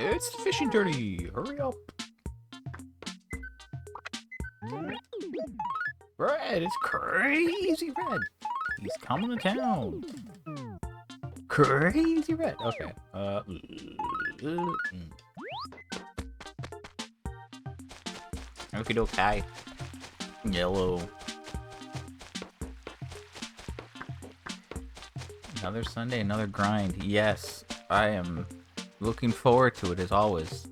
It's the fishing tourney. Hurry up. Red, it's crazy red. He's coming to town. Crazy red. Okay. Okie dokie. Yellow. Another Sunday, another grind. Yes, I am looking forward to it as always.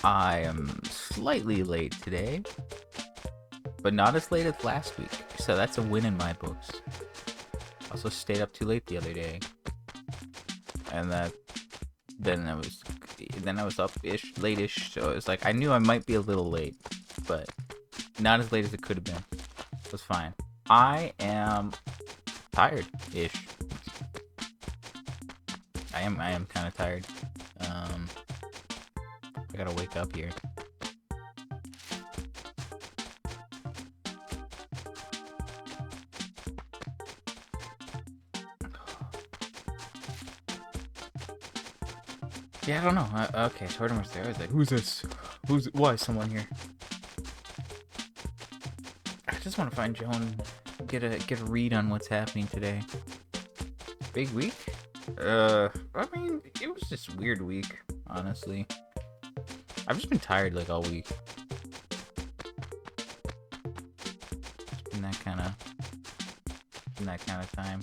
I am slightly late today, but not as late as last week, so that's a win in my books. Also stayed up too late the other day, and then I was up-ish, late-ish, so it's like I knew I might be a little late, but not as late as it could have been. It was fine. I am tired-ish. I am kind of tired. I gotta wake up here. Yeah, I don't know. Okay, Torten was there. I was like, who's this? Why is someone here? I just want to find Joan, get a read on what's happening today. Big week? I mean, it was just a weird week, honestly. I've just been tired like all week. It's been that kind of time.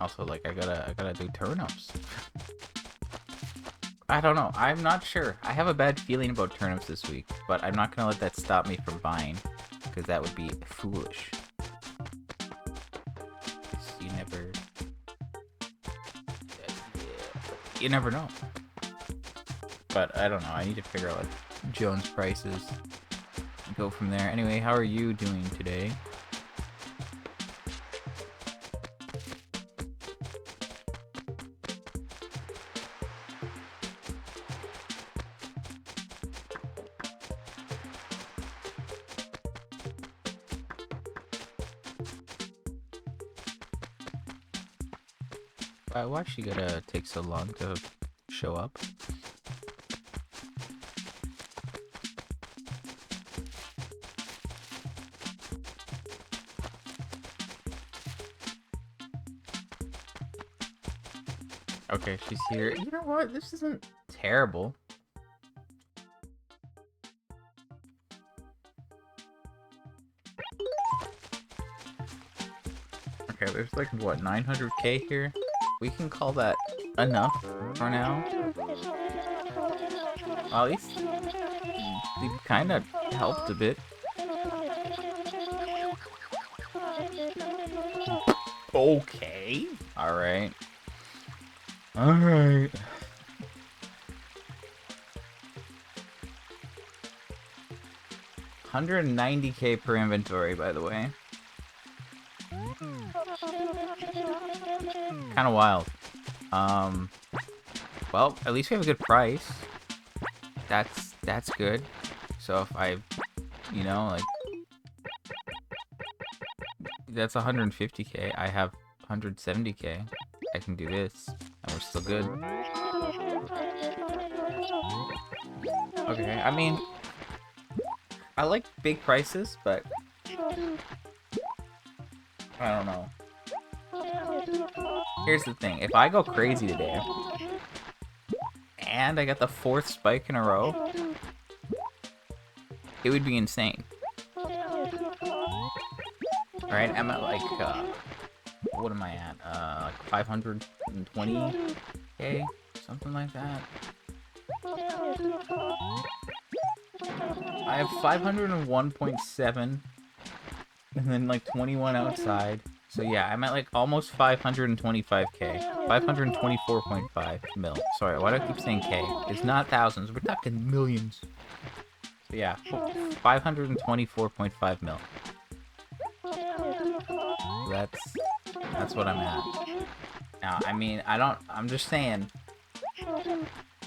Also, like, I gotta do turnips. I don't know. I'm not sure. I have a bad feeling about turnips this week, but I'm not gonna let that stop me from buying, because that would be foolish. You never know. But I don't know. I need to figure out like Joan's prices and go from there. Anyway, how are you doing today? Why'd she gotta take so long to show up? Okay, she's here. You know what? This isn't terrible. Okay, there's like, what, 900k here? We can call that enough for now. Well, at least we kind of helped a bit. Okay. Alright. Alright. $190k per inventory, by the way. Kind of wild. Well, at least we have a good price. That's good. So if I, you know, like, that's 150k. I have 170k. I can do this, and we're still good. Okay, I mean, I like big prices, but I don't know. Here's the thing, if I go crazy today, and I got the 4th spike in a row, it would be insane. Alright, I'm at like, what am I at? Like 520k? Something like that. I have 501.7, and then like 21 outside. So yeah, I'm at like almost 525k. 524.5 mil. Sorry, why do I keep saying K? It's not thousands, we're talking millions. So yeah, 524.5 mil. That's what I'm at. Now, I mean, I'm just saying,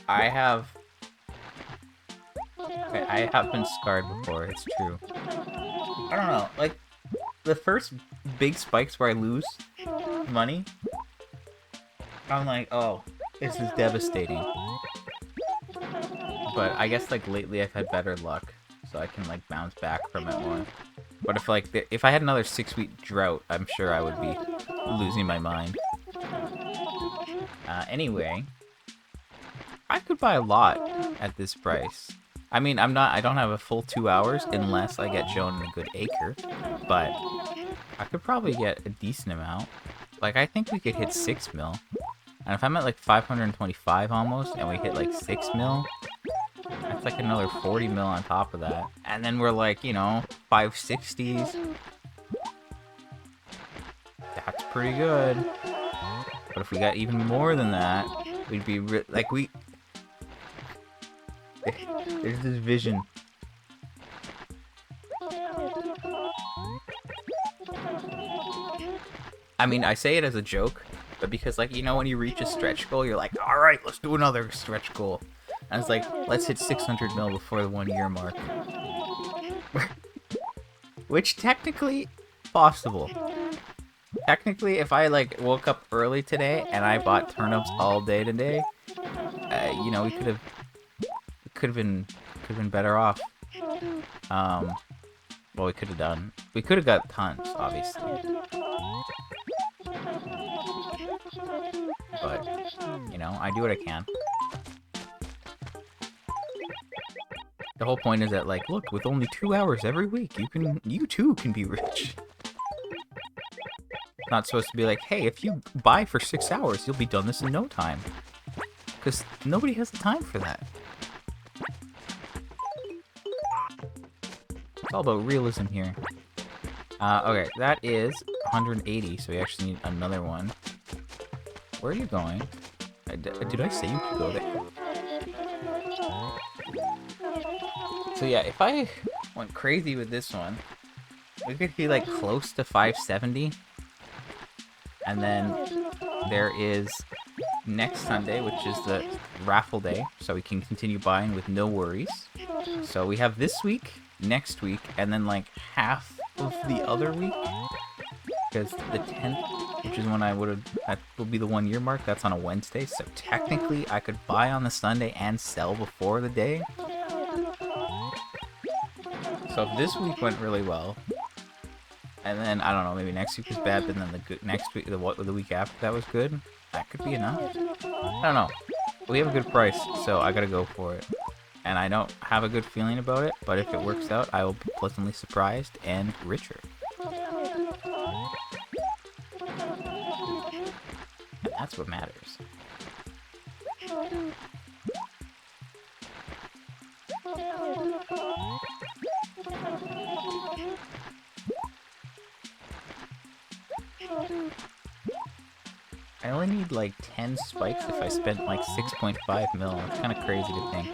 I have been scarred before, it's true. I don't know, like, the first big spikes where I lose money, I'm like, oh, this is devastating. But I guess, like, lately I've had better luck, so I can, like, bounce back from it more. But if I had another 6-week drought, I'm sure I would be losing my mind. Anyway, I could buy a lot at this price. I mean, I don't have a full 2 hours unless I get shown a good acre, but I could probably get a decent amount. Like, I think we could hit 6 mil. And if I'm at like 525 almost, and we hit like 6 mil, that's like another 40 mil on top of that. And then we're like, you know, 560s. That's pretty good. But if we got even more than that, we'd be like, there's this vision. I mean, I say it as a joke, but because, like, you know, when you reach a stretch goal, you're like, all right, let's do another stretch goal. And it's like, let's hit 600 mil before the 1 year mark. Which technically possible. Technically, if I like woke up early today and I bought turnips all day today, you know, we could have been better off. Well, we could have got tons, obviously. But, you know, I do what I can. The whole point is that, like, look, with only 2 hours every week, you too can be rich. It's not supposed to be like, hey, if you buy for 6 hours, you'll be done this in no time. Because nobody has the time for that. It's all about realism here. Okay, that is 180, so we actually need another one. Where are you going? Did I say you could go there? So yeah, if I went crazy with this one, we could be like close to 570. And then there is next Sunday, which is the raffle day, so we can continue buying with no worries. So we have this week, next week, and then like half of the other week. Because the 10th, which is when that will be the 1 year mark, that's on a Wednesday. So technically I could buy on the Sunday and sell before the day. So if this week went really well, and then, I don't know, maybe next week was bad, but then next week, the week after that was good, that could be enough. I don't know. We have a good price, so I gotta go for it. And I don't have a good feeling about it, but if it works out, I will be pleasantly surprised and richer. And that's what matters. I only need like 10 spikes if I spent like 6.5 mil. That's kind of crazy to think.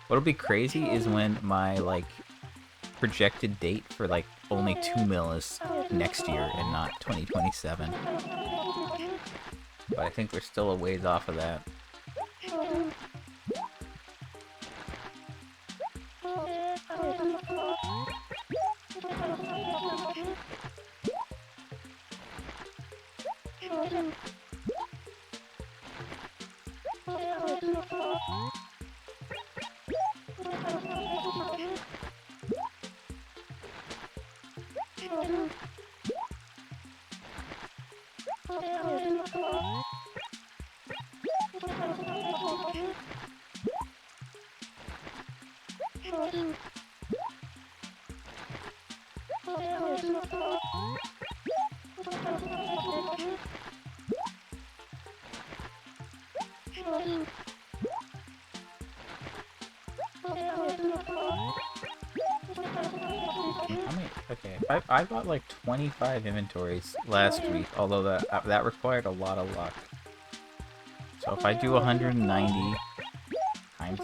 What'll be crazy is when my like projected date for like only 2 mil is next year and not 2027. But I think we're still a ways off of that. Okay, if I bought like 25 inventories last week, although that required a lot of luck. So if I do 190 times...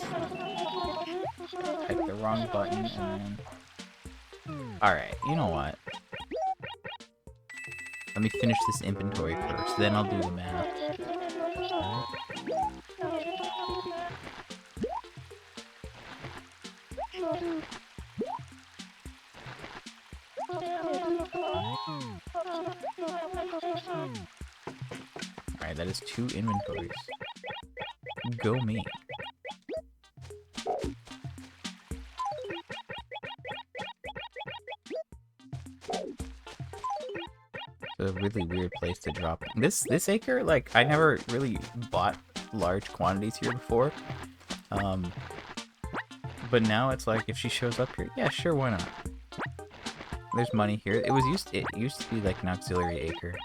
I typed the wrong button and then... Alright, you know what? Let me finish this inventory first, then I'll do the math. Alright, that is 2 inventories. Go me. It's a really weird place to drop. This acre, like, I never really bought large quantities here before. But now it's like, if she shows up here, yeah, sure, why not? There's money here. It used to be like an auxiliary acre,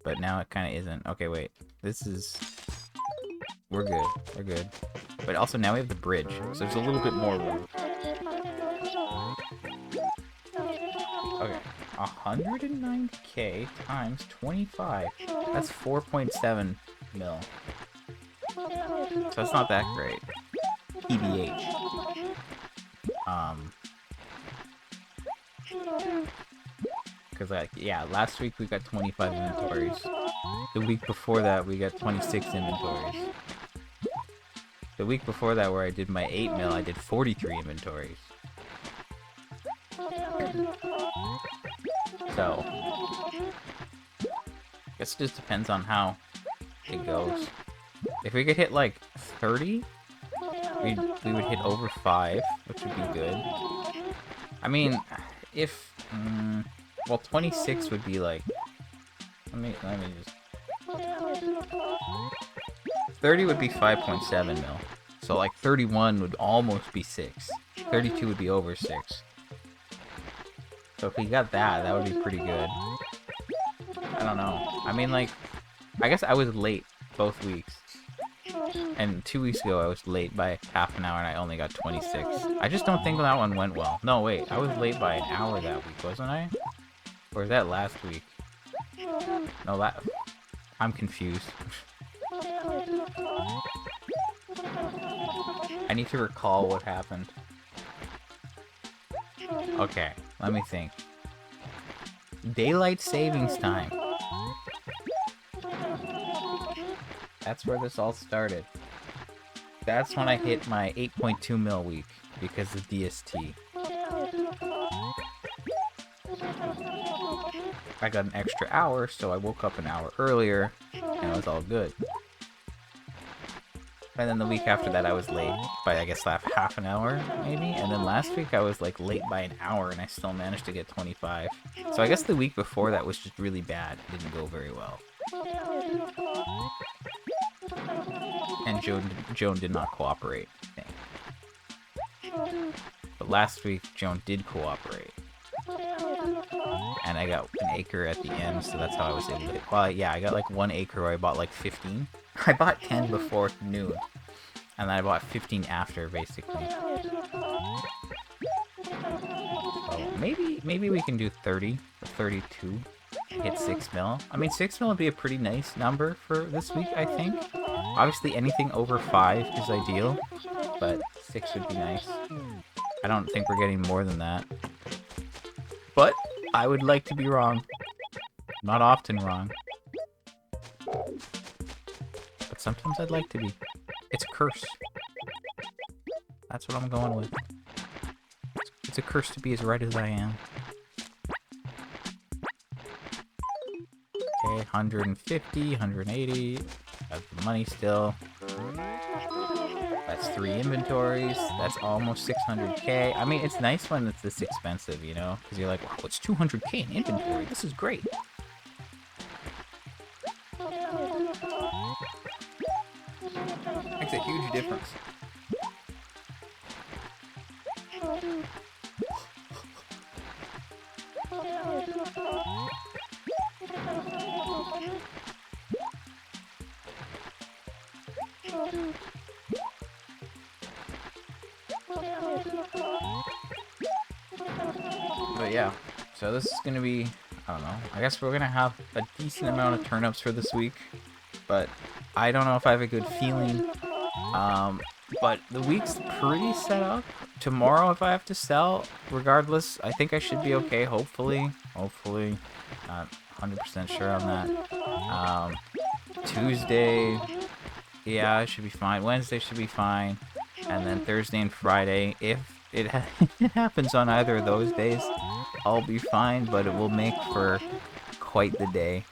but now it kind of isn't. Okay, wait. This is... We're good. We're good. But also now we have the bridge, so there's a little bit more room. Okay. 109k times 25. That's 4.7 mil. So that's not that great. PBH. Because, like, yeah, last week we got 25 inventories. The week before that we got 26 inventories. The week before that, where I did my 8 mil, I did 43 inventories. So, I guess it just depends on how it goes. If we could hit like 30, we would hit over 5, which would be good. I mean, if well, 26 would be like, let me just, 30 would be 5.7 mil. So like 31 would almost be 6. 32 would be over 6. So if we got that, that would be pretty good. I don't know. I mean, like, I guess I was late both weeks. And 2 weeks ago I was late by half an hour and I only got 26. I just don't think that one went well. No, wait, I was late by an hour that week, wasn't I? Or was that last week? No, I'm confused. I need to recall what happened. Okay, let me think. Daylight savings time. That's where this all started. That's when I hit my 8.2 mil week because of DST. I got an extra hour, so I woke up an hour earlier, and it was all good. And then the week after that, I was late by, I guess, half an hour, maybe? And then last week, I was, like, late by an hour, and I still managed to get 25. So I guess the week before that was just really bad. It didn't go very well. And Joan did not cooperate, I think. But last week, Joan did cooperate. And I got an acre at the end, so that's how I was able to... Well, yeah, I got like 1 acre where I bought like 15. I bought 10 before noon. And then I bought 15 after, basically. So maybe we can do 30 or 32. Hit 6 mil. I mean, 6 mil would be a pretty nice number for this week, I think. Obviously, anything over 5 is ideal. But 6 would be nice. I don't think we're getting more than that. But I would like to be wrong. Not often wrong. But sometimes I'd like to be. It's a curse. That's what I'm going with. It's a curse to be as right as I am. Okay, 150, 180. Got the money still. That's 3 inventories. That's almost 600k. I mean, it's nice when it's this expensive, you know? Because you're like, wow, it's 200k in inventory. This is great. Makes a huge difference. But yeah, So this is gonna be, I don't know, I guess we're gonna have a decent amount of turnips for this week, but I don't know if I have a good feeling. But the week's pretty set up. Tomorrow, if I have to sell, regardless, I think I should be okay, hopefully. Hopefully. Not 100% sure on that. Tuesday, yeah, I should be fine. Wednesday should be fine. And then Thursday and Friday, if it happens on either of those days, I'll be fine, but it will make for quite the day.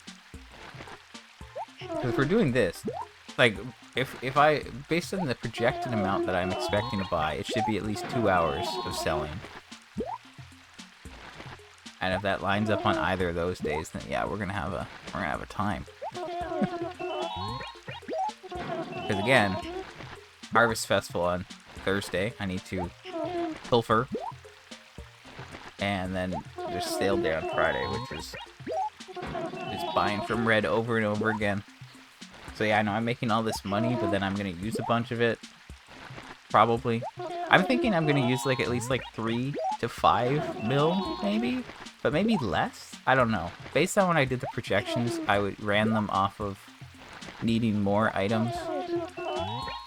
Because if we're doing this, like, if I, based on the projected amount that I'm expecting to buy, it should be at least 2 hours of selling. And if that lines up on either of those days, then yeah, we're gonna have a time. Because again, Harvest Festival on Thursday, I need to pilfer, and then there's Sale Day on Friday, which is just buying from Red over and over again. So yeah, I know I'm making all this money, but then I'm gonna use a bunch of it. Probably. I'm thinking I'm gonna use like at least like 3 to 5 mil, maybe, but maybe less. I don't know. Based on when I did the projections, I ran them off of needing more items,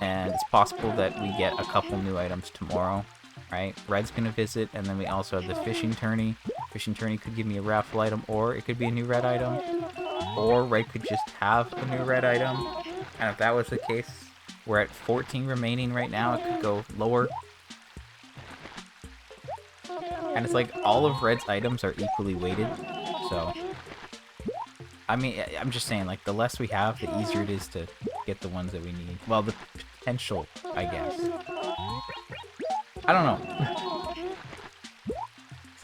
and it's possible that we get a couple new items tomorrow. Right? Red's gonna visit, and then we also have the fishing tourney. Fishing tourney could give me a raffle item, or it could be a new red item. Or Red could just have a new red item. And if that was the case, we're at 14 remaining right now. It could go lower. And it's like all of Red's items are equally weighted. So, I mean, I'm just saying, like, the less we have, the easier it is to get the ones that we need. Well, the potential, I guess. I don't know. It's,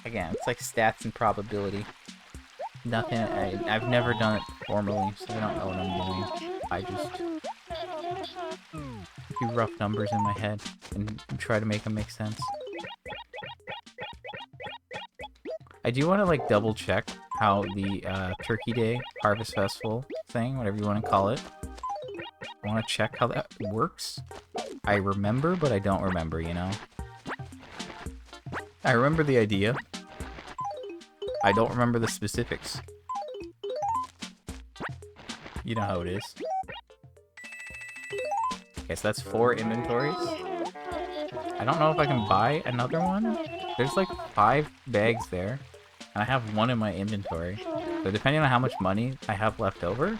again, it's like stats and probability. Nothing, I've never done it formally, so I don't know what I'm doing. I just do rough numbers in my head and try to make them make sense. I do want to, like, double check how the Turkey Day Harvest Festival thing, whatever you want to call it, I want to check how that works. I remember, but I don't remember, you know? I remember the idea. I don't remember the specifics. You know how it is. Okay, so that's 4 inventories. I don't know if I can buy another one. There's like 5 bags there. And I have 1 in my inventory. So depending on how much money I have left over...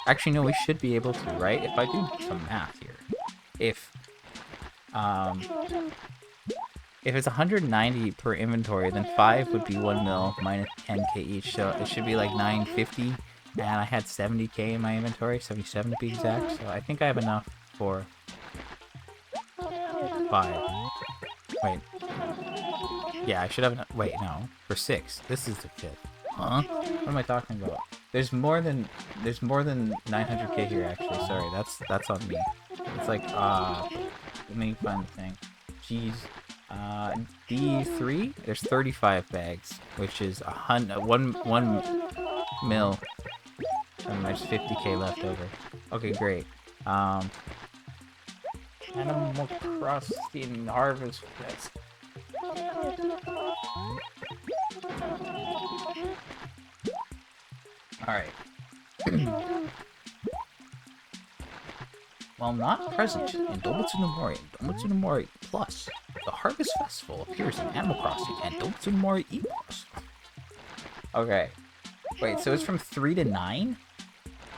Actually, no, we should be able to, right? If I do some math here. If it's 190 per inventory, then 5 would be 1 mil minus 10k each, so it should be like 950, and I had 70k in my inventory, 77 to be exact, so I think I have enough for 5. Wait. Yeah, I should have enough. Wait, no. For 6. This is the 5th. Huh? What am I talking about? There's more than 900k here, actually. Sorry, that's on me. It's like, let me find the thing. Jeez. D3, there's 35 bags, which is 1 mil, and there's 50k left over. Okay, great. Animal Crossing Harvest Fest. Alright. While not present in Domatsu no Mori Plus, the Harvest Festival appears in Animal Crossing and Domatsu no Mori E+. Okay. Wait, so it's from 3 to 9?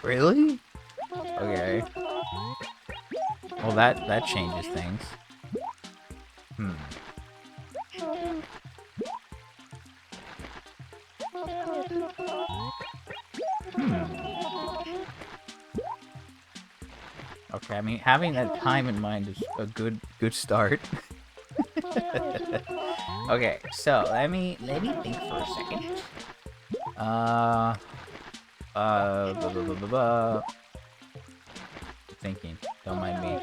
Really? Okay. Well, that changes things. Okay, I mean, having that time in mind is a good start. Okay, so let me think for a second. Thinking. Don't mind me.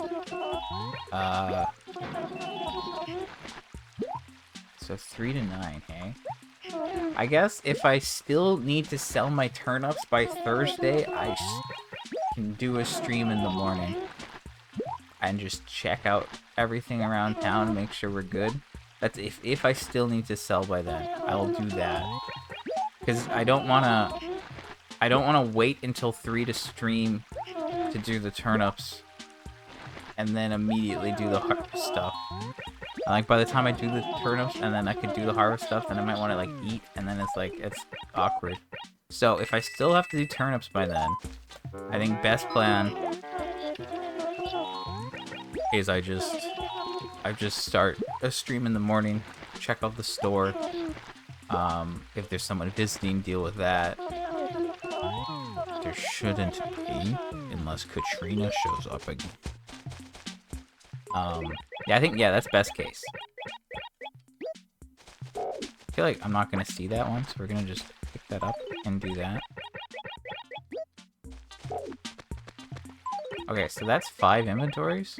So 3 to 9, hey? I guess if I still need to sell my turnips by Thursday, I can do a stream in the morning. and just check out everything around town, make sure we're good. That's if I still need to sell by then, I'll do that. Because I don't wanna wait until 3 to stream to do the turnips, and then immediately do the harvest stuff. Like, by the time I do the turnips and then I could do the harvest stuff, then I might want to, like, eat, and then it's, like, it's awkward. So, if I still have to do turnips by then, I think best plan is I just start a stream in the morning, check out the store. If there's someone visiting, deal with that. There shouldn't be, unless Katrina shows up again. Yeah, I think, yeah, that's best case. I feel like I'm not gonna see that one, so we're gonna just pick that up and do that. Okay, so that's 5 inventories.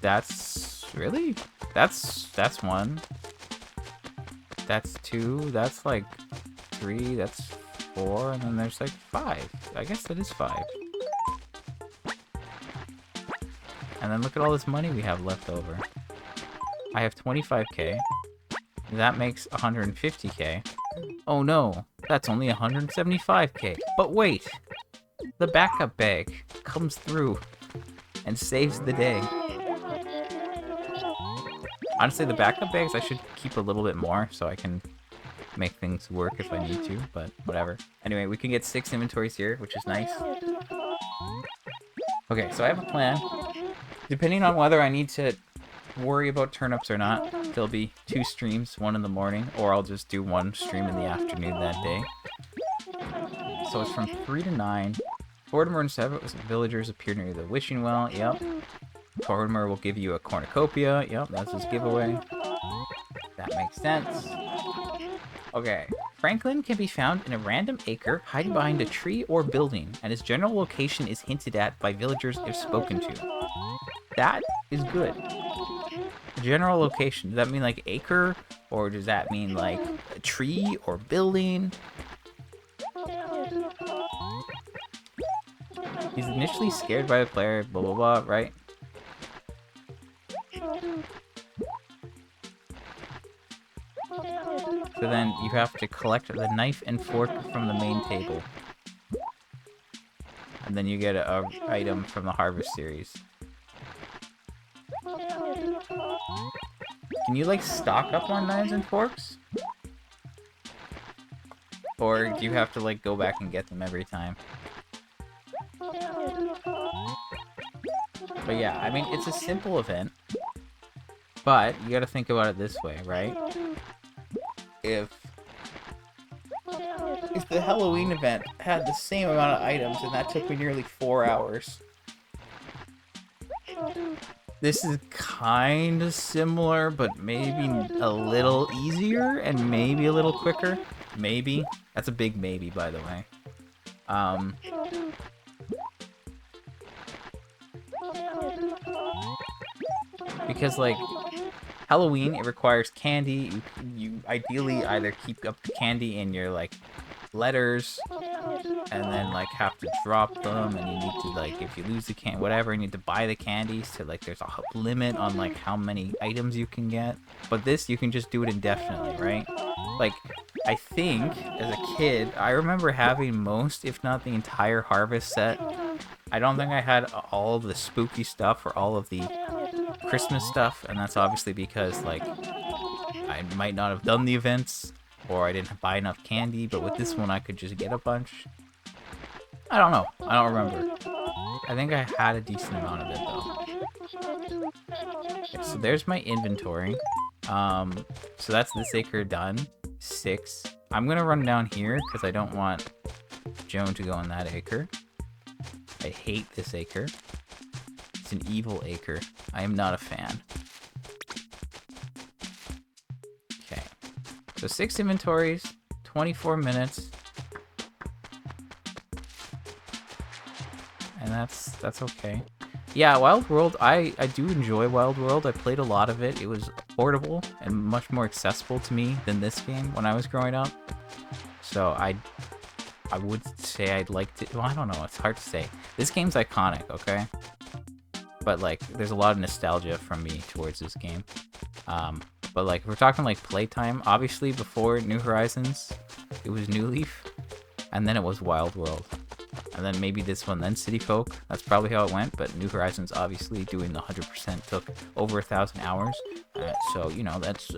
That's really? That's 1. That's 2. That's like 3. That's 4. And then there's like 5. I guess that is 5. And then look at all this money we have left over. I have 25k. That makes 150k. Oh no, that's only 175k. But wait! The backup bag comes through and saves the day. Honestly, the backup bags I should keep a little bit more so I can make things work if I need to, but whatever. Anyway, we can get 6 inventories here, which is nice. Okay, so I have a plan. Depending on whether I need to worry about turnips or not, there'll be 2 streams, 1 in the morning, or I'll just do 1 stream in the afternoon that day. So it's from 3 to 9. Mortimer and 7 villagers appear near the wishing well. Yep. Mortimer will give you a cornucopia. Yep, that's his giveaway. That makes sense. Okay. Franklin can be found in a random acre, hiding behind a tree or building, and his general location is hinted at by villagers if spoken to. That is good. General location, does that mean like acre? Or does that mean like a tree or building? He's initially scared by the player, blah blah blah, right? So then you have to collect the knife and fork from the main table. And then you get a item from the harvest series. Can you like stock up on knives and forks? Or do you have to like go back and get them every time? But yeah, I mean, it's a simple event. But you gotta think about it this way, right? If the Halloween event had the same amount of items and that took me nearly 4 hours. This is kind of similar, but maybe a little easier and maybe a little quicker. Maybe. That's a big maybe, by the way. Because, like, Halloween, it requires candy. You ideally either keep up the candy in your, like, letters, and then, like, have to drop them, and you need to, like, if you lose the candy, whatever, you need to buy the candies to, like, there's a limit on, like, how many items you can get. But this, you can just do it indefinitely, right? Like, I think, as a kid, I remember having most, if not the entire harvest set. I don't think I had all of the spooky stuff or all of the Christmas stuff, and that's obviously because, like, I might not have done the events, or I didn't buy enough candy, but with this one I could just get a bunch. I don't know. I don't remember. I think I had a decent amount of it, though. Okay, so there's my inventory. So that's this acre done. 6. I'm gonna run down here, because I don't want Joan to go in that acre. I hate this acre. It's an evil acre. I am not a fan. Okay. So 6 inventories, 24 minutes. And that's okay. Yeah, Wild World, I do enjoy Wild World. I played a lot of it. It was portable and much more accessible to me than this game when I was growing up. So I would say I'd like to... Well, I don't know. It's hard to say. This game's iconic, okay? but like there's a lot of nostalgia from me towards this game. But like if we're talking like playtime, obviously before New Horizons, it was New Leaf, and then it was Wild World, and then maybe this one, then City Folk. That's probably how it went. But New Horizons, obviously doing the 100% took over 1,000 hours, so you know that's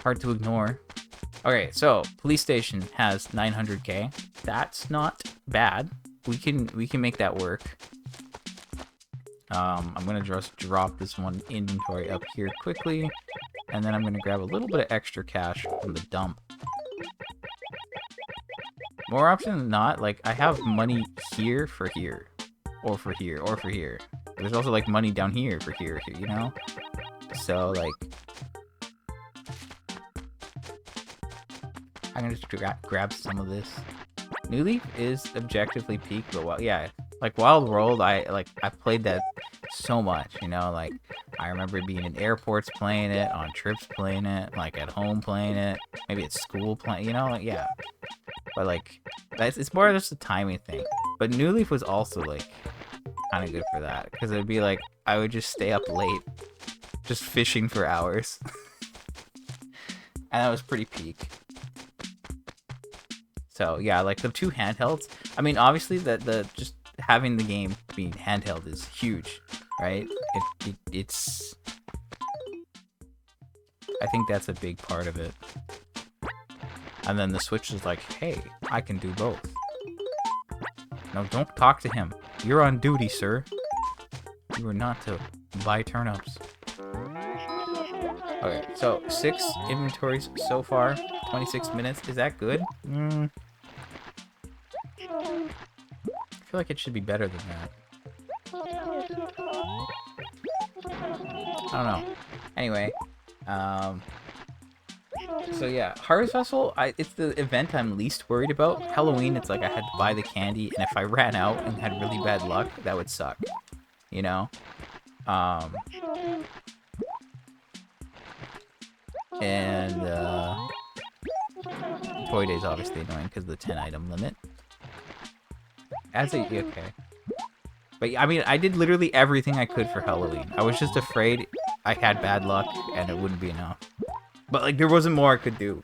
hard to ignore. Okay, so Police Station has 900k. That's not bad. We can make that work. I'm gonna just drop this one inventory up here quickly, and then I'm gonna grab a little bit of extra cash from the dump. More often than not, like I have money here for here, or for here, or for here. There's also like money down here for here, you know. So like, I'm gonna just grab some of this. New Leaf is objectively peak, but well, yeah, like Wild World, I played that so much, you know, like I remember being in airports playing it, on trips playing it, like at home playing it, maybe at school playing, you know, like, yeah. But like, it's more just a timing thing. But New Leaf was also like kind of good for that, because it'd be like I would just stay up late, just fishing for hours, and that was pretty peak. So yeah, like the two handhelds. I mean, obviously the just having the game being handheld is huge, right? It's. I think that's a big part of it. And then the Switch is like, hey, I can do both. No, don't talk to him. You're on duty, sir. You are not to buy turnips. Okay, so 6 inventories so far. 26 minutes. Is that good? I feel like it should be better than that. I don't know. Anyway, so yeah, Harvest Festival, it's the event I'm least worried about. Halloween, it's like I had to buy the candy, and if I ran out and had really bad luck, that would suck, you know? And Toy Day is obviously annoying because of the 10 item limit. Okay. But I mean, I did literally everything I could for Halloween. I was just afraid I had bad luck and it wouldn't be enough. But like, there wasn't more I could do,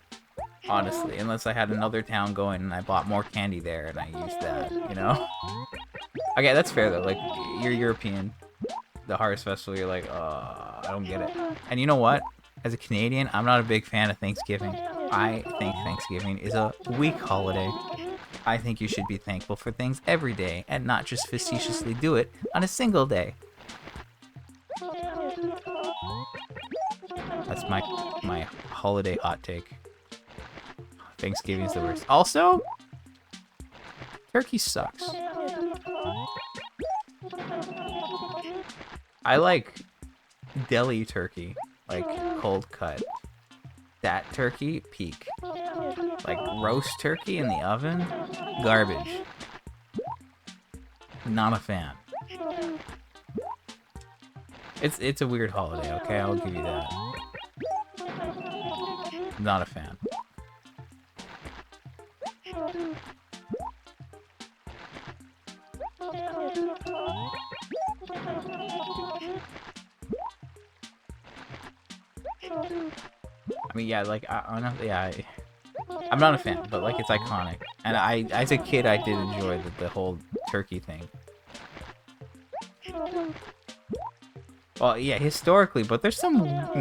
honestly, unless I had another town going and I bought more candy there and I used that, you know? Okay, that's fair though. Like, you're European, the Harvest Festival, you're like, I don't get it. And you know what? As a Canadian, I'm not a big fan of Thanksgiving. I think Thanksgiving is a weak holiday. I think you should be thankful for things every day and not just facetiously do it on a single day. That's my holiday hot take. Thanksgiving's the worst. Also, turkey sucks. I like deli turkey, like cold cut. That turkey, peak. Like roast turkey in the oven, garbage. Not a fan. It's a weird holiday, okay? I'll give you that. Not a fan. I mean, yeah, like, honestly, I'm not a fan, but, like, it's iconic. And as a kid, I did enjoy the whole turkey thing. Well, yeah, historically, but there's some... I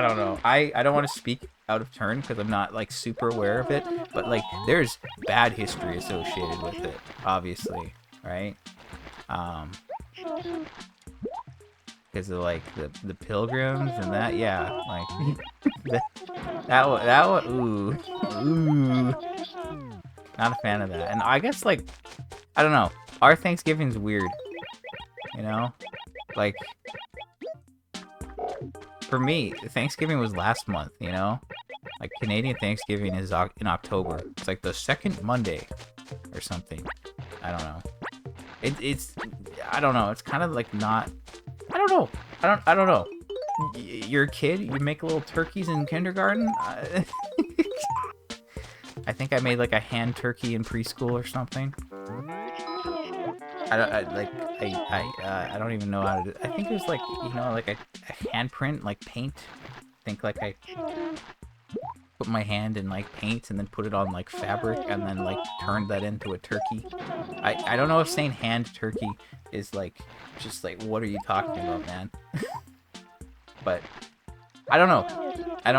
don't know. I don't want to speak out of turn because I'm not, like, super aware of it. But, like, there's bad history associated with it, obviously, right? Because of like the pilgrims and that, yeah, like that one, ooh, not a fan of that. And I guess, like, I don't know, our Thanksgiving's weird, you know, like for me, Thanksgiving was last month, you know, like Canadian Thanksgiving is in October. It's like the second Monday or something. I don't know. It's I don't know. It's kind of like not. I don't know. I don't know. You're a kid. You make little turkeys in kindergarten. I think I made like a hand turkey in preschool or something. I don't even know how to do. I think it was like, you know, like a handprint, like paint. I think like I put my hand in like paint and then put it on like fabric and then like turned that into a turkey. I don't know if saying hand turkey is like just like, what are you talking about, man? But I don't know. I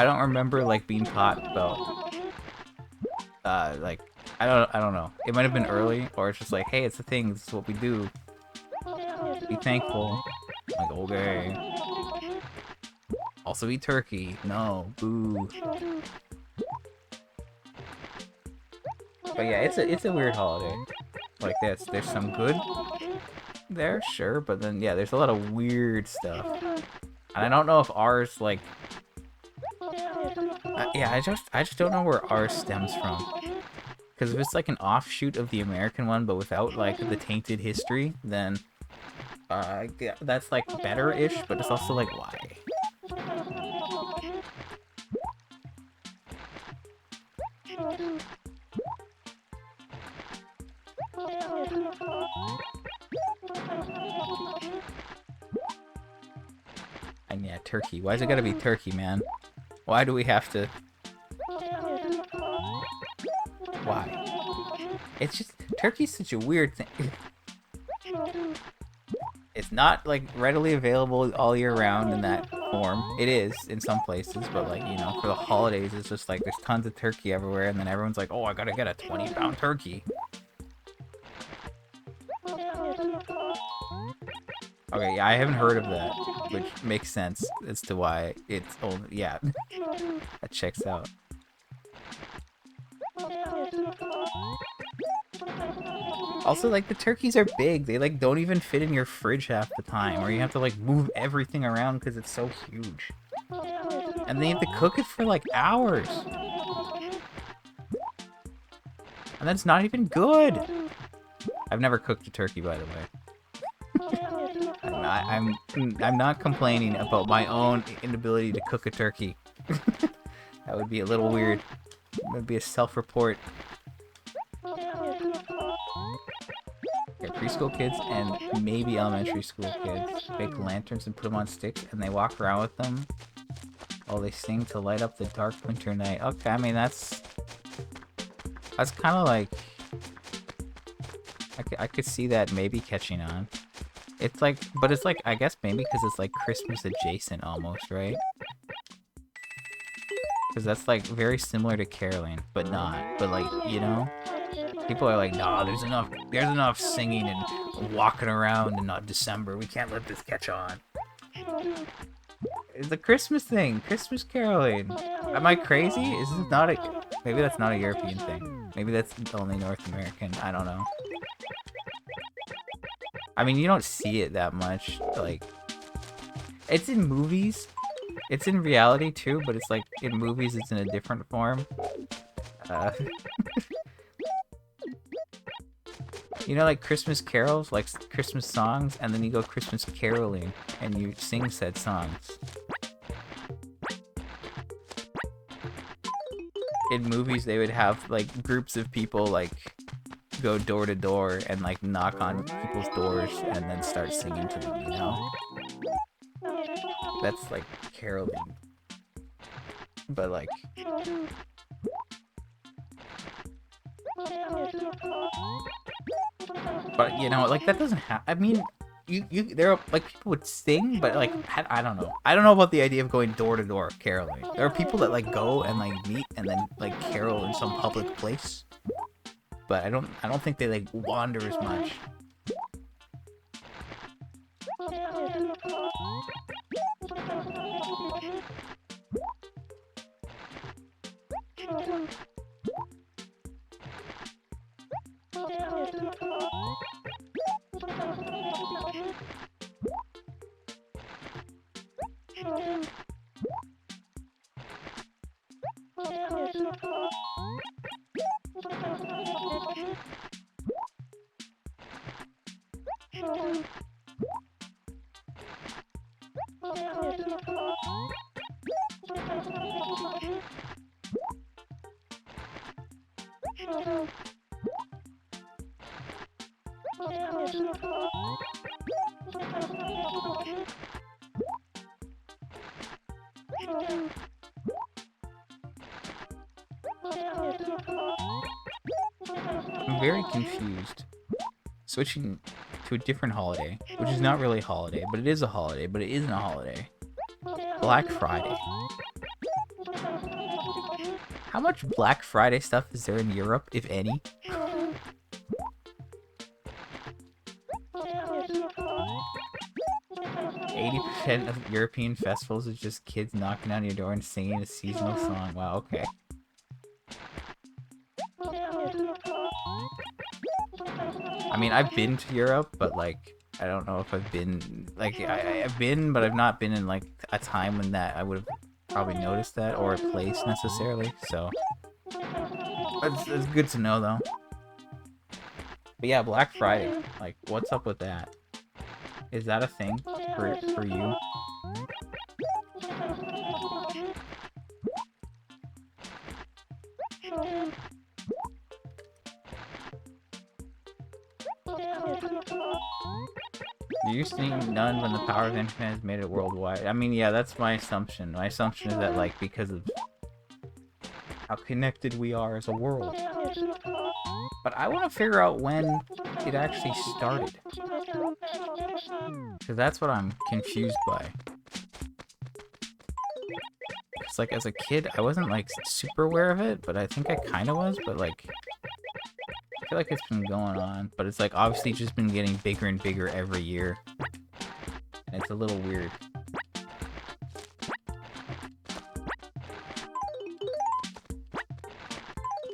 don't remember like being taught about like I don't know. It might have been early, or it's just like, hey, it's a thing. This is what we do. Be thankful. Like, okay. Also eat turkey. No, boo. But yeah, it's a weird holiday. Like there's some good there, sure, but then yeah, there's a lot of weird stuff. And I don't know if ours like yeah, I just don't know where ours stems from. Because if it's like an offshoot of the American one, but without like the tainted history, then yeah, that's like better-ish. But it's also like, why? And yeah, turkey. Why's it gotta be turkey, man? Why do we have to? Why? It's just turkey's such a weird thing. It's not like readily available all year round in that form. It is in some places, but like, you know, for the holidays, it's just like there's tons of turkey everywhere, and then everyone's like, oh, I gotta get a 20-pound turkey. Okay, yeah, I haven't heard of that, which makes sense as to why it's only, yeah, that checks out. Also, like, the turkeys are big. They, like, don't even fit in your fridge half the time, or you have to, like, move everything around because it's so huge. And they have to cook it for, like, hours. And that's not even good. I've never cooked a turkey, by the way. I'm not complaining about my own inability to cook a turkey. That would be a little weird. It would be a self-report. Yeah, preschool kids and maybe elementary school kids make lanterns and put them on sticks, and they walk around with them while they sing to light up the dark winter night. Okay, I mean that's kind of like I could see that maybe catching on. It's like, but it's like, I guess maybe because it's like Christmas adjacent almost, right? Because that's like very similar to caroling, but not. But like, you know, people are like, nah, there's enough singing and walking around in December. We can't let this catch on. It's a Christmas thing, Christmas caroling. Am I crazy? Is this not a? Maybe that's not a European thing. Maybe that's only North American. I don't know. I mean, you don't see it that much. Like, it's in movies. It's in reality too, but it's like in movies, it's in a different form. You know, like Christmas carols, like Christmas songs, and then you go Christmas caroling, and you sing said songs. In movies, they would have like groups of people like go door to door and like knock on people's doors and then start singing to them, you know? That's like caroling. But like but you know, like that doesn't have, I mean, there are like people would sing, but like I don't know. I don't know about the idea of going door to door caroling. There are people that like go and like meet and then like carol in some public place. But I don't think they like wander as much. I'm very confused. Switching to a different holiday, which is not really a holiday, but it is a holiday, but it isn't a holiday. Black Friday. How much Black Friday stuff is there in Europe, if any? 80% of European festivals is just kids knocking on your door and singing a seasonal song. Wow, okay. I mean, I've been to Europe, but like, I don't know if I've been, like, I've been, but I've not been in like a time when that I would have probably noticed that, or a place necessarily, so. It's good to know though. But yeah, Black Friday, like, what's up with that? Is that a thing for you? You're used to none when the power of the internet has made it worldwide. I mean, yeah, that's my assumption. My assumption is that, like, because of how connected we are as a world. But I want to figure out when it actually started. Because that's what I'm confused by. It's like, as a kid, I wasn't, like, super aware of it, but I think I kind of was, but, like, I feel like it's been going on, but it's, like, obviously just been getting bigger and bigger every year. And it's a little weird.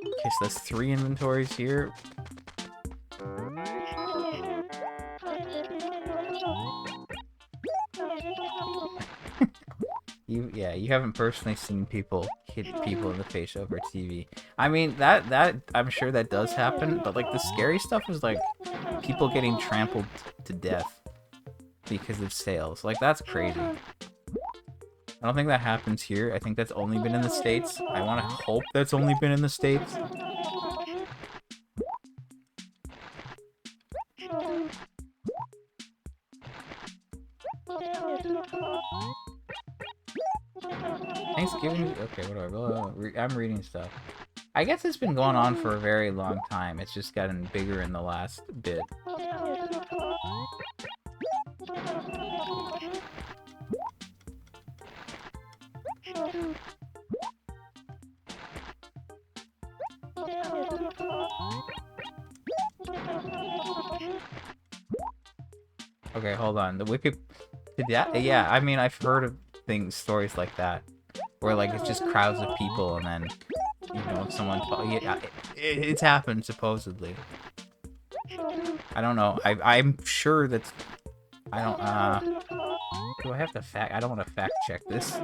Okay, so that's 3 inventories here. You haven't personally seen people hit people in the face over TV. I mean, that I'm sure that does happen, but like the scary stuff is like people getting trampled to death because of sales. Like, that's crazy. I don't think that happens here. I think that's only been in the States. I want to hope that's only been in the States. Thanksgiving? Okay, whatever. I'm reading stuff. I guess it's been going on for a very long time. It's just gotten bigger in the last bit. Okay, hold on. The Wicked... Yeah, I mean, I've heard of stories like that. Where, like, it's just crowds of people and then, you know, if someone... Yeah, it's happened, supposedly. I don't know. I'm sure that's... I don't, do I have to I don't want to fact check this.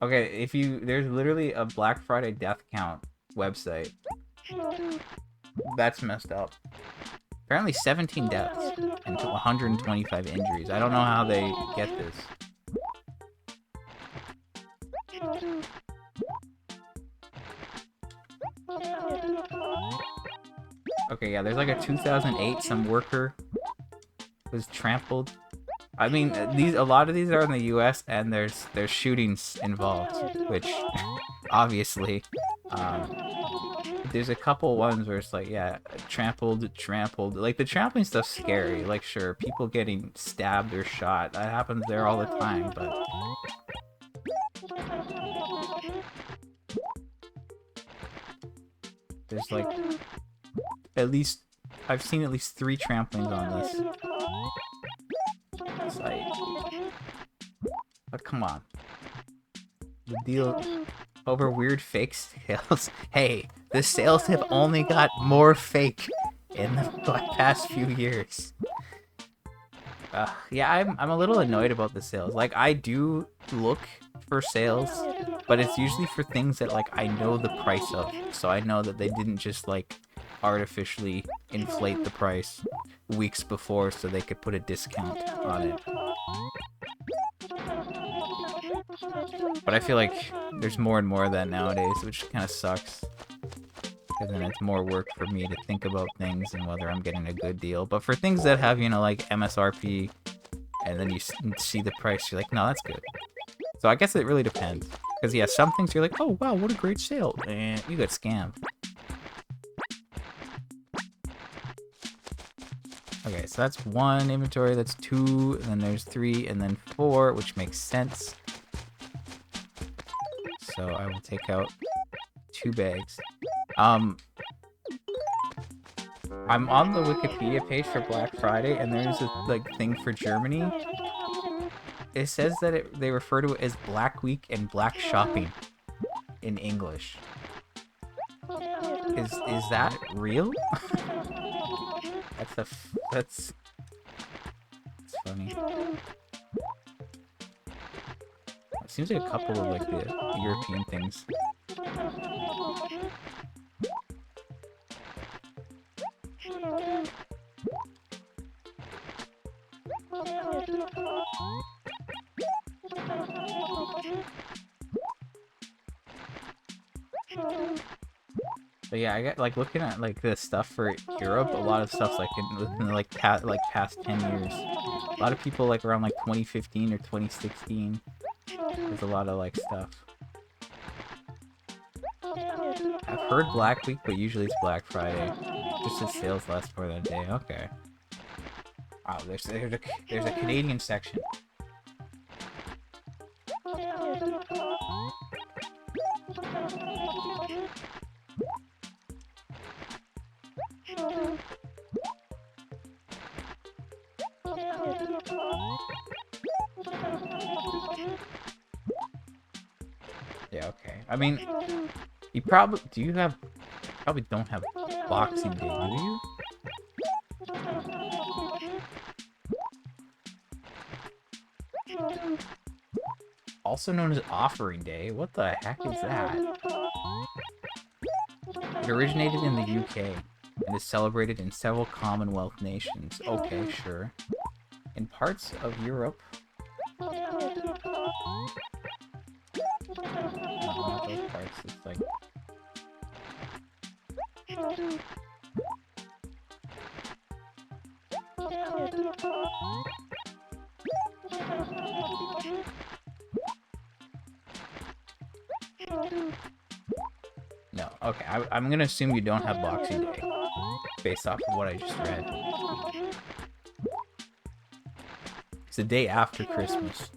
Okay, there's literally a Black Friday death count website. That's messed up. Apparently 17 deaths and 125 injuries. I don't know how they get this. Okay, yeah, there's like a 2008, some worker was trampled. I mean, a lot of these are in the US, and there's shootings involved, which obviously, there's a couple ones where it's like, yeah, trampled. Like, the trampling stuff's scary. Like, sure, people getting stabbed or shot, that happens there all the time, but... There's like, I've seen at least 3 tramplings on this site. But come on. The deal over weird fake sales. Hey, the sales have only got more fake in the past few years. Yeah, I'm a little annoyed about the sales. Like, I do look for sales, but it's usually for things that, like, I know the price of. So I know that they didn't just, like, artificially inflate the price weeks before so they could put a discount on it. But I feel like there's more and more of that nowadays, which kind of sucks. Because then it's more work for me to think about things and whether I'm getting a good deal. But for things that have, you know, like MSRP, and then you see the price, you're like, no, that's good. So I guess it really depends. Because, yeah, some things you're like, oh, wow, what a great sale. And you got scammed. Okay, so that's 1 inventory, that's 2, and then there's 3, and then 4, which makes sense. So I will take out 2 bags. I'm on the Wikipedia page for Black Friday, and there's a like thing for Germany. It says that they refer to it as Black Week and Black Shopping in English. Is that real? That's funny. It seems like a couple of like the European things. But yeah, I got like looking at like the stuff for Europe. A lot of stuff's like within like past 10 years. A lot of people like around like 2015 or 2016. There's a lot of like stuff. I've heard Black Week, but usually it's Black Friday. Just says sales last more than a day. Okay. Wow, there's a Canadian section. Yeah, okay. I mean, you probably probably don't have Boxing Day, do you? Also known as Offering Day. What the heck is that? It originated in the UK and is celebrated in several Commonwealth nations. Okay, sure. In parts of Europe. No, not those parts. It's like. No, okay. I'm gonna assume you don't have Boxing Day, based off of what I just read. It's the day after Christmas.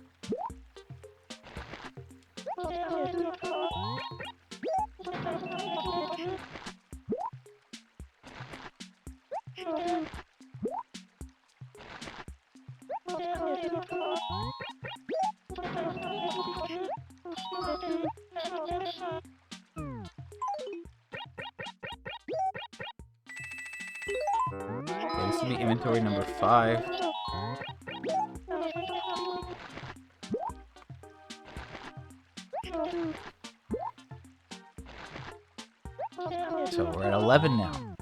Okay, this will be inventory number 5. So we're at 11 now.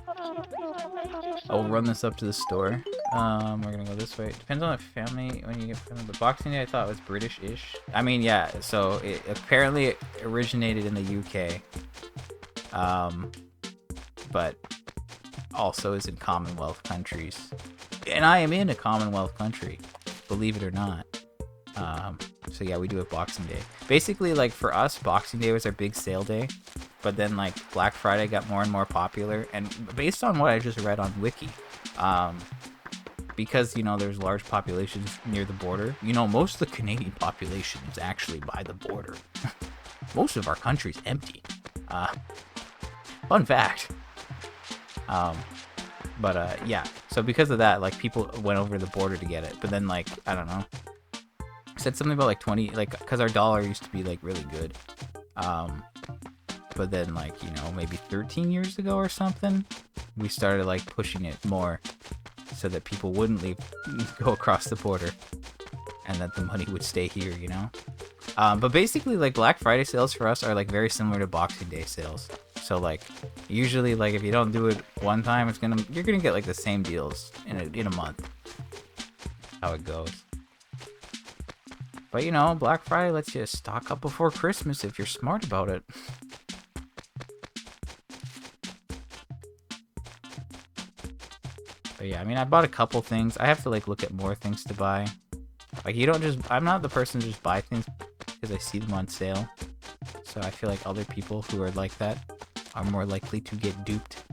I'll run this up to the store. We're gonna go this way. Depends on the family when you get family. But Boxing Day I thought was British-ish. I mean, yeah. So it apparently originated in the UK, but also is in Commonwealth countries. And I am in a Commonwealth country, believe it or not. So yeah, we do it Boxing Day. Basically, like for us, Boxing Day was our big sale day. But then like Black Friday got more and more popular, and based on what I just read on Wiki, because you know there's large populations near the border. You know, most of the Canadian population is actually by the border. Most of our country's empty. Fun fact. Yeah. So because of that, like people went over the border to get it. But then like I don't know, said something about like 20, like because our dollar used to be like really good. But then like, you know, maybe 13 years ago or something, we started like pushing it more so that people wouldn't go across the border and that the money would stay here, you know? But basically like Black Friday sales for us are like very similar to Boxing Day sales. So like usually like if you don't do it one time, you're gonna get like the same deals in a month. How it goes. But you know, Black Friday lets you stock up before Christmas if you're smart about it. But yeah, I mean, I bought a couple things. I have to like look at more things to buy. Like, you don't just... I'm not the person to just buy things because I see them on sale. So I feel like other people who are like that are more likely to get duped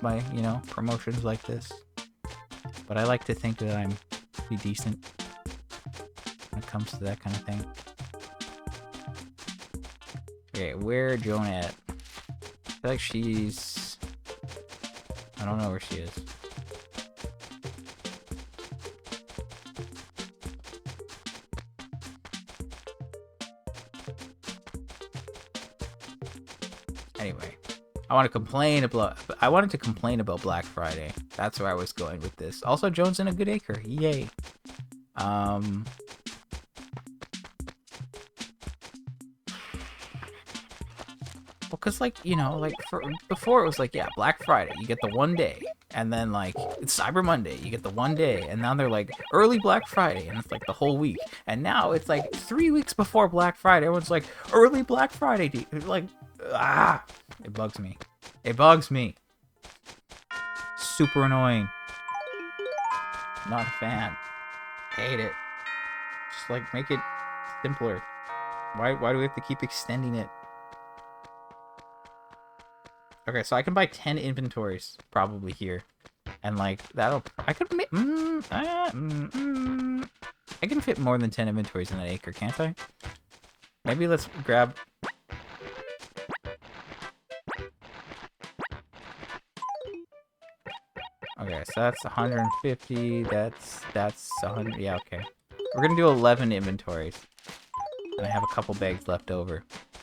by, you know, promotions like this. But I like to think that I'm pretty decent when it comes to that kind of thing. Okay, where Joan at? I feel like she's... I don't know where she is. Anyway, I wanted to complain about Black Friday. That's where I was going with this. Also, Joan's in a good acre. Yay. Well, cause like, you know, like before it was like, yeah, Black Friday, you get the one day, and then like it's Cyber Monday, you get the one day, and now they're like early Black Friday, and it's like the whole week, and now it's like 3 weeks before Black Friday, everyone's like early Black Friday, like, it bugs me. It bugs me. Super annoying. Not a fan. Hate it. Just like make it simpler. Why do we have to keep extending it? Okay, so I can buy 10 inventories probably here. And like I can fit more than 10 inventories in an acre, can't I? Maybe let's grab... Okay, so that's 150, that's 100, yeah, okay. We're gonna do 11 inventories. And I have a couple bags left over.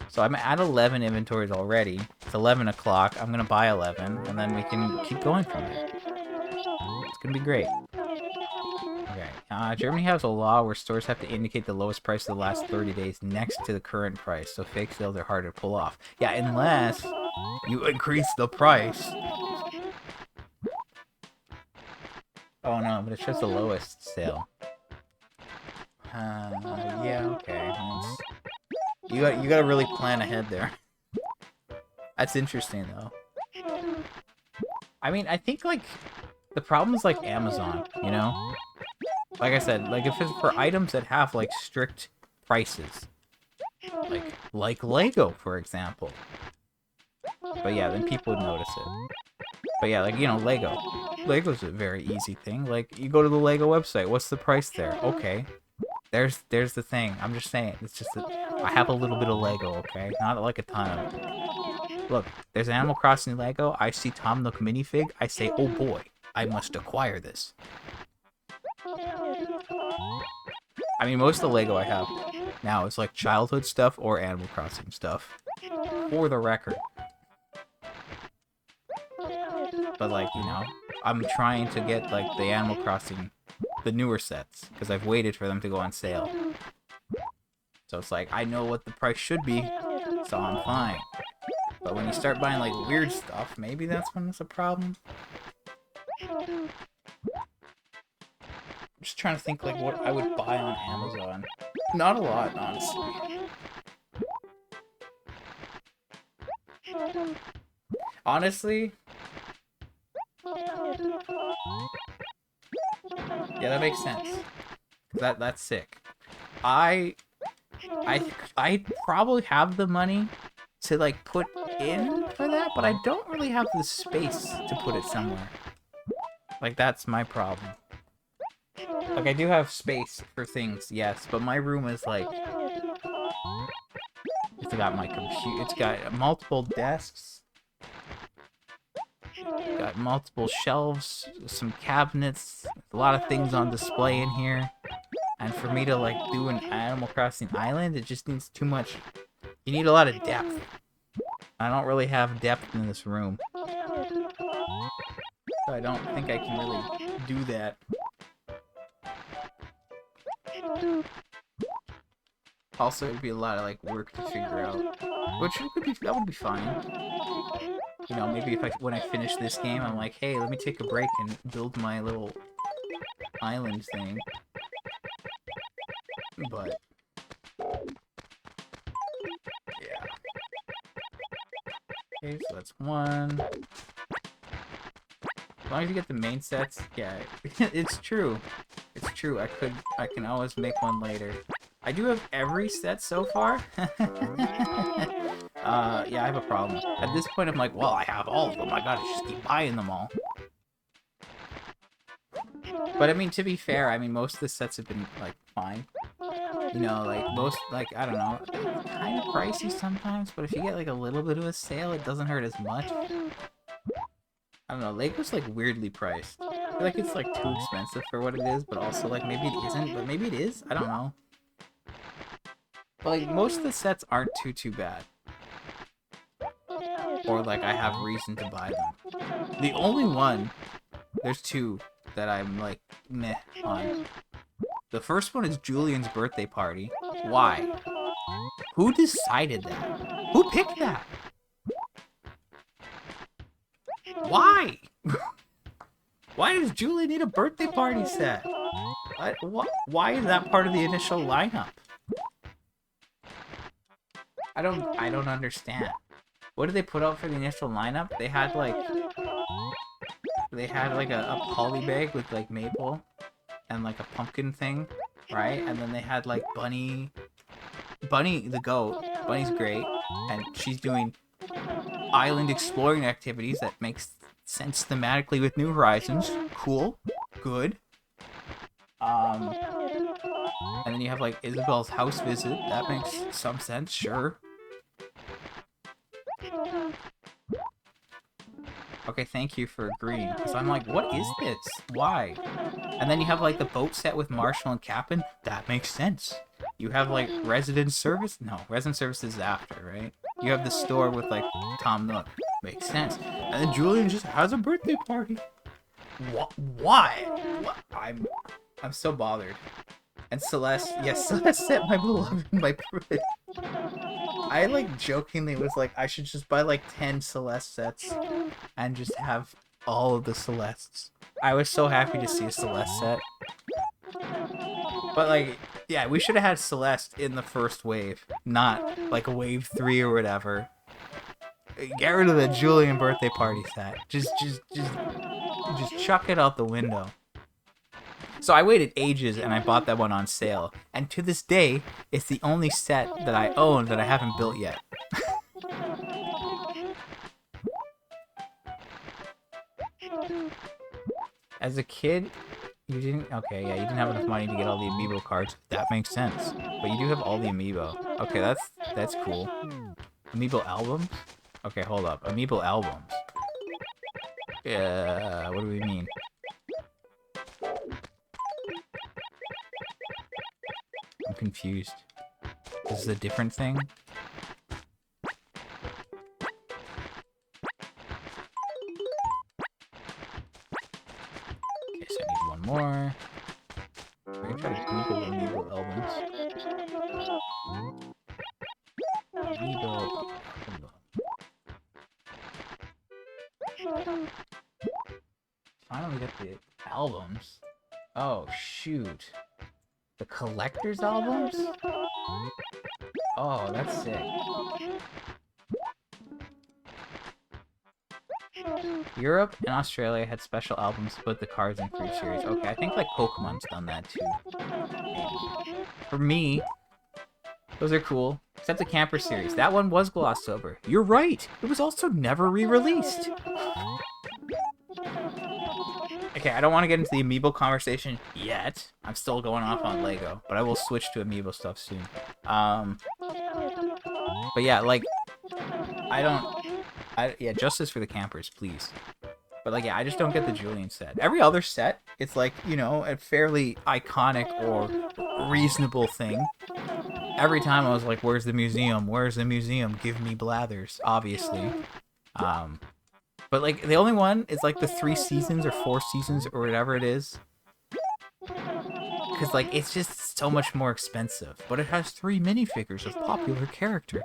So I'm at 11 inventories already. It's 11 o'clock, I'm gonna buy 11, and then we can keep going from there. It's gonna be great. Okay, Germany has a law where stores have to indicate the lowest price of the last 30 days next to the current price, so fake sales are harder to pull off. Yeah, unless you increase the price. Oh no, but it's just the lowest sale. Yeah, okay. You gotta really plan ahead there. That's interesting, though. I mean, I think, like, the problem is, like, Amazon, you know? Like I said, like, if it's for items that have, like, strict prices. Like Lego, for example. But yeah, then people would notice it. But yeah, like, you know, Lego. Lego's a very easy thing. Like, you go to the Lego website, what's the price there? Okay. There's the thing. I'm just saying. It's just that I have a little bit of Lego, okay? Not like a ton of it. Look, there's Animal Crossing Lego. I see Tom Nook minifig. I say, oh boy, I must acquire this. I mean, most of the Lego I have now is like childhood stuff or Animal Crossing stuff. For the record. But like, you know, I'm trying to get like the Animal Crossing, the newer sets, because I've waited for them to go on sale. So it's like, I know what the price should be, so I'm fine. But when you start buying like weird stuff, maybe that's when it's a problem. I'm just trying to think like what I would buy on Amazon. Not a lot, honestly. Honestly? Yeah, that makes sense. That's sick. I probably have the money to like put in for that, but I don't really have the space to put it somewhere. Like, that's my problem. Like, I do have space for things, yes, but my room is like, it's got my computer, it's got multiple desks, got multiple shelves, some cabinets, a lot of things on display in here. And for me to like do an Animal Crossing island, it just needs too much. You need a lot of depth. I don't really have depth in this room. So I don't think I can really do that. Also, it'd be a lot of like work to figure out, which that would be fine. You know, maybe if when I finish this game, I'm like, hey, let me take a break and build my little island thing. But Okay, so that's one. As long as you get the main sets, yeah, it's true. It's true. I can always make one later. I do have every set so far. Yeah, I have a problem. At this point, I'm like, well, I have all of them. I gotta just keep buying them all. But I mean, to be fair, I mean, most of the sets have been like fine. You know, like most, like I don't know, kind of pricey sometimes. But if you get like a little bit of a sale, it doesn't hurt as much. I don't know. Lego's like weirdly priced. I feel like it's like too expensive for what it is, but also like maybe it isn't, but maybe it is. I don't know. But like most of the sets aren't too bad. Or like I have reason to buy them. The only one, there's two that I'm like meh on. The first one is Julian's birthday party. Why? Who decided that? Who picked that? Why? Why does Julian need a birthday party set? Why is that part of the initial lineup? I don't understand. What did they put out for the initial lineup? They had like a poly bag with like maple and like a pumpkin thing, right? And then they had like Bunny the goat. Bunny's great, and she's doing island exploring activities that makes sense thematically with New Horizons. Cool, good. And then you have like Isabel's house visit. That makes some sense, sure. Okay, thank you for agreeing. So I'm like, what is this? Why? And then you have like the boat set with Marshall and Captain. That makes sense. You have like resident service. No, resident service is after, right? You have the store with like Tom Nook. Makes sense. And then Julian just has a birthday party. Why? What? I'm so bothered. And Celeste, yes, Celeste set my beloved, my prude. I like jokingly was like, I should just buy like 10 Celeste sets and just have all of the Celestes. I was so happy to see a Celeste set. But like, yeah, we should have had Celeste in the first wave, not like a wave 3 or whatever. Get rid of the Julian birthday party set. Just chuck it out the window. So I waited ages and I bought that one on sale. And to this day, it's the only set that I own that I haven't built yet. As a kid, you didn't... Okay, yeah, you didn't have enough money to get all the amiibo cards. That makes sense. But you do have all the amiibo. Okay, that's cool. Amiibo albums? Okay, hold up. Amiibo albums. Yeah, what do we mean? I'm confused. This is a different thing? Okay, so I need one more. I can try to Google Amiibo albums. Amiibo album. Finally get the albums. Oh, shoot. The collector's albums? Oh, that's sick. Europe and Australia had special albums to put the cards in free series. Okay, I think like Pokemon's done that too. Maybe. For me, those are cool. Except the Camper series. That one was glossed over. You're right! It was also never re-released! Okay, I don't want to get into the Amiibo conversation yet. I'm still going off on Lego, but I will switch to Amiibo stuff soon. But yeah, like, yeah, justice for the campers, please. But like, yeah, I just don't get the Julian set. Every other set, it's like, you know, a fairly iconic or reasonable thing. Every time I was like, where's the museum? Where's the museum? Give me Blathers, obviously. But like, the only one is like the 3 seasons or 4 seasons or whatever it is. Because like, it's just so much more expensive. But it has 3 minifigures of popular characters.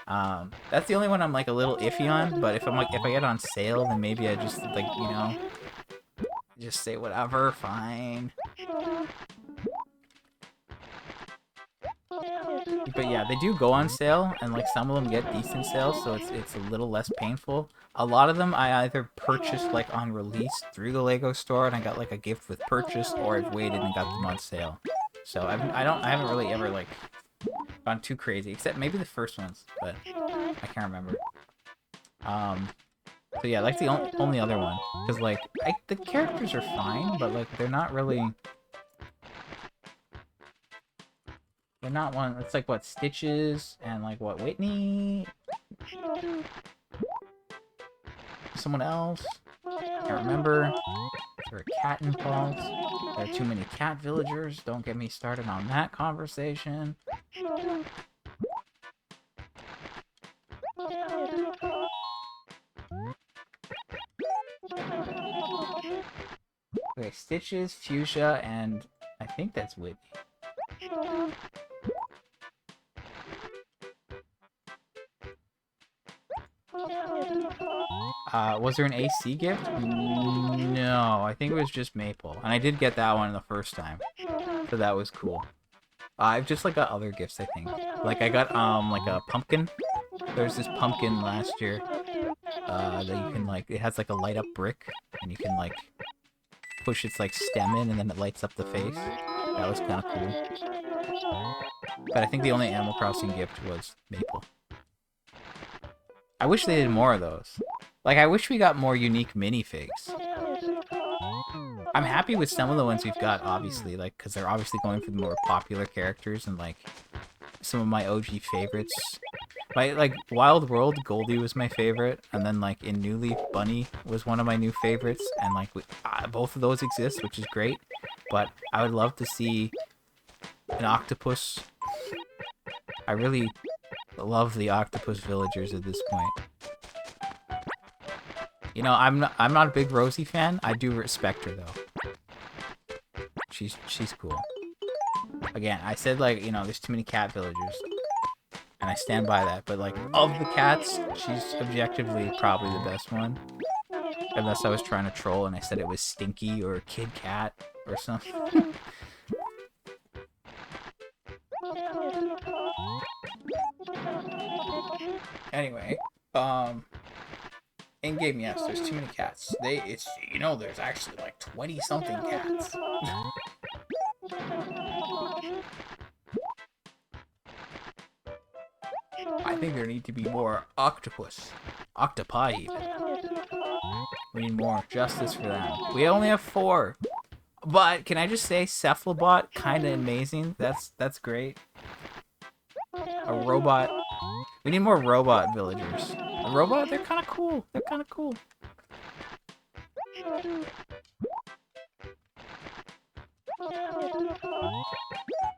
That's the only one I'm like a little iffy on, but if I get it on sale, then maybe I just like, you know, just say whatever, fine. But yeah, they do go on sale, and like some of them get decent sales, so it's a little less painful. A lot of them I either purchased like on release through the Lego store, and I got like a gift with purchase, or I've waited and got them on sale. So I haven't really ever like gone too crazy, except maybe the first ones, but I can't remember. So yeah, like the only other one, because like the characters are fine, but like they're not really. They're not one. It's like what Stitches and like what Whitney. Someone else. Can't remember. There are cat involved. There are too many cat villagers. Don't get me started on that conversation. Okay, Stitches, Fuchsia, and I think that's Whitney. Was there an AC gift? No, I think it was just Maple. And I did get that one the first time. So that was cool. I've just like got other gifts, I think. Like I got like a pumpkin. There's this pumpkin last year. That you can like, it has like a light up brick, and you can like push its like stem in, and then it lights up the face. That was kind of cool. But I think the only Animal Crossing gift was Maple. I wish they did more of those. Like, I wish we got more unique minifigs. I'm happy with some of the ones we've got, obviously, like, because they're obviously going for the more popular characters, and, like, some of my OG favorites. Like, Wild World, Goldie was my favorite, and then, like, in New Leaf, Bunny was one of my new favorites, and, like, both of those exist, which is great, but I would love to see an octopus. I really love the octopus villagers at this point. You know, I'm not a big Rosie fan. I do respect her though. She's cool. Again, I said like, you know, there's too many cat villagers. And I stand by that, but like of the cats, she's objectively probably the best one. Unless I was trying to troll and I said it was Stinky or Kid Cat or something. Anyway, in game, yes, there's too many cats. You know, there's actually like 20 something cats. I think there need to be more octopus, octopi even. We need more justice for them. We only have 4, but can I just say, Cephalobot, kind of amazing. That's great. A robot. We need more robot villagers. A robot, they're kind of cool. They're kind of cool.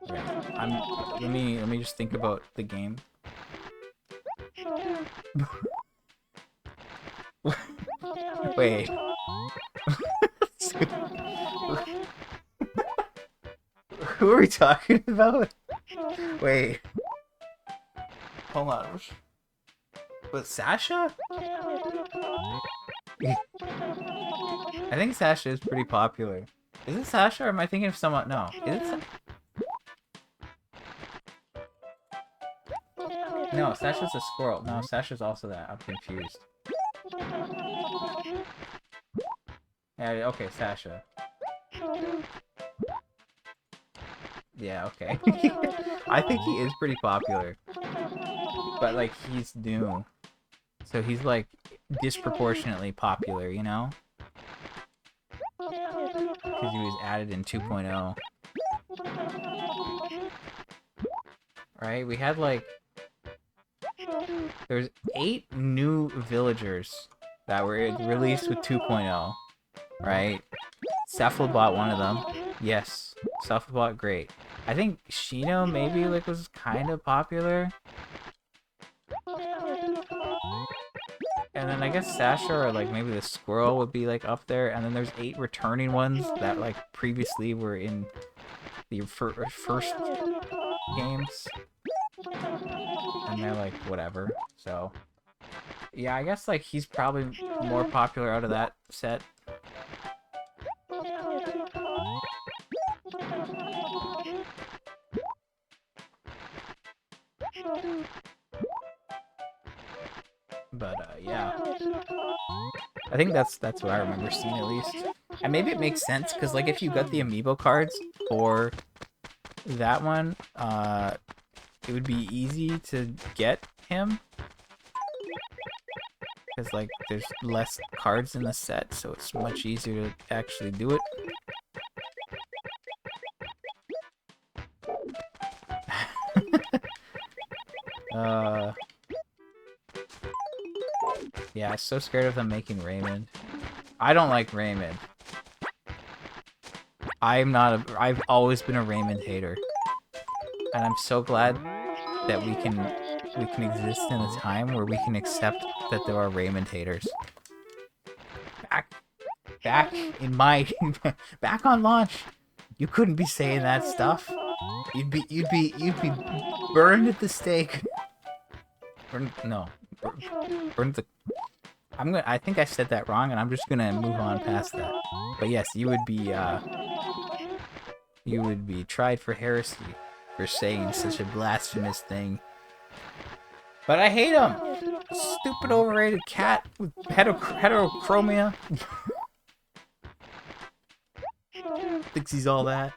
Right. Let me just think about the game. Wait. Who are we talking about? Wait. Hold on. But Sasha? I think Sasha is pretty popular. Is it Sasha, or am I thinking of someone? No. Is it No, Sasha's a squirrel. No, Sasha's also that. I'm confused. Yeah, okay, Sasha. Yeah, okay. I think he is pretty popular. But, like, he's new. So he's, like, disproportionately popular, you know? Because he was added in 2.0. Right? We had, like... There's 8 new villagers that were released with 2.0. Right? Cephalobot, one of them. Yes. Cephalobot, great. I think Shino maybe like was kind of popular. And then I guess Sasha or like maybe the squirrel would be like up there. And then there's 8 returning ones that like previously were in the first games. And they're like whatever. So yeah, I guess like he's probably more popular out of that set. But yeah, I think that's what I remember seeing at least. And maybe it makes sense because like if you got the amiibo cards for that one, it would be easy to get him because like there's less cards in the set, so it's much easier to actually do it. Yeah, I'm so scared of them making Raymond. I don't like Raymond. I've always been a Raymond hater. And I'm so glad that we can exist in a time where we can accept that there are Raymond haters. Back in my back on launch, you couldn't be saying that stuff. You'd be burned at the stake. Burned the. I think I said that wrong, and I'm just gonna move on past that. But yes, you would be tried for heresy for saying such a blasphemous thing. But I hate him. Stupid overrated cat with heterochromia. Thinks he's all that.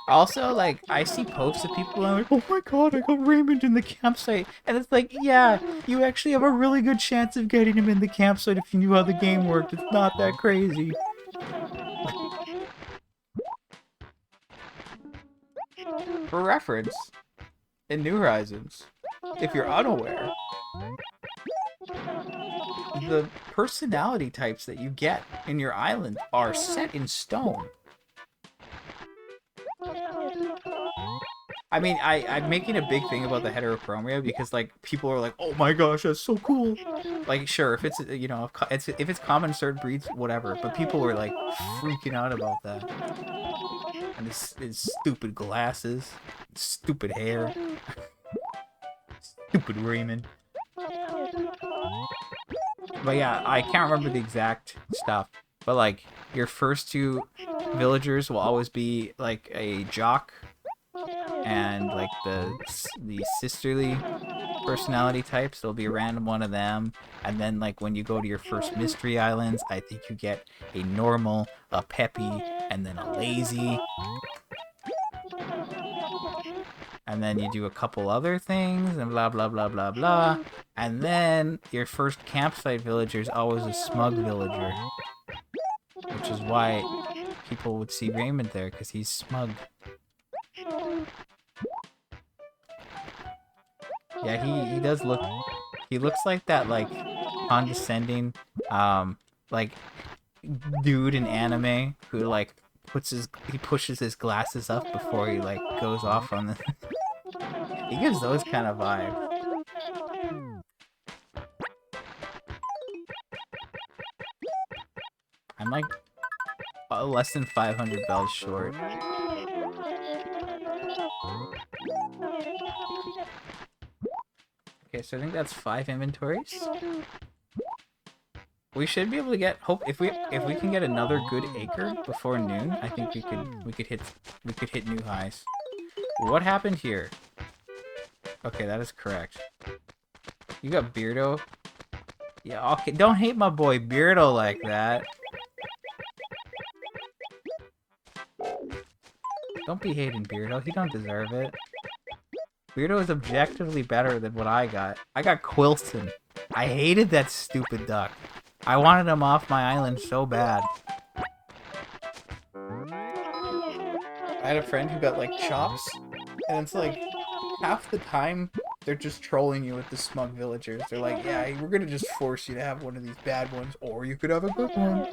Also, like, I see posts of people and I'm like, oh my god, I got Raymond in the campsite. And it's like, yeah, you actually have a really good chance of getting him in the campsite if you knew how the game worked. It's not that crazy. For reference, in New Horizons, if you're unaware, the personality types that you get in your island are set in stone. I mean, I'm making a big thing about the heterochromia because, like, people are like, oh my gosh, that's so cool. Like, sure, if it's, you know, if it's common certain breeds, whatever. But people were, like, freaking out about that. And his stupid glasses, stupid hair, stupid Raymond. But yeah, I can't remember the exact stuff. But, like, your first two villagers will always be, like, a jock and like the sisterly personality types. There'll be a random one of them, and then like when you go to your first mystery islands, I think you get a normal, a peppy, and then a lazy, and then you do a couple other things and blah blah blah blah blah, and then your first campsite villager is always a smug villager, which is why people would see Raymond there because he's smug. Yeah, he does look. He looks like that, like, condescending, like, dude in anime who, like, pushes his glasses up before he, like, goes off on the... He gives those kind of vibes. I'm, like, less than 500 bells short. Okay, so I think that's 5 inventories. We should be able to get if we can get another good acre before noon. I think we could hit new highs. What happened here? Okay, that is correct. You got Beardo. Yeah, okay. Don't hate my boy Beardo like that. Don't be hating Beardo. He don't deserve it. Beardo is objectively better than what I got. I got Quilson. I hated that stupid duck. I wanted him off my island so bad. I had a friend who got, like, chops, and it's like, half the time, they're just trolling you with the smug villagers. They're like, yeah, we're gonna just force you to have one of these bad ones, or you could have a good one.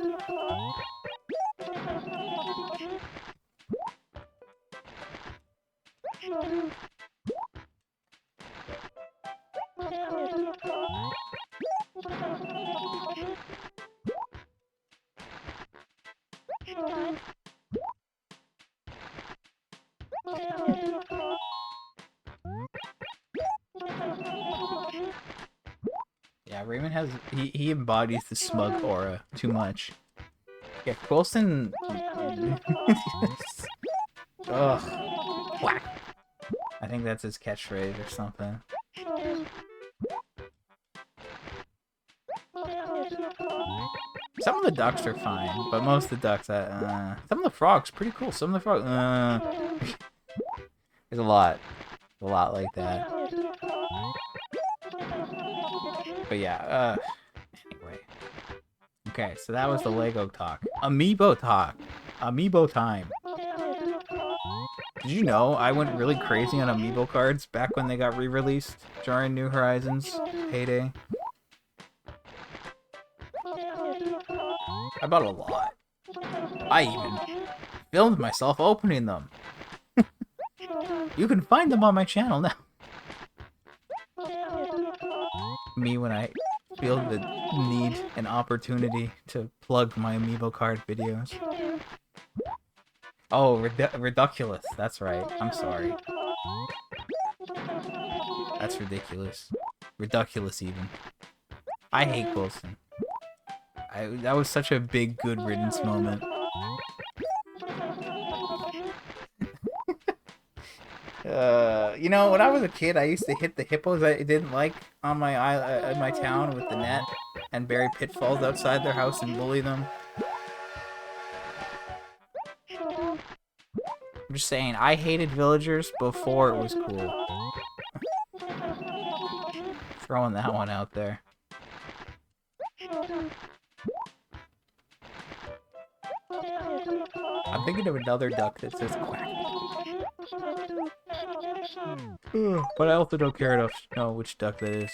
Yeah, Raymond has... He embodies the smug aura too much. Yeah, Quilson... Ugh. Whack. I think that's his catchphrase or something. Some of the ducks are fine, but most of the ducks, some of the frogs, pretty cool. Some of the frogs, there's a lot like that. But yeah, anyway. Okay, so that was the Lego talk. Amiibo talk. Amiibo time. Did you know I went really crazy on Amiibo cards back when they got re-released during New Horizons heyday? I bought a lot. I even filmed myself opening them. You can find them on my channel now. Me when I feel the need and opportunity to plug my Amiibo card videos. Oh, ridiculous. That's right. I'm sorry. That's ridiculous. Ridiculous even. I hate Wilson. That was such a big good riddance moment. You know, when I was a kid, I used to hit the hippos I didn't like on my in my town with the net and bury pitfalls outside their house and bully them. I'm just saying, I hated villagers before it was cool. Throwing that one out there. I'm thinking of another duck that says quack. But I also don't care enough to know which duck that is.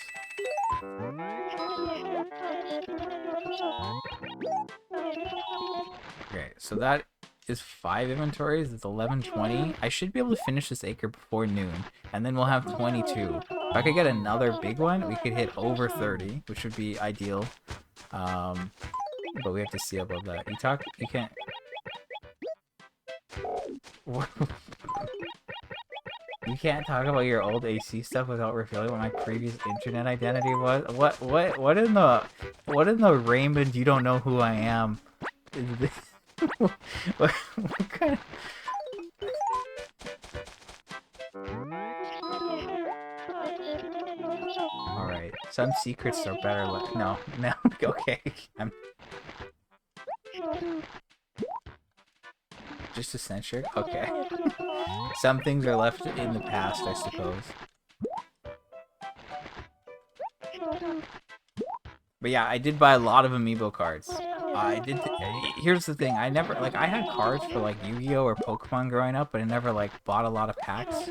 Okay, so that is 5 inventories. It's 11:20. I should be able to finish this acre before noon, and then we'll have 22. If I could get another big one, we could hit over 30, which would be ideal. But we have to see about that. You can't... You can't talk about your old AC stuff without revealing what my previous internet identity was. What in the Raymond you don't know who I am? Is this... what kind of... Alright, some secrets are better no, okay. Just eccentric? Okay. Some things are left in the past, I suppose. But yeah, I did buy a lot of Amiibo cards. Here's the thing, I never, like, I had cards for, like, Yu-Gi-Oh! Or Pokemon growing up, but I never, like, bought a lot of packs.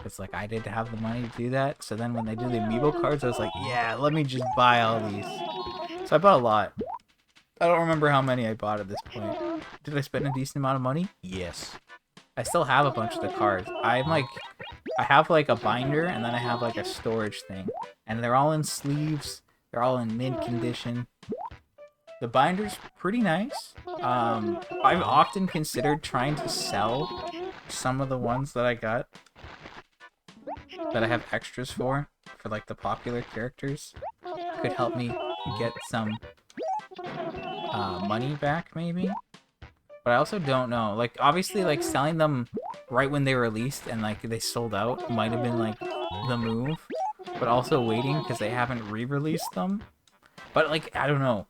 It's like, I didn't have the money to do that, so then when they do the Amiibo cards, I was like, yeah, let me just buy all these. So I bought a lot. I don't remember how many I bought at this point. Did I spend a decent amount of money? Yes. I still have a bunch of the cards. I have, like, a binder, and then I have, like, a storage thing. And they're all in sleeves. They're all in mint condition. The binder's pretty nice. I've often considered trying to sell some of the ones that I got that I have extras for like, the popular characters. Could help me get some money back, maybe? But I also don't know. Like, obviously, like, selling them right when they were released and, like, they sold out might have been, like, the move. But also waiting because they haven't re-released them. But, like, I don't know.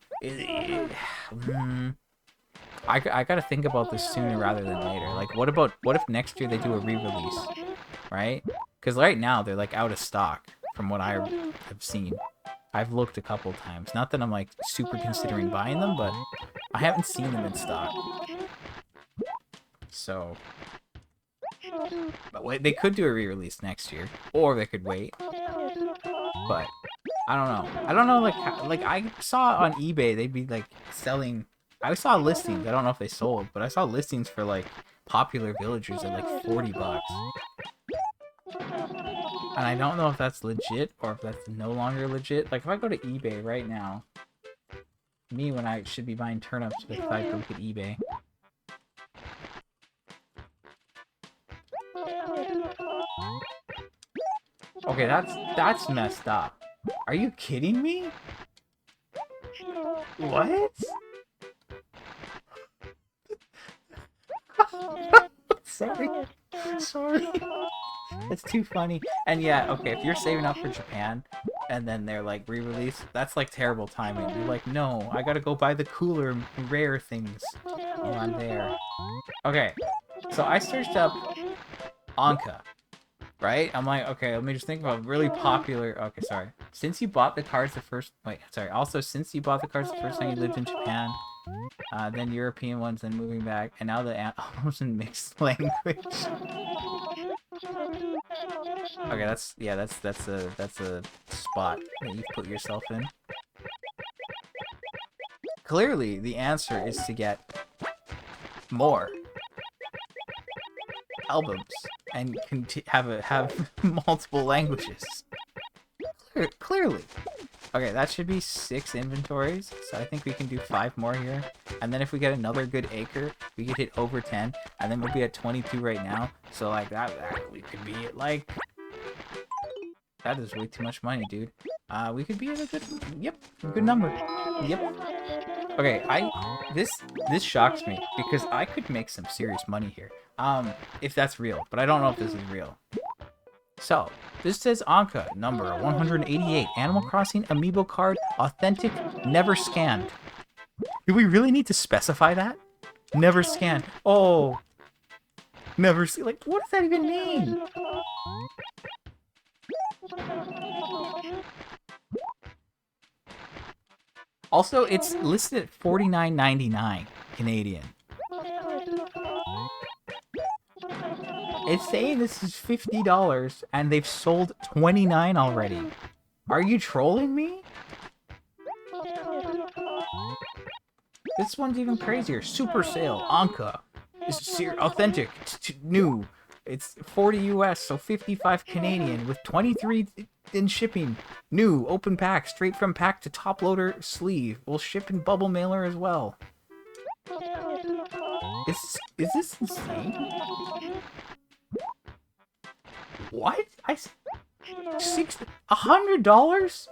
I gotta think about this sooner rather than later. Like, what if next year they do a re-release? Right? Because right now, they're, like, out of stock from what I have seen. I've looked a couple times. Not that I'm, like, super considering buying them, but I haven't seen them in stock. So... But wait, they could do a re-release next year. Or they could wait. But... I don't know. I don't know, like, like, I saw on eBay, they'd be, like, selling... I saw listings. I don't know if they sold, but I saw listings for, like, popular villagers at, like, 40 bucks. And I don't know if that's legit or if that's no longer legit. Like, if I go to eBay right now, me when I should be buying turnips if I go to eBay. Okay, that's messed up. Are you kidding me? What? Sorry. Sorry. It's too funny. And yeah, okay, if you're saving up for Japan and then they're like re-release, that's like terrible timing. You're like, no, I gotta go buy the cooler, rare things while I'm there. Okay, so I searched up Anka, right? I'm like, okay, let me just think about really popular. Okay, sorry. Since you bought the cards the first, wait, sorry. Also, since you bought the cards the first time you lived in Japan, then European ones, then moving back, and now the almost in mixed language. Okay, that's a spot that you put yourself in. Clearly, the answer is to get more albums and have multiple languages. Clearly. Okay, that should be 6 inventories, so I think we can do 5 more here. And then if we get another good acre, we could hit over 10, and then we'll be at 22 right now. So like that we could be at like... That is way too much money, dude. We could be at a good number. Yep. Okay, this shocks me because I could make some serious money here. If that's real, but I don't know if this is real. So, this says Anka, number 188, Animal Crossing Amiibo card, authentic, never scanned. Do we really need to specify that? Never scanned. Oh. Never see. Like, what does that even mean? Also, it's listed at $49.99 Canadian. It's saying this is $50 and they've sold 29 already. Are you trolling me? This one's even crazier. Super sale, Anka. It's authentic, new. It's 40 US, so 55 Canadian with 23 in shipping. New, open pack, straight from pack to top loader sleeve. We'll ship in bubble mailer as well. Is this insane? What? $100?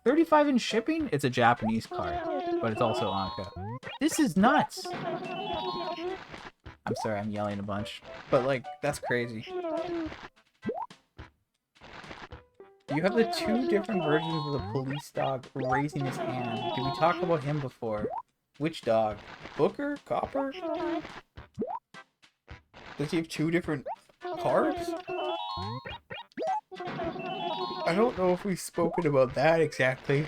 35 in shipping? It's a Japanese card, but it's also Anka. This is nuts. I'm sorry, I'm yelling a bunch, but like that's crazy. You have the 2 different versions of the police dog raising his hand. Did we talk about him before? Which dog? Booker? Copper? Does he have 2 different cards? I don't know if we've spoken about that exactly.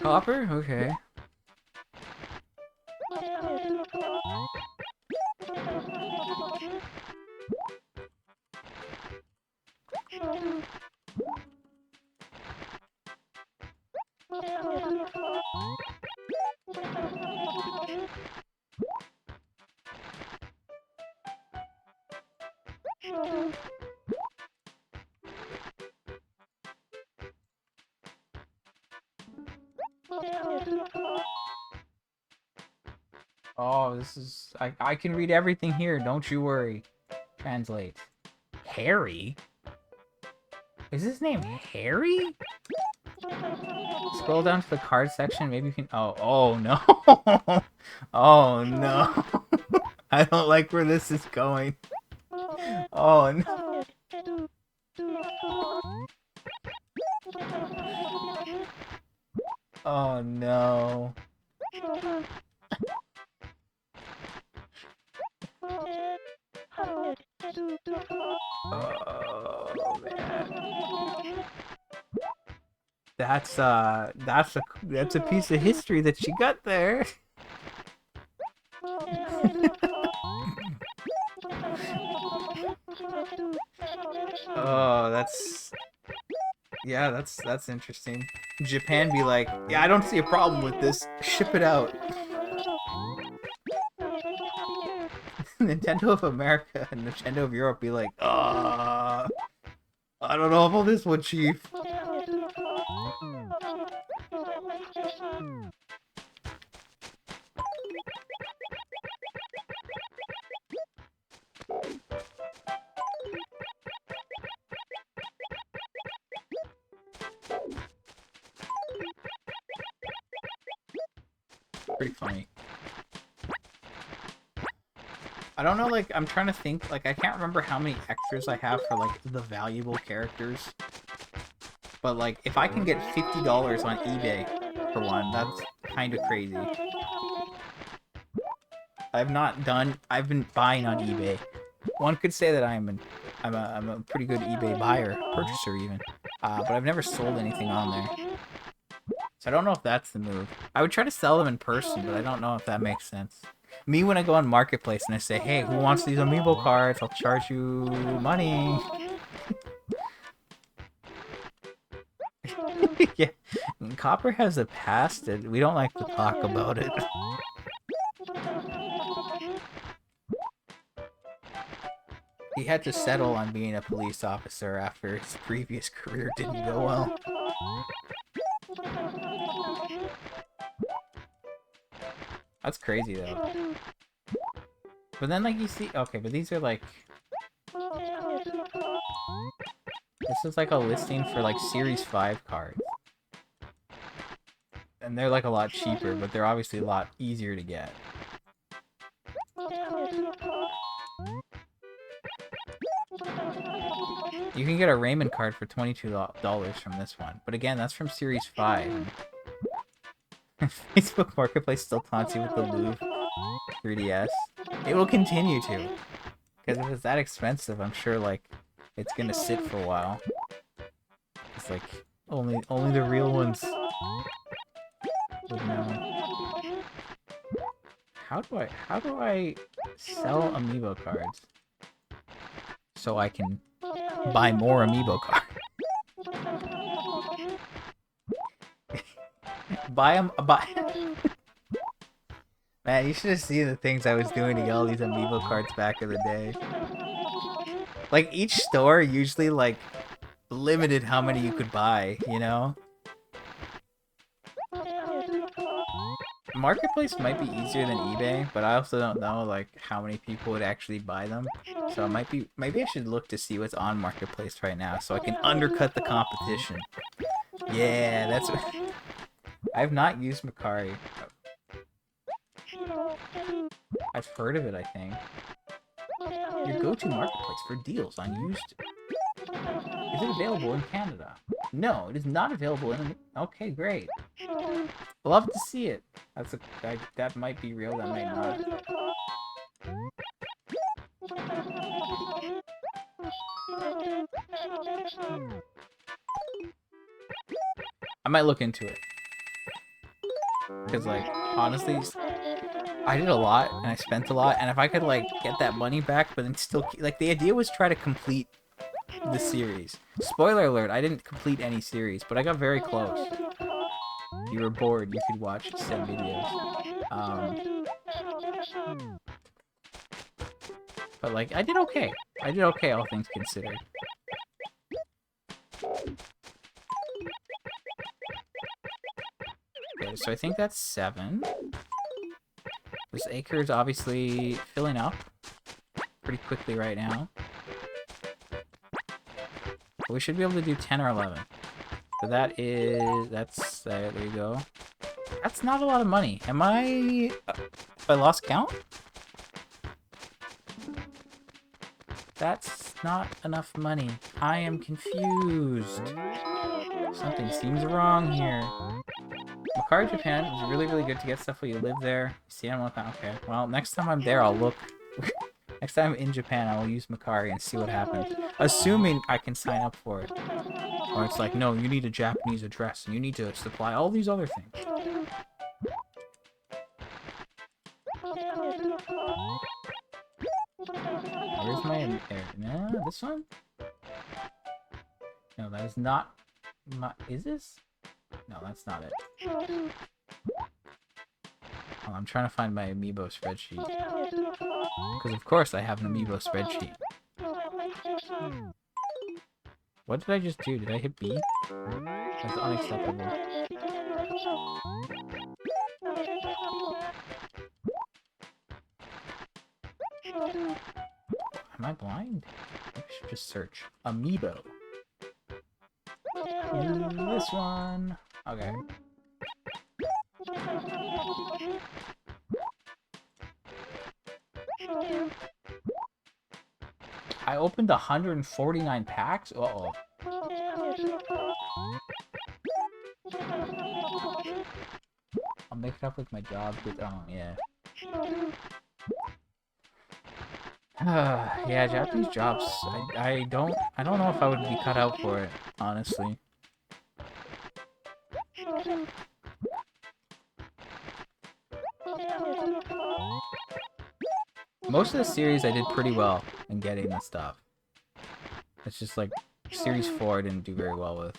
Copper? Okay. Oh, this is... I can read everything here, don't you worry. Translate. Harry? Is his name Harry? Scroll down to the card section, maybe you can... Oh no. Oh no. I don't like where this is going. Oh no. Oh no. Oh man. That's a piece of history that you got there. Oh, that's interesting. Japan be like, yeah, I don't see a problem with this. Ship it out. Nintendo of America and Nintendo of Europe be like, I don't know about this one, Chief. Pretty funny. I don't know, like, I'm trying to think, like, I can't remember how many extras I have for, like, the valuable characters. But, like, if I can get $50 on eBay for one, that's kind of crazy. I've been buying on eBay. One could say that I'm a pretty good eBay buyer, purchaser even. But I've never sold anything on there. So I don't know if that's the move. I would try to sell them in person, but I don't know if that makes sense. Me, when I go on Marketplace and I say, hey, who wants these amiibo cards? I'll charge you money. Yeah. Copper has a past, and we don't like to talk about it. He had to settle on being a police officer after his previous career didn't go well. That's crazy, though. But then, like, you see... Okay, but these are, like... This is, like, a listing for, like, Series 5 cards. And they're, like, a lot cheaper, but they're obviously a lot easier to get. You can get a Raymond card for $22 from this one. But again, that's from Series 5. Facebook Marketplace still taunts you with the Louvre 3DS. It will continue to. Because if it's that expensive, I'm sure, like, it's gonna sit for a while. It's like, only the real ones would know. How do I sell amiibo cards so I can buy more amiibo cards? buy. Man, you should have seen the things I was doing to get all these amiibo cards back in the day. Like, each store usually, like, limited how many you could buy, you know? Marketplace might be easier than eBay, but I also don't know, like, how many people would actually buy them. So it might be... Maybe I should look to see what's on Marketplace right now so I can undercut the competition. Yeah, that's... I have not used Macari. I've heard of it, I think. Your go-to marketplace for deals on used... Is it available in Canada? No, it is not available in... Okay, great. Love to see it. That might be real, that might not. I might look into it. Because, like, honestly, I did a lot, and I spent a lot, and if I could, like, get that money back, but then still... Like, the idea was try to complete the series. Spoiler alert, I didn't complete any series, but I got very close. If you were bored, you could watch said videos. But, like, I did okay. I did okay, all things considered. Okay, so I think that's 7. This acre is obviously filling up pretty quickly right now. But we should be able to do 10 or 11. So that's, there you go. That's not a lot of money. Am I... Have I lost count? That's not enough money. I am confused. Something seems wrong here. Macari Japan is really, really good to get stuff while you live there. See, I'm looking. Okay, well, next time I'm there, I'll look. Next time I'm in Japan, I will use Macari and see what happens. Assuming I can sign up for it. Or it's like, no, you need a Japanese address, and you need to supply all these other things. Where's my... No, this one? No, that is not... Is this? No, that's not it. Oh, I'm trying to find my amiibo spreadsheet. Because of course I have an amiibo spreadsheet. What did I just do? Did I hit B? That's unacceptable. Am I blind? I should just search amiibo. This one. Okay. I opened 149 packs? Uh-oh. I'll make it up with my job. Oh, yeah. Yeah, Japanese jobs. I don't know if I would be cut out for it, honestly. Most of the series I did pretty well in getting the stuff. It's just like series 4 I didn't do very well with.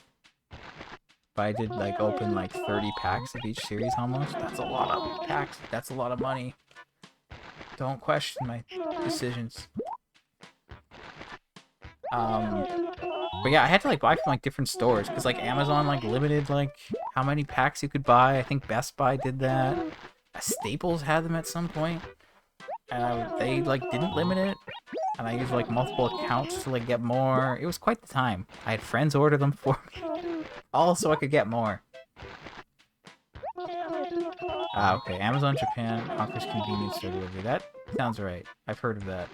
But I did like open like 30 packs of each series almost. That's a lot of packs. That's a lot of money. Don't question my decisions. But yeah, I had to like buy from like different stores because like Amazon like limited like how many packs you could buy. I think Best Buy did that. Staples had them at some point, and they like didn't limit it. And I used like multiple accounts to like get more. It was quite the time. I had friends order them for me, all so I could get more. Okay, Amazon Japan offers convenience store delivery. That sounds right. I've heard of that.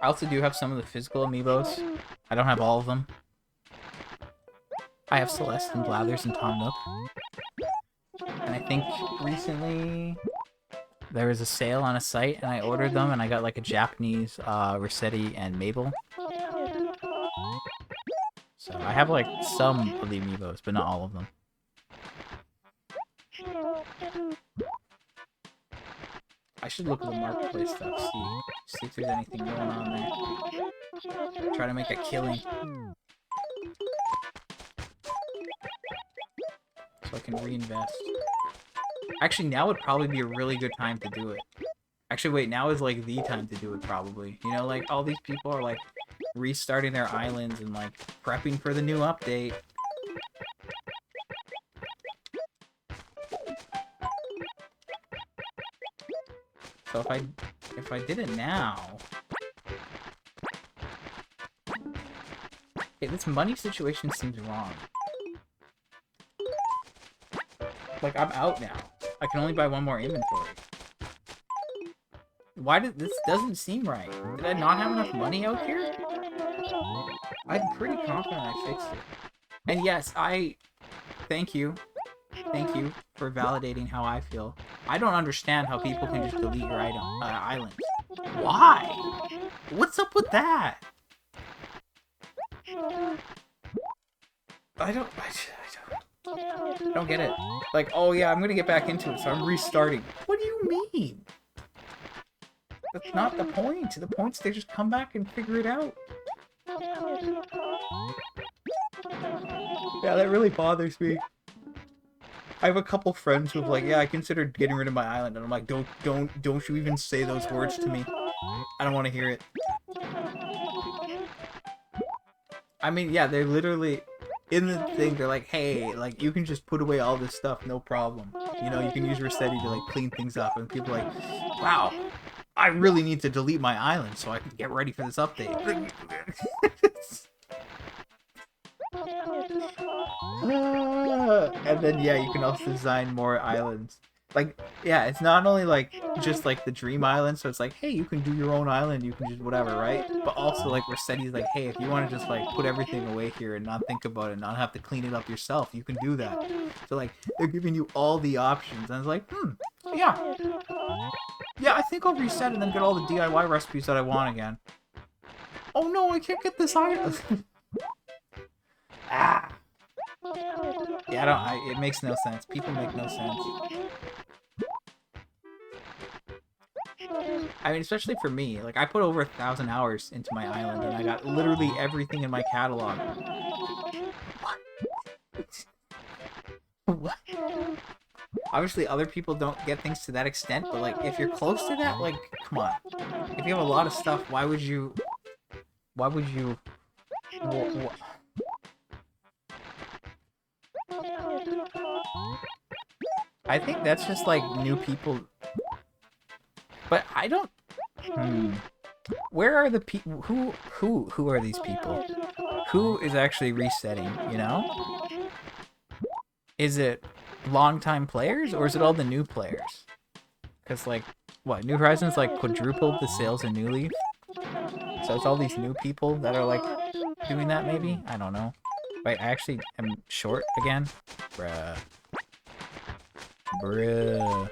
I also do have some of the physical amiibos. I don't have all of them. I have Celeste and Blathers and Tom Nook. And I think recently there was a sale on a site and I ordered them and I got like a Japanese Rossetti and Mabel. So I have like some of the amiibos, but not all of them. I should look at the marketplace stuff, see if there's anything going on there. Try to make a killing. So I can reinvest. Actually, now would probably be a really good time to do it. Actually, wait, now is like the time to do it probably. You know, like all these people are like restarting their islands and like prepping for the new update. So if I did it now, okay, this money situation seems wrong. Like I'm out now. I can only buy one more inventory. Why did this doesn't seem right? Did I not have enough money out here? I'm pretty confident I fixed it. And yes, thank you for validating how I feel. I don't understand how people can just delete your island. Why? What's up with that? I don't get it. Like, oh yeah, I'm gonna get back into it, so I'm restarting. What do you mean? That's not the point. The point's they just come back and figure it out. Yeah, that really bothers me. I have a couple friends who've like, yeah, I considered getting rid of my island, and I'm like, don't you even say those words to me. I don't want to hear it. I mean, yeah, they're literally in the thing. They're like, hey, like you can just put away all this stuff, no problem. You know, you can use Rossetti to like clean things up, and people are like, wow, I really need to delete my island so I can get ready for this update. And then yeah, you can also design more islands. Like, yeah, it's not only like just like the dream island, so it's like, hey, you can do your own island, you can just whatever, right? But also like Rossetti's like, hey, if you want to just like put everything away here and not think about it, not have to clean it up yourself, you can do that. So like they're giving you all the options, and I was like, yeah, I think I'll reset and then get all the DIY recipes that I want again. Oh no, I can't get this island. Ah. Yeah, it makes no sense. People make no sense. I mean, especially for me. Like, I put over 1,000 hours into my island, and I got literally everything in my catalog. What? What? Obviously, other people don't get things to that extent, but, like, if you're close to that, like, come on. If you have a lot of stuff, why would you... I think that's just like new people. But I don't. Where are the people? Who are these people? Who is actually resetting? You know? Is it longtime players or is it all the new players? Because, like, what? New Horizons, like, quadrupled the sales in New Leaf? So it's all these new people that are, like, doing that, maybe? I don't know. Wait, I actually am short again? Bruh. Bruh.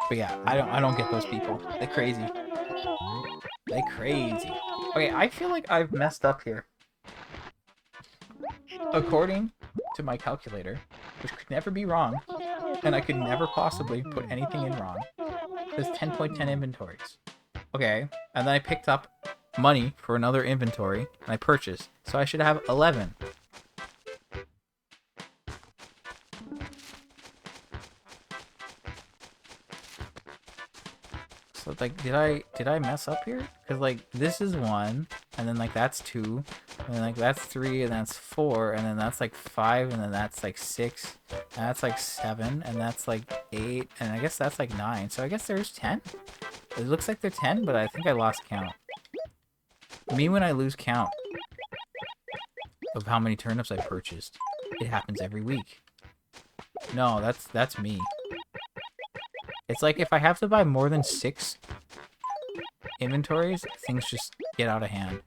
But yeah, I don't get those people. They're crazy. They crazy. Okay, I feel like I've messed up here. According to my calculator, which could never be wrong, and I could never possibly put anything in wrong, there's 10.10 inventories. Okay, and then I picked up money for another inventory, and I purchased, so I should have 11. So, like, did I mess up here? Because, like, this is 1, and then, like, that's 2, and then, like, that's 3, and that's 4, and then that's, like, 5, and then that's, like, 6, and that's, like, 7, and that's, like, 8, and I guess that's, like, 9. So I guess there's 10? It looks like they're 10, but I think I lost count. Me when I lose count of how many turnips I purchased. It happens every week. No, that's me. It's like if I have to buy more than 6 inventories, things just get out of hand.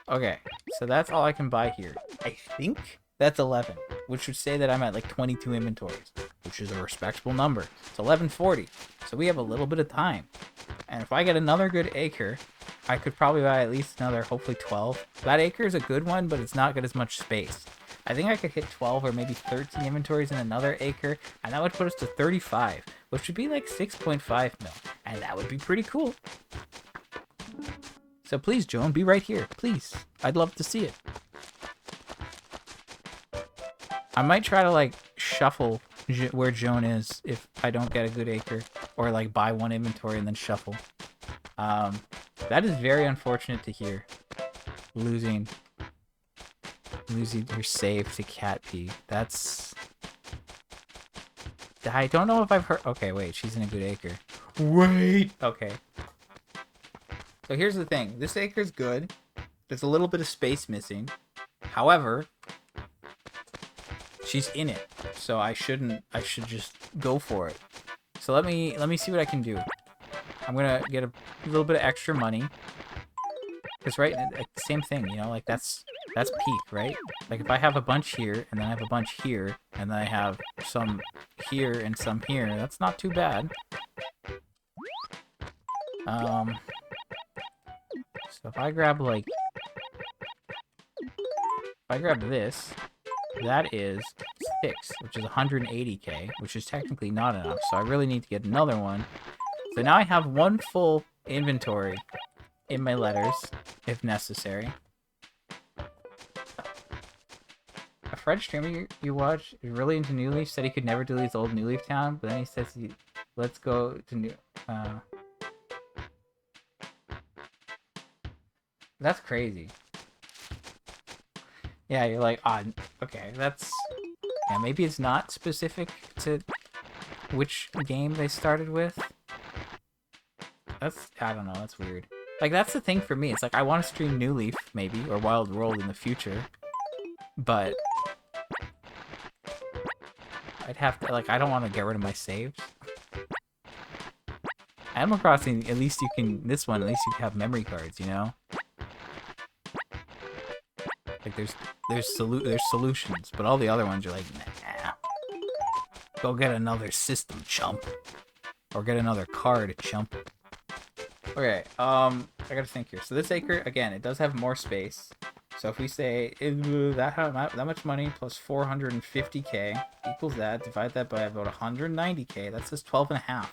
Okay, so that's all I can buy here. I think that's 11, which would say that I'm at like 22 inventories, which is a respectable number. It's 1140, so we have a little bit of time. And if I get another good acre, I could probably buy at least another, hopefully 12. That acre is a good one, but it's not got as much space. I think I could hit 12 or maybe 13 inventories in another acre, and that would put us to 35, which would be like 6.5 mil, and that would be pretty cool. So please, Joan, be right here. Please. I'd love to see it. I might try to, like, shuffle where Joan is if I don't get a good acre, or, like, buy one inventory and then shuffle. That is very unfortunate to hear. Losing your save to cat pee. That's... I don't know if I've heard... Okay, wait, she's in a good acre. Wait! Okay. So here's the thing. This acre's good. There's a little bit of space missing. However, she's in it. So I should just go for it. So let me see what I can do. I'm gonna get a little bit of extra money. Because, right, same thing, you know, like, that's peak, right? Like, if I have a bunch here, and then I have a bunch here, and then I have some here and some here, that's not too bad. So if I grab, like... If I grab this, that is 6, which is 180k, which is technically not enough, so I really need to get another one. So now I have one full inventory in my letters, if necessary. A Fred streamer you watch is really into New Leaf, said he could never delete his old New Leaf town, but then he says let's go to New... That's crazy. Yeah, you're like, okay, that's... Yeah, maybe it's not specific to which game they started with. That's... I don't know, that's weird. Like, that's the thing for me. It's like, I want to stream New Leaf, maybe, or Wild World in the future. But... I'd have to, like, I don't want to get rid of my saves. Animal Crossing, at least you can... This one, at least you can have memory cards, you know? Like, there's solutions, but all the other ones you're like, nah. Go get another system, chump. Or get another card, chump. Okay, I gotta think here. So this acre, again, it does have more space. So if we say that much money plus 450k equals that, divide that by about 190k, that says 12.5.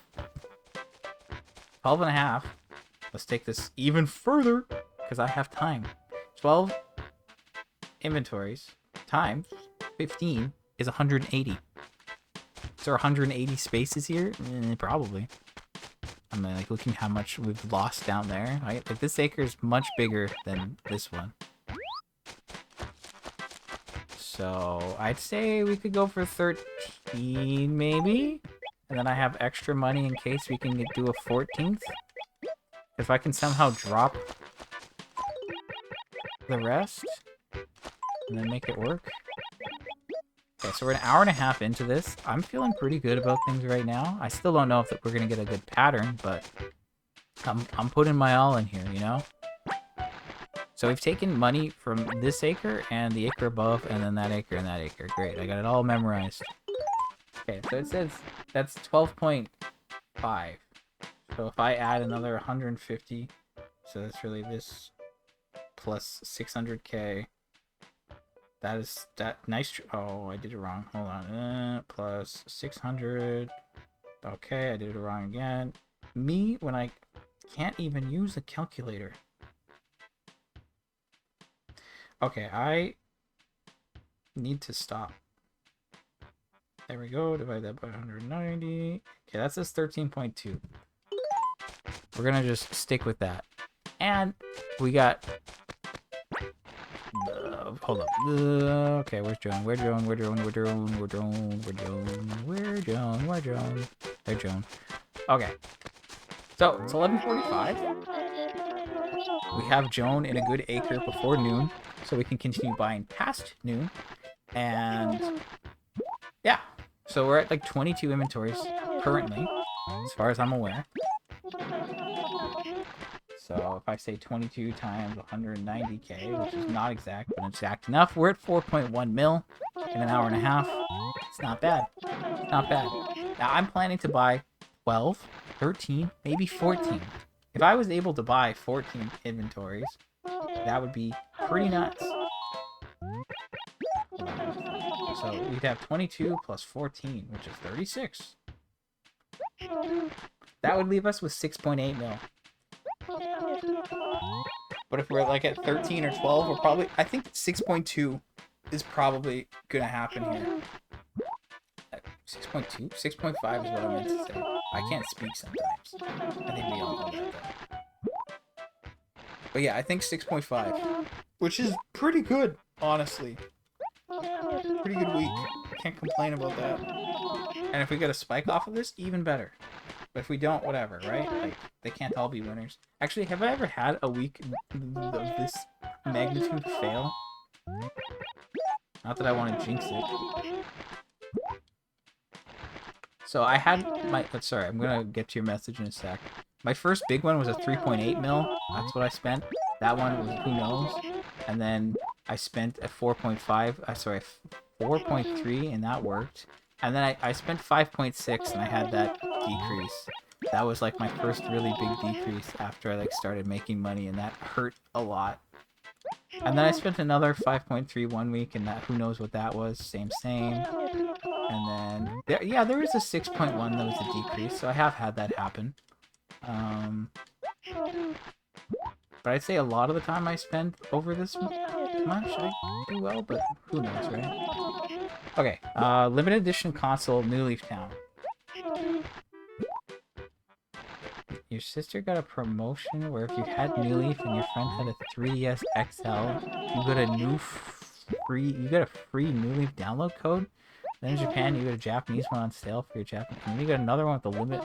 12.5. Let's take this even further, because I have time. 12 inventories times 15 is 180. Is there 180 spaces here? Probably. I'm like looking how much we've lost down there. Right? Like this acre is much bigger than this one. So I'd say we could go for 13 maybe. And then I have extra money in case we can do a 14th. If I can somehow drop the rest and then make it work. Okay, so we're an hour and a half into this. I'm feeling pretty good about things right now. I still don't know if we're gonna get a good pattern, but I'm putting my all in here, you know? So we've taken money from this acre and the acre above, and then that acre and that acre. Great, I got it all memorized. Okay, so it says that's 12.5. So if I add another 150, so that's really this plus 600k. That is that nice. Oh, I did it wrong. Hold on. Plus 600. Okay, I did it wrong again. Me, when I can't even use the calculator. Okay, I need to stop. There we go. Divide that by 190. Okay, that says 13.2. We're gonna just stick with that. And we got... hold up. Okay, where's Joan? Where's Joan? Where's Joan? Where's Joan? Where's Joan? Where's Joan? Where's Joan? Where's Joan? There's Joan. Okay. So, it's 11:45. We have Joan in a good acre before noon, so we can continue buying past noon. And yeah, so we're at like 22 inventories currently, as far as I'm aware. So if I say 22 times 190k, which is not exact, but exact enough, we're at 4.1 mil in an hour and a half. It's not bad. It's not bad. Now I'm planning to buy 12, 13, maybe 14. If I was able to buy 14 inventories, that would be pretty nuts. So we'd have 22 plus 14, which is 36. That would leave us with 6.8 mil. But if we're like at 13 or 12, we're probably... I think 6.2 is probably going to happen here. 6.2? 6.5 is what I meant to say. I can't speak sometimes. I think we all know that, though. But yeah, I think 6.5. Which is pretty good, honestly. Pretty good week. Can't complain about that. And if we get a spike off of this, even better. But if we don't, whatever, right? Like, they can't all be winners. Actually, have I ever had a week of this magnitude fail? Not that I want to jinx it. So I had my... sorry, I'm going to get to your message in a sec. My first big one was a 3.8 mil. That's what I spent. That one was who knows. And then I spent a 4.5... sorry, 4.3, and that worked. And then I spent 5.6, and I had that decrease. That was like my first really big decrease after I like started making money, and that hurt a lot. And then I spent another 5.3 one week, and that who knows what that was. Same. And then there was a 6.1 that was a decrease, so I have had that happen. But I'd say a lot of the time I spend over this much, I do well, but who knows, right? Okay, limited edition console, New Leaf Town. Your sister got a promotion where if you had New Leaf and your friend had a 3DS XL, you got a free New Leaf download code. Then in Japan, you get a Japanese one on sale for your Japanese. And then you got another one with the limit.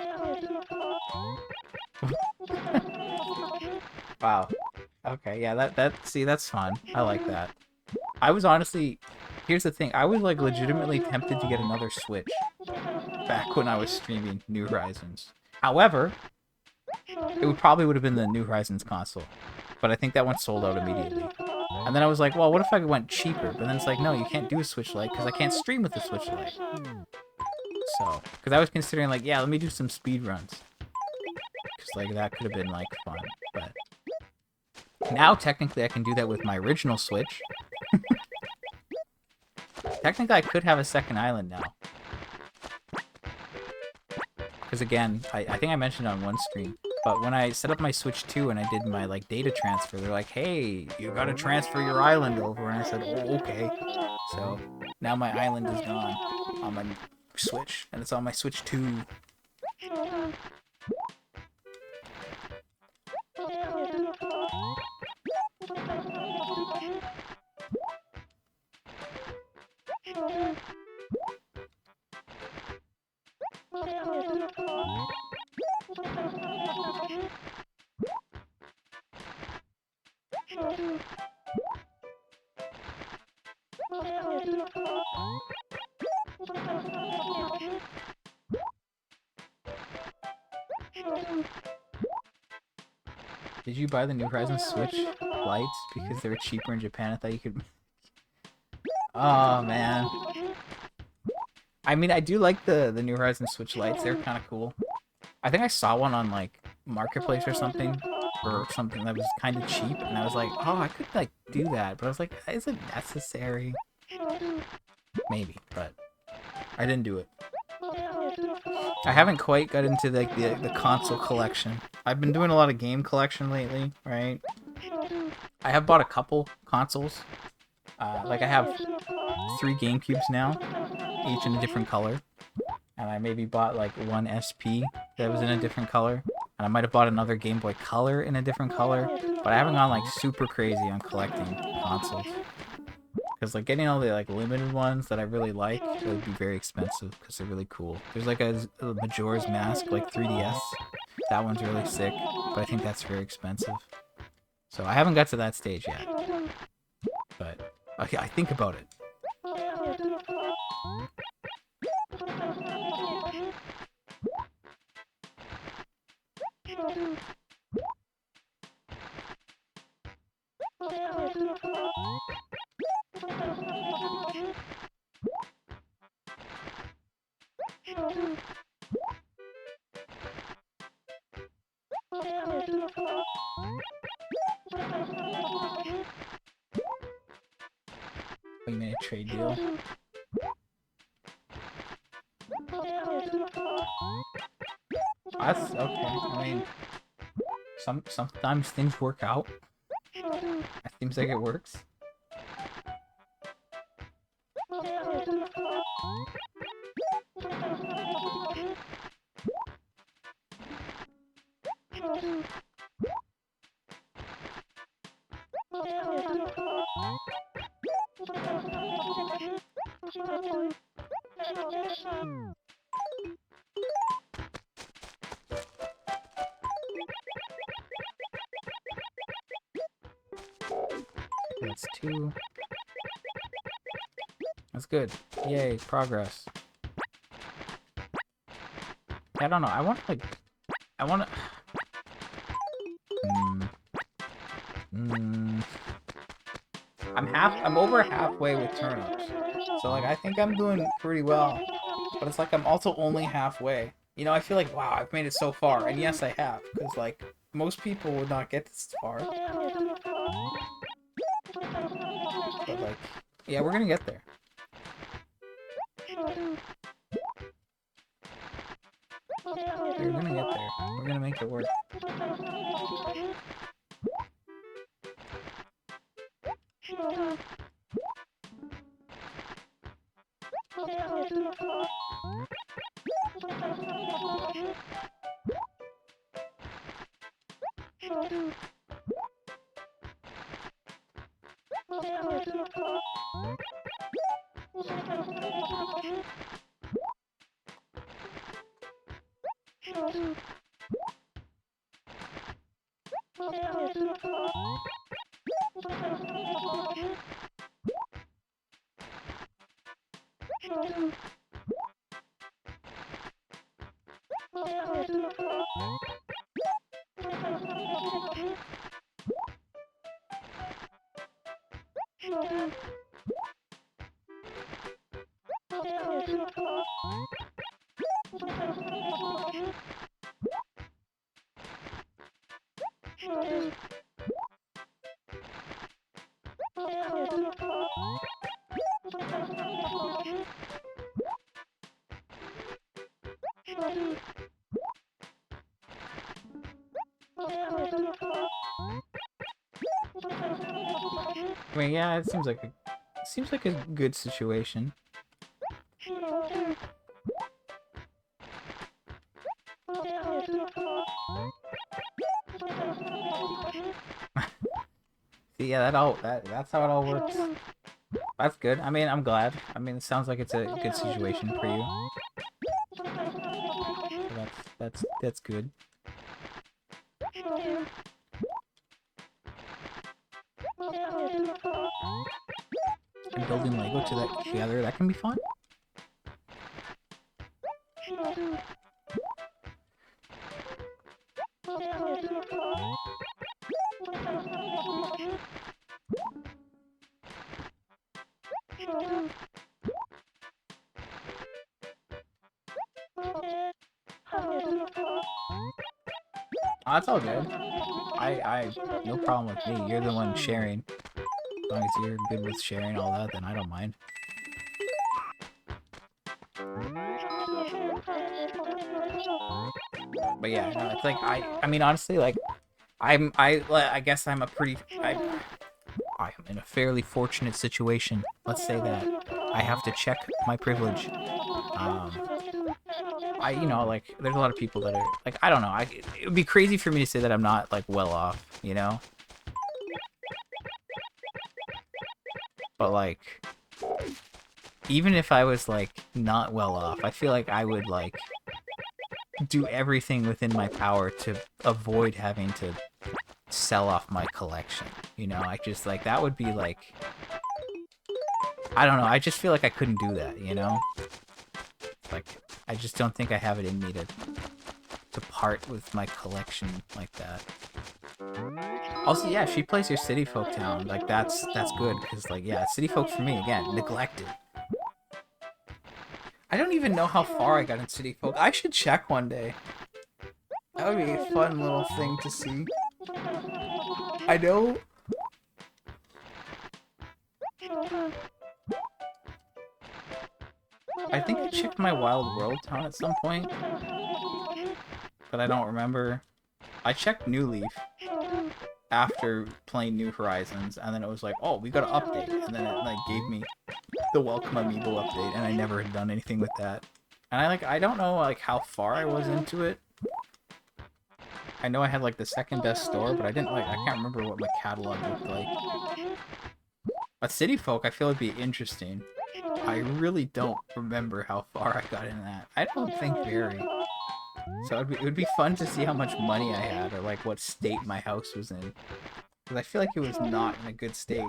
Wow. Okay, yeah, see, that's fun. I like that. I was honestly, here's the thing, I was like legitimately tempted to get another Switch back when I was streaming New Horizons. However, it probably would have been the New Horizons console, but I think that one sold out immediately. And then I was like, well, what if I went cheaper? But then it's like, no, you can't do a Switch Lite because I can't stream with the Switch Lite. So, because I was considering like, yeah, let me do some speed runs. Because like that could have been like fun, but now technically I can do that with my original Switch. Technically I could have a second island now. Because again, I think I mentioned on one stream, but when I set up my Switch 2 and I did my like data transfer, they're like, hey, you gotta transfer your island over, and I said, oh, okay. So now my island is gone on my Switch, and it's on my Switch 2. Did you buy the New Horizons Switch lights because they were cheaper in Japan? I thought you could... Oh, man. I mean, I do like the New Horizons Switch lights. They're kind of cool. I think I saw one on, like, Marketplace or something that was kind of cheap, and I was like, oh, I could, like, do that. But I was like, is it necessary? Maybe, but I didn't do it. I haven't quite got into the console collection. I've been doing a lot of game collection lately, right? I have bought a couple consoles. Like I have 3 GameCubes now, each in a different color. And I maybe bought like one SP that was in a different color. And I might have bought another Game Boy Color in a different color. But I haven't gone like super crazy on collecting consoles. Because like getting all the like limited ones that I really like, it would be very expensive because they're really cool. There's like a Majora's Mask, like 3DS. That one's really sick, but I think that's very expensive. So I haven't got to that stage yet. But okay, I think about it. Oh, you made a trade deal? That's okay. I mean, sometimes things work out. It seems like it works. That's 2. That's good. Yay, progress. I don't know. I want to like... I want to... I'm over halfway with turnips. So like I think I'm doing pretty well. But it's like I'm also only halfway. You know, I feel like, wow, I've made it so far. And yes, I have. Because like most people would not get this far. But like, yeah, we're gonna get there. We're gonna get there. We're gonna make it work. I mean, yeah, it seems like a good situation. See, yeah, that's how it all works. That's good. I mean, I'm glad. I mean, it sounds like it's a good situation for you. So that's good. building Lego together. That can be fun. Oh, that's all good. No problem with me. You're the one sharing. As long as you're good with sharing all that, then I don't mind. But yeah, no, it's like I mean, honestly, like I guess I'm I am in a fairly fortunate situation. Let's say that I have to check my privilege. You know, like there's a lot of people that are like, I don't know. It would be crazy for me to say that I'm not like well off, you know. But like, even if I was like not well off, I feel like I would like do everything within my power to avoid having to sell off my collection. You know, I just like that would be like, I don't know. I just feel like I couldn't do that. You know, like I just don't think I have it in me to part with my collection like that. Also, yeah, she plays your City Folk town. Like that's good because like yeah, City Folk for me again neglected. I don't even know how far I got in City Folk. I should check one day. That would be a fun little thing to see. I know. I think I checked my Wild World town at some point, but I don't remember. I checked New Leaf after playing New Horizons, and then it was like, oh, we got an update, and then it like gave me the Welcome Amiibo update, and I never had done anything with that. And I don't know like how far I was into it. I know I had like the second best store, but I can't remember what my catalog looked like. But City Folk I feel would be interesting. I really don't remember how far I got in that. I don't think very. So it would be fun to see how much money I had, or like what state my house was in. Because I feel like it was not in a good state.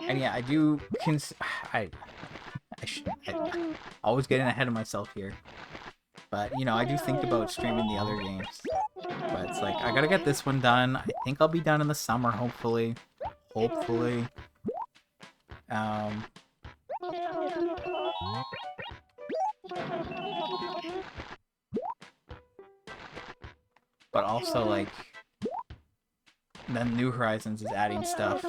And yeah, I do I always getting ahead of myself here. But, you know, I do think about streaming the other games. But it's like, I gotta get this one done. I think I'll be done in the summer, hopefully. Hopefully. But also, like, then New Horizons is adding stuff.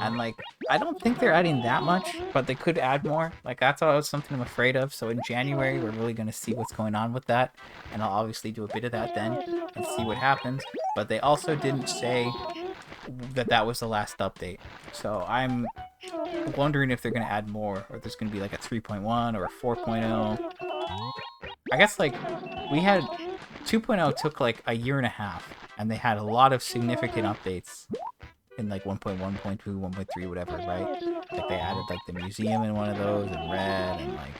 And, like, I don't think they're adding that much, but they could add more. Like, that's something I'm afraid of. So in January, we're really going to see what's going on with that. And I'll obviously do a bit of that then and see what happens. But they also didn't say that was the last update. So I'm wondering if they're going to add more, or there's going to be like a 3.1 or a 4.0. I guess, like, we had 2.0 took like a year and a half, and they had a lot of significant updates in like 1.1, 1.2, 1.3, whatever, right? Like they added like the museum in one of those, and red, and like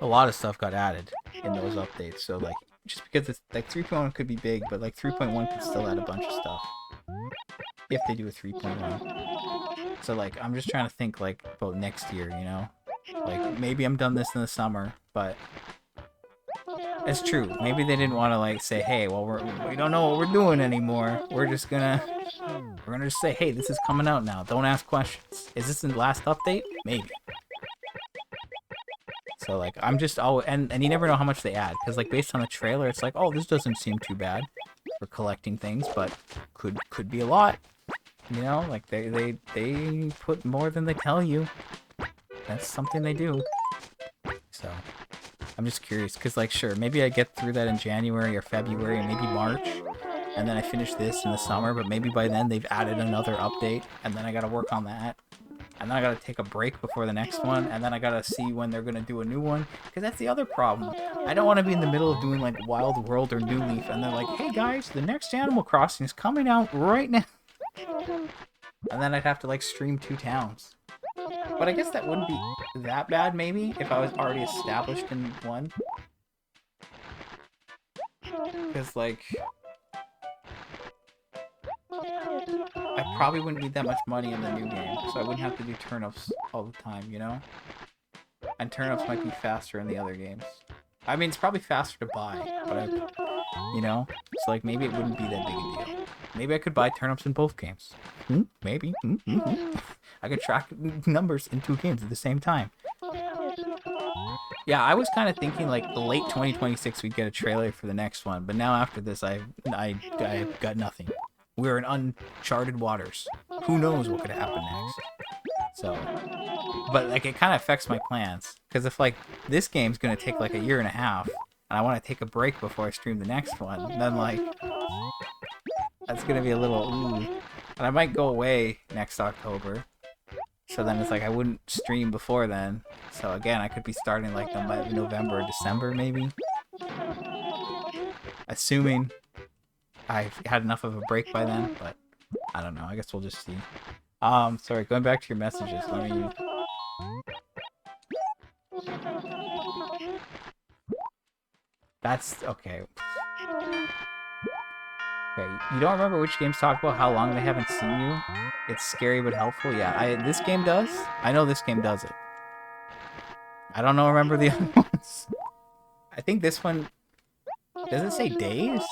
a lot of stuff got added in those updates. So like, just because it's like 3.1 could be big, but like 3.1 could still add a bunch of stuff if they do a 3.1. So like, I'm just trying to think like about next year, you know? Like maybe I'm done this in the summer, but it's true. Maybe they didn't want to like say, hey, well we don't know what we're doing anymore. We're gonna just say, hey, this is coming out now. Don't ask questions. Is this the last update? Maybe. So like I'm just and you never know how much they add, because like based on the trailer, it's like, oh, this doesn't seem too bad for collecting things, but could be a lot. You know, like they put more than they tell you. That's something they do. So I'm just curious, because like sure, maybe I get through that in January or February and maybe March, and then I finish this in the summer, but maybe by then they've added another update, and then I gotta work on that. And then I gotta take a break before the next one, and then I gotta see when they're gonna do a new one, because that's the other problem. I don't want to be in the middle of doing like Wild World or New Leaf, and they're like, hey guys, the next Animal Crossing is coming out right now. And then I'd have to like stream 2 towns. But I guess that wouldn't be that bad, maybe, if I was already established in one. Because, like, I probably wouldn't need that much money in the new game, so I wouldn't have to do turnips all the time, you know? And turnips might be faster in the other games. I mean, it's probably faster to buy, but you know? It's like, maybe it wouldn't be that big a deal. Maybe I could buy turnips in both games. Maybe. I could track numbers in 2 games at the same time. Yeah, I was kind of thinking like the late 2026 we'd get a trailer for the next one, but now after this, I've got nothing. We're in uncharted waters. Who knows what could happen next? So, but like it kind of affects my plans because if like this game's gonna take like a year and a half, and I want to take a break before I stream the next one, then like that's gonna be a little ooh. And I might go away next October. So then it's like I wouldn't stream before then. So again, I could be starting like November or December maybe. Assuming I've had enough of a break by then, but I don't know. I guess we'll just see. Sorry, going back to your messages, let me... That's... okay. Okay, you don't remember which games talk about how long they haven't seen you? It's scary but helpful? Yeah, this game does. I know this game does it. I don't know, remember the other ones. I think this one... Does it say days?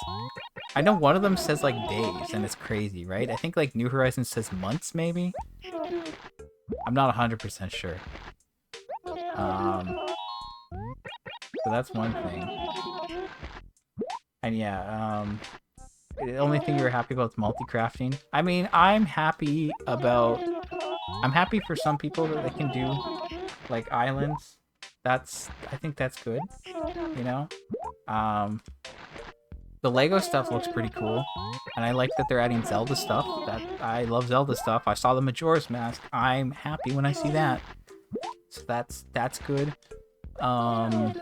I know one of them says like days, and it's crazy, right? I think like New Horizons says months, maybe? I'm not 100% sure. So that's one thing. And yeah, the only thing you were happy about is multi-crafting. I mean, I'm happy for some people that they can do, like, islands. I think that's good, you know? The Lego stuff looks pretty cool, and I like that they're adding Zelda stuff. I love Zelda stuff. I saw the Majora's Mask. I'm happy when I see that. So that's good. The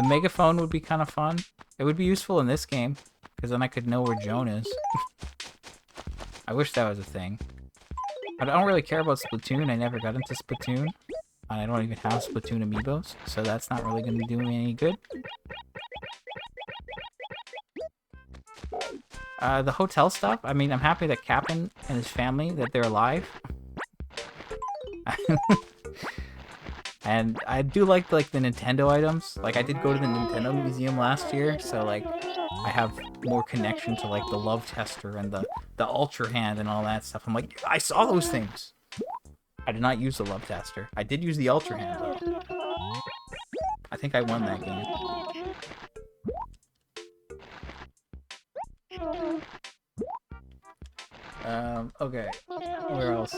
megaphone would be kind of fun. It would be useful in this game, because then I could know where Joan is. I wish that was a thing. I don't really care about Splatoon. I never got into Splatoon. And I don't even have Splatoon amiibos, so that's not really going to do me any good. The hotel stuff, I mean, I'm happy that Captain and his family, that they're alive. And I do like the Nintendo items. Like, I did go to the Nintendo Museum last year, so, like, I have more connection to, like, the Love Tester and the Ultra Hand and all that stuff. I'm like, I saw those things! I did not use the Love Tester. I did use the Ultra Hand, though. I think I won that game. Okay. Where else?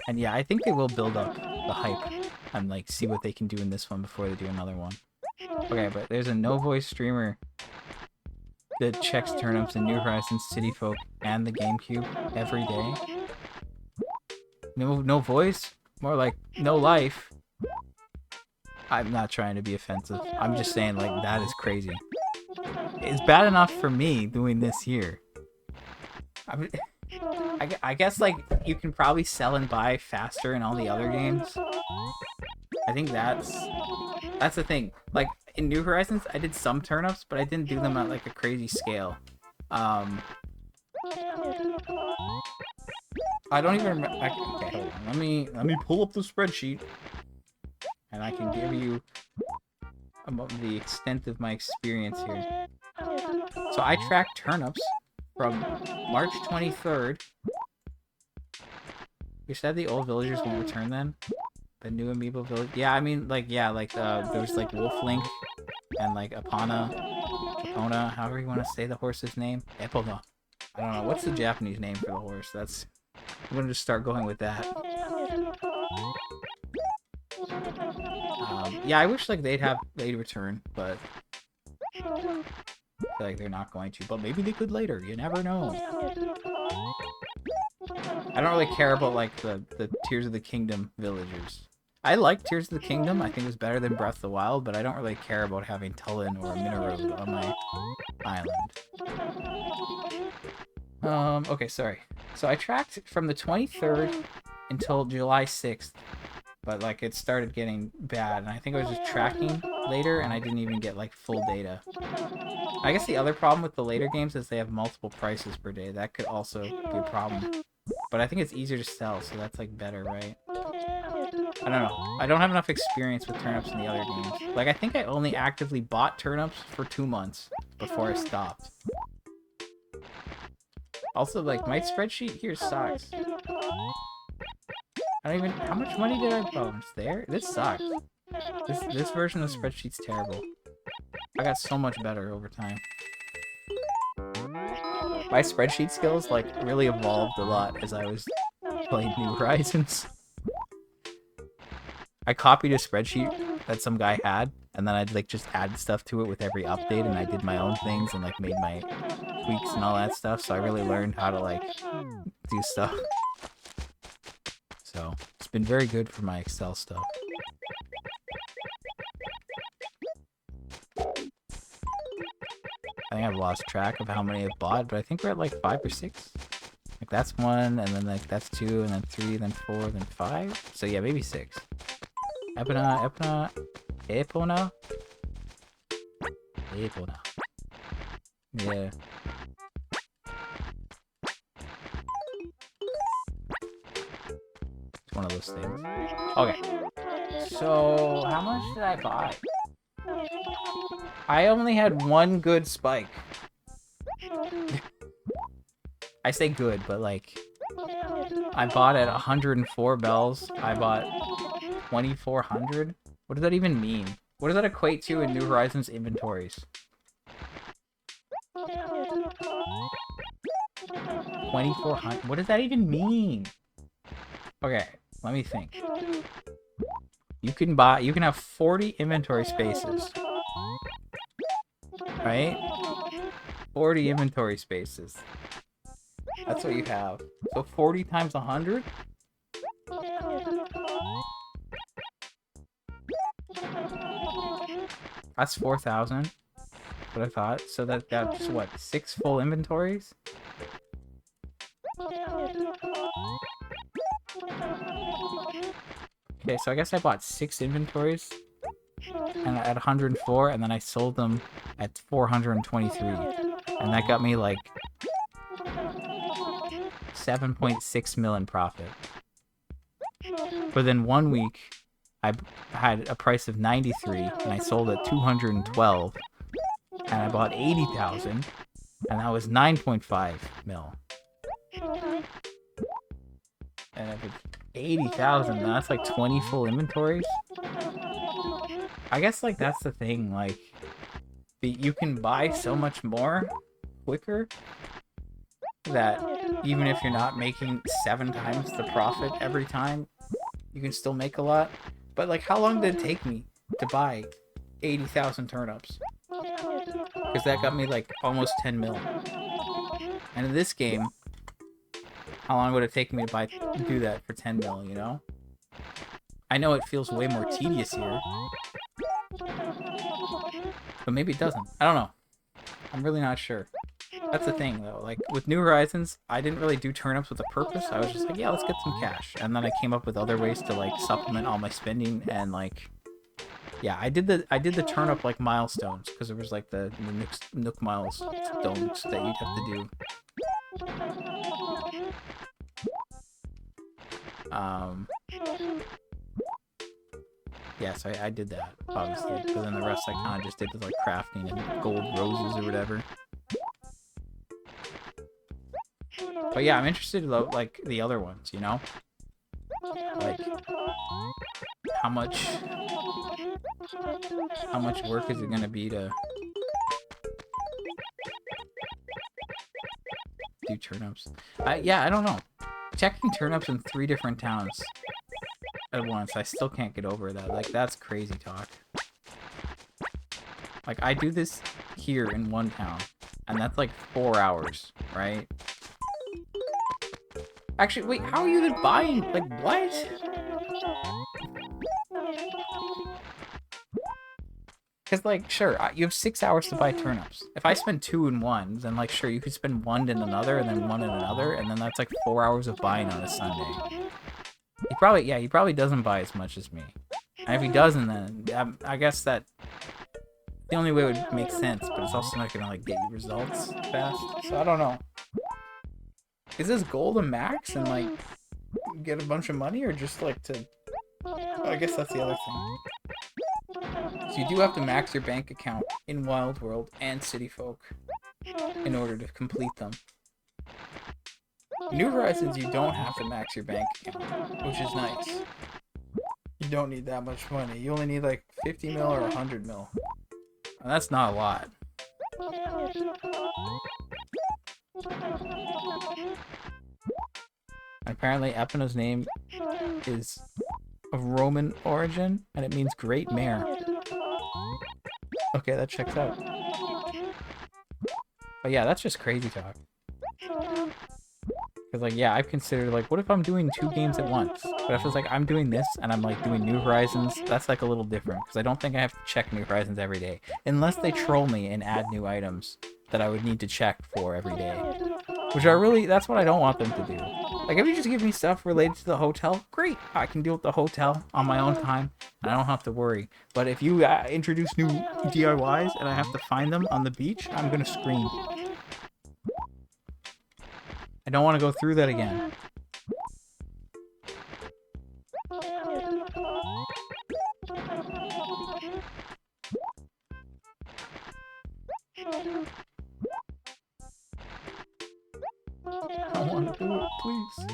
And yeah, I think they will build up the hype and, like, see what they can do in this one before they do another one. Okay, but there's a no-voice streamer that checks turnips in New Horizons, City Folk, and the GameCube every day. No voice? More like, no life. I'm not trying to be offensive. I'm just saying, like, that is crazy. It's bad enough for me doing this here. I guess, like, you can probably sell and buy faster in all the other games. I think that's the thing. Like, in New Horizons, I did some turnips, but I didn't do them at, like, a crazy scale. I don't even remember. Okay, hold on. Let me pull up the spreadsheet, and I can give you about the extent of my experience here. So I tracked turnips from March 23rd. You said the old villagers won't return then? The new amiibo village? Yeah, I mean, like, yeah, like, there was, like, Wolf Link and, like, Epona, however you want to say the horse's name. Epona. I don't know. What's the Japanese name for the horse? I'm gonna just start going with that. Yeah, I wish, like, they'd return, but I feel like they're not going to. But maybe they could later. You never know. I don't really care about, like, the Tears of the Kingdom villagers. I like Tears of the Kingdom. I think it was better than Breath of the Wild, but I don't really care about having Tulin or Minaroad on my island. Okay, sorry. So I tracked from the 23rd until July 6th, but like it started getting bad, and I think I was just tracking later, and I didn't even get like full data. I guess the other problem with the later games is they have multiple prices per day. That could also be a problem. But I think it's easier to sell, so that's like better, right? I don't know. I don't have enough experience with turnips in the other games. Like, I think I only actively bought turnips for 2 months before I stopped. Also, like, my spreadsheet here sucks. I don't even... How much money did I... Oh, it's there? This sucks. This version of the spreadsheet's terrible. I got so much better over time. My spreadsheet skills, like, really evolved a lot as I was playing New Horizons. I copied a spreadsheet that some guy had, and then I'd, like, just add stuff to it with every update, and I did my own things and, like, made my tweaks and all that stuff, so I really learned how to, like, do stuff. So, it's been very good for my Excel stuff. I think I've lost track of how many I've bought, but I think we're at, like, 5 or 6. Like, that's 1, and then, like, that's 2, and then 3, then 4, then 5. So, yeah, maybe 6. Epona. Yeah. It's one of those things. Okay. So, how much did I buy? I only had one good spike. I say good, but like... I bought at 104 bells. I bought 2,400. What does that even mean? What does that equate to in New Horizons inventories? 2,400. What does that even mean? Okay, let me think. You can have 40 inventory spaces. Right? 40 inventory spaces. That's what you have. So 40 times 100? That's 4,000. What I thought. So that's what, 6 full inventories? Okay, so I guess I bought 6 inventories and at 104, and then I sold them at 423. And that got me like 7.6 million profit. Within 1 week, I had a price of 93, and I sold at 212, and I bought 80,000, and that was 9.5 mil. And if it's 80,000, that's like 20 full inventories. I guess like that's the thing, like you can buy so much more quicker that even if you're not making 7 times the profit every time, you can still make a lot. But like, how long did it take me to buy 80,000 turnips? Because that got me like almost 10 mil. And in this game, how long would it take me to do that for 10 mil, you know? I know it feels way more tedious here. But maybe it doesn't. I don't know. I'm really not sure. That's the thing, though. Like, with New Horizons, I didn't really do turnips with a purpose. I was just like, yeah, let's get some cash. And then I came up with other ways to, like, supplement all my spending and, like... Yeah, I did the turnip, like, milestones. Because there was, like, the Nook milestones that you'd have to do. Yeah, so I did that, obviously. But then the rest I kind of just did with, like, crafting and gold roses or whatever. But yeah, I'm interested in, like, the other ones, you know? Like, how much work is it gonna be to do turnips? Yeah, I don't know. Checking turnips in 3 different towns at once, I still can't get over that. Like, that's crazy talk. Like, I do this here in one town, and that's like 4 hours, right? Actually, wait, how are you then buying? Like, what? Because, like, sure, you have 6 hours to buy turnips. If I spend 2 in one, then, like, sure, you could spend 1 in another, and then 1 in another, and then that's, like, 4 hours of buying on a Sunday. He probably doesn't buy as much as me. And if he doesn't, then I guess that the only way it would make sense, but it's also not gonna, like, get you results fast. So I don't know. Is this goal to max and, like, get a bunch of money, or just, like, to... I guess that's the other thing. So you do have to max your bank account in Wild World and City Folk in order to complete them. New Horizons, you don't have to max your bank account, which is nice. You don't need that much money. You only need like 50 mil or 100 mil. And that's not a lot. And apparently Epino's name is of Roman origin, and it means great mare. Okay, that checks out. But yeah, that's just crazy talk. Because, like, yeah, I've considered, like, what if I'm doing 2 games at once? But if it's like, I'm doing this, and I'm, like, doing New Horizons, that's, like, a little different. Because I don't think I have to check New Horizons every day. Unless they troll me and add new items that I would need to check for every day. Which are really, that's what I don't want them to do. Like, if you just give me stuff related to the hotel, great. I can deal with the hotel on my own time, and I don't have to worry. But if you introduce new DIYs and I have to find them on the beach, I'm gonna scream. I don't want to go through that again. I want to do it, please.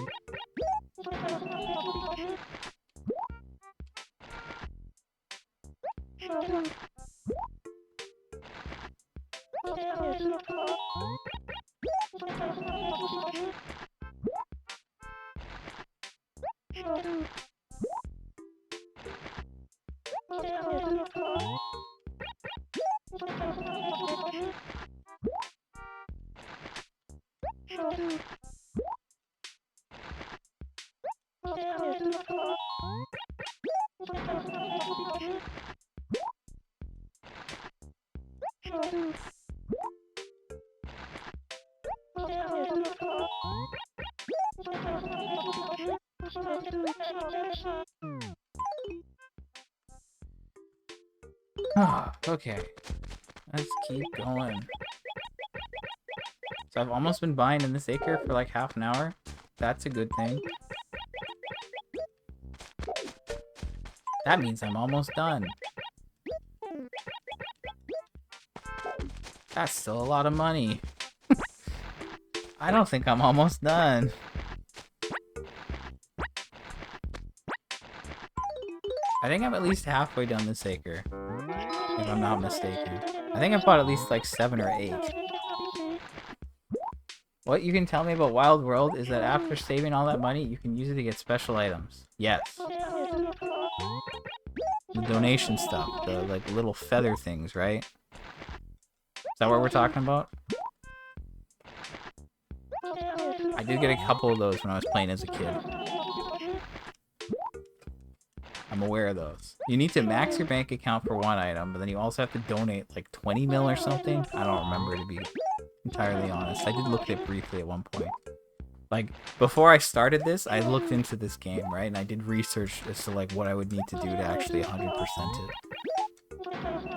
Okay, let's keep going. So I've almost been buying in this acre for like half an hour. That's a good thing. That means I'm almost done. That's still a lot of money. I don't think I'm almost done. I think I'm at least halfway done this acre, if I'm not mistaken. I think I've bought at least like 7 or 8. What you can tell me about Wild World is that after saving all that money, you can use it to get special items. Yes. The donation stuff, the like little feather things, right? Is that what we're talking about? I did get a couple of those when I was playing as a kid. I'm aware of those. You need to max your bank account for one item, but then you also have to donate like 20 mil or something. I don't remember, to be entirely honest. I did look at it briefly at one point. Like, before I started this, I looked into this game, right? And I did research as to like what I would need to do to actually 100% it.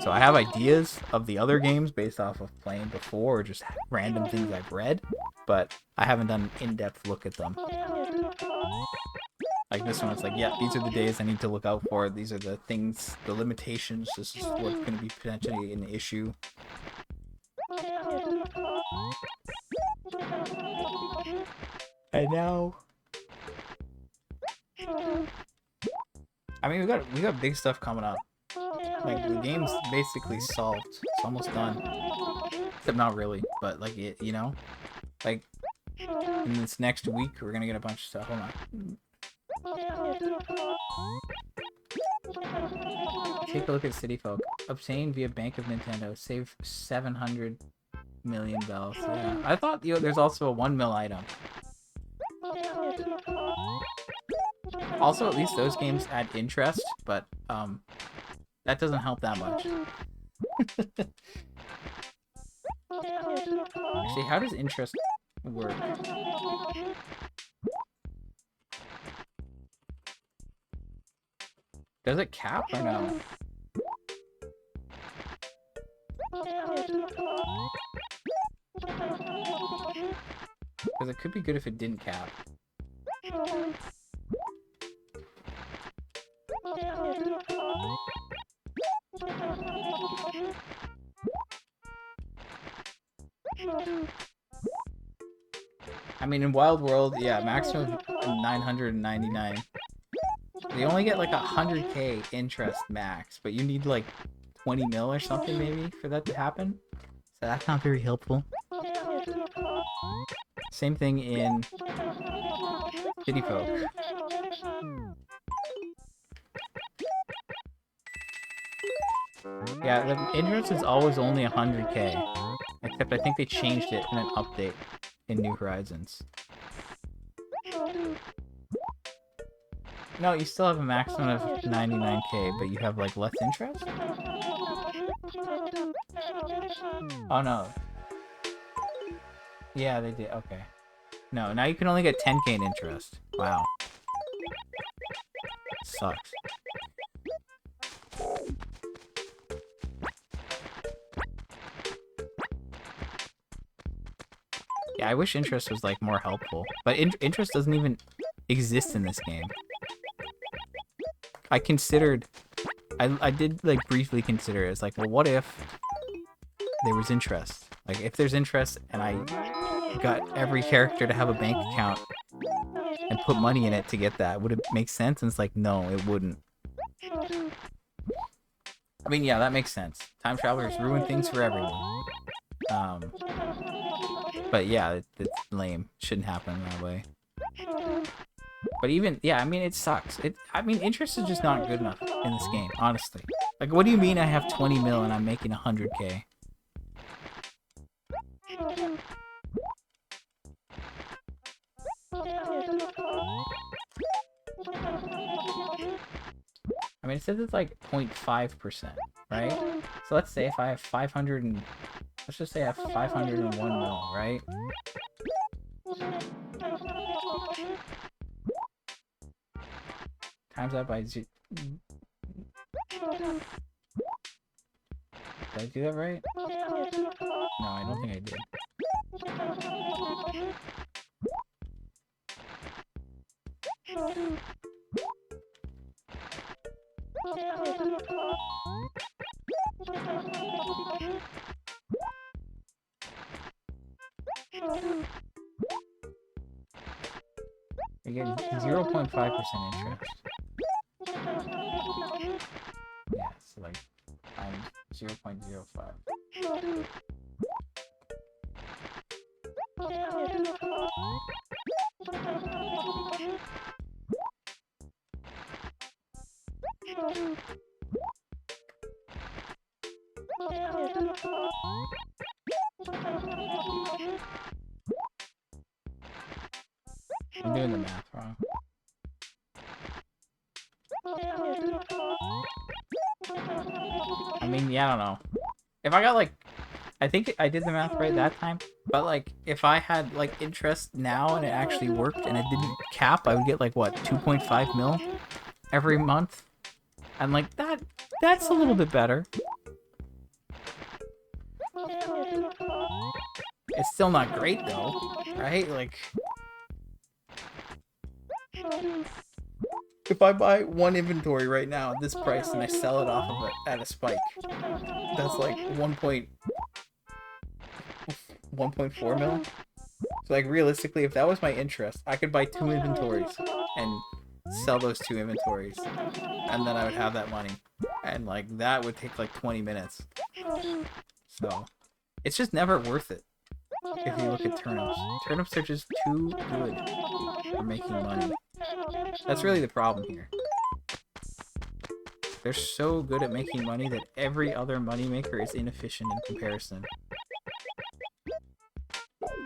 So I have ideas of the other games based off of playing before, or just random things I've read, but I haven't done an in-depth look at them. Like this one, it's like, yeah, these are the days I need to look out for. These are the things, the limitations. This is what's going to be potentially an issue. And now, I mean, we got big stuff coming up. Like the game's basically solved. It's almost done. Except not really, but like it, you know, like in this next week we're gonna get a bunch of stuff. Hold on. Take a look at City Folk. Obtain via Bank of Nintendo. Save 700 million bells. Yeah. I thought there's also a 1 mil item. Also, at least those games add interest, but that doesn't help that much. Actually, how does interest work? Does it cap or no? Because it could be good if it didn't cap. I mean, in Wild World, yeah, maximum of 999. They only get like 100k interest max, but you need like 20 mil or something maybe for that to happen. So that's not very helpful. Same thing in City Folk. Yeah, the interest is always only 100k. Except I think they changed it in an update in New Horizons. No, you still have a maximum of 99k, but you have like less interest? Oh no. Yeah, they did. Okay. No, now you can only get 10k in interest. Wow. Sucks. Yeah, I wish interest was like more helpful, but interest doesn't even exist in this game. I considered, I did like briefly consider it. It's like, well, what if there was interest? Like, if there's interest and I got every character to have a bank account and put money in it to get that, would it make sense? And it's like, no, it wouldn't. I mean, yeah, that makes sense. Time travelers ruin things for everyone. But yeah, it's lame. Shouldn't happen that way. But even, yeah, I mean, it sucks. I mean, interest is just not good enough in this game, honestly. Like, what do you mean I have 20 mil and I'm making 100k? I mean, it says it's like 0.5%, right? So let's say if I have 500 and... Let's just say I have 501 mil, right? Times that by... Did I do that right? No, I don't think I did. I get 0.5% interest. Yeah, so like times 0.05. I'm doing the math wrong. I mean, yeah, I don't know. If I got like, I think I did the math right that time, but like, if I had like interest now and it actually worked and it didn't cap, I would get like what, 2.5 mil every month? And like that's a little bit better. It's still not great though, right? Like, if I buy one inventory right now at this price and I sell it off of it at a spike, that's like 1.4 mil. So like realistically, if that was my interest, I could buy 2 inventories and sell those 2 inventories, and then I would have that money, and like that would take like 20 minutes. So it's just never worth it. If you look at turnips, turnips are just too good for making money. That's really the problem here. They're so good at making money that every other moneymaker is inefficient in comparison.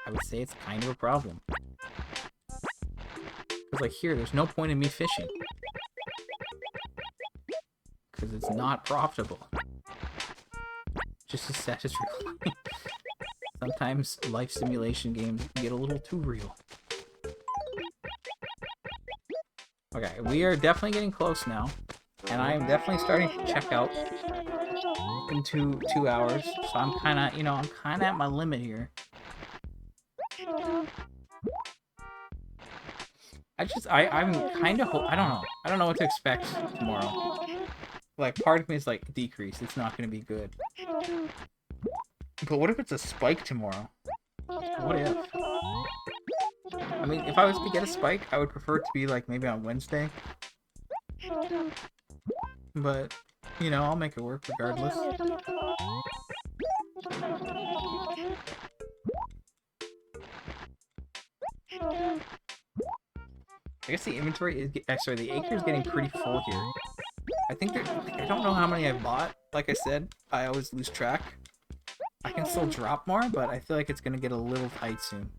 I would say it's kind of a problem. Because like here, there's no point in me fishing. Because it's not profitable. just as sad as real life. Sometimes life simulation games get a little too real. Okay, we are definitely getting close now. And I am definitely starting to check out in 2 hours. So I'm kind of, I'm kind of at my limit here. I'm kind of, I don't know. I don't know what to expect tomorrow. Like, part of me is like, decrease. It's not going to be good. But what if it's a spike tomorrow? What if? I mean, if I was to get a spike, I would prefer it to be like maybe on Wednesday. But, I'll make it work regardless. I guess the inventory is, sorry, the acre is getting pretty full here. I think I don't know how many I've bought. Like I said, I always lose track. I can still drop more, but I feel like it's gonna get a little tight soon.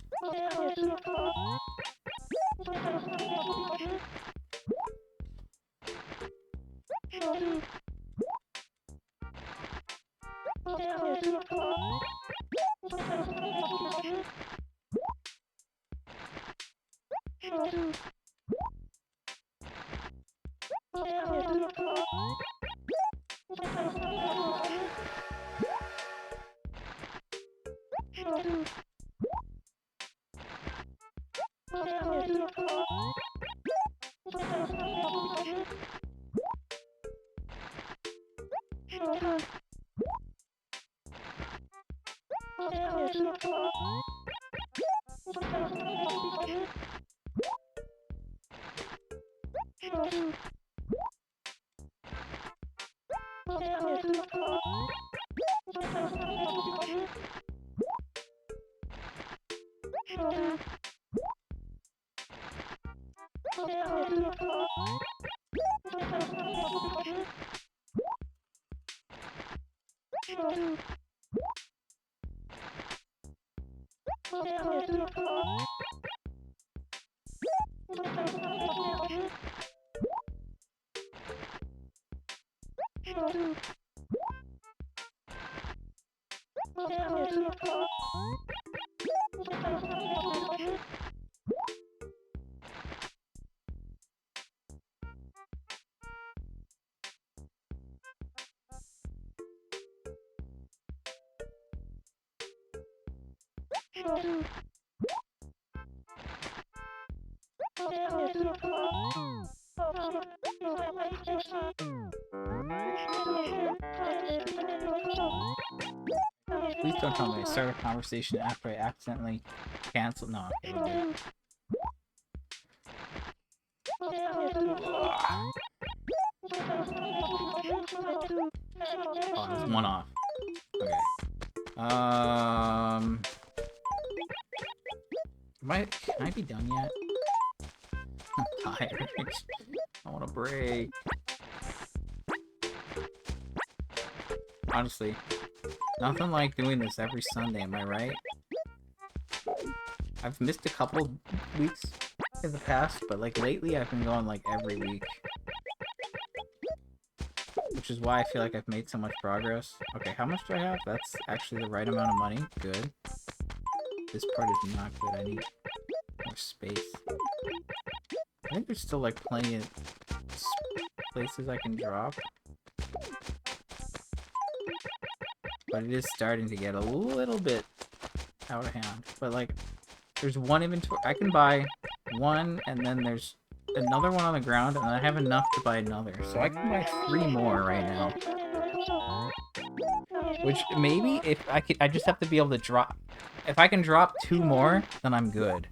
Please don't tell me I start a conversation after I accidentally cancel. No, okay, we're good. Oh, there's one off. Okay. Can I be done yet? I'm tired. I want a break. Honestly, nothing like doing this every Sunday, am I right? I've missed a couple weeks in the past, but like lately I've been going like every week. Which is why I feel like I've made so much progress. Okay, how much do I have? That's actually the right amount of money. Good. This part is not good. I need more space. I think there's still like plenty of places I can drop. But it is starting to get a little bit out of hand. But like, there's one inventory. I can buy one, and then there's another one on the ground, and I have enough to buy another. So I can buy 3 more right now. Which maybe if I just have to be able to drop. If I can drop 2 more, then I'm good.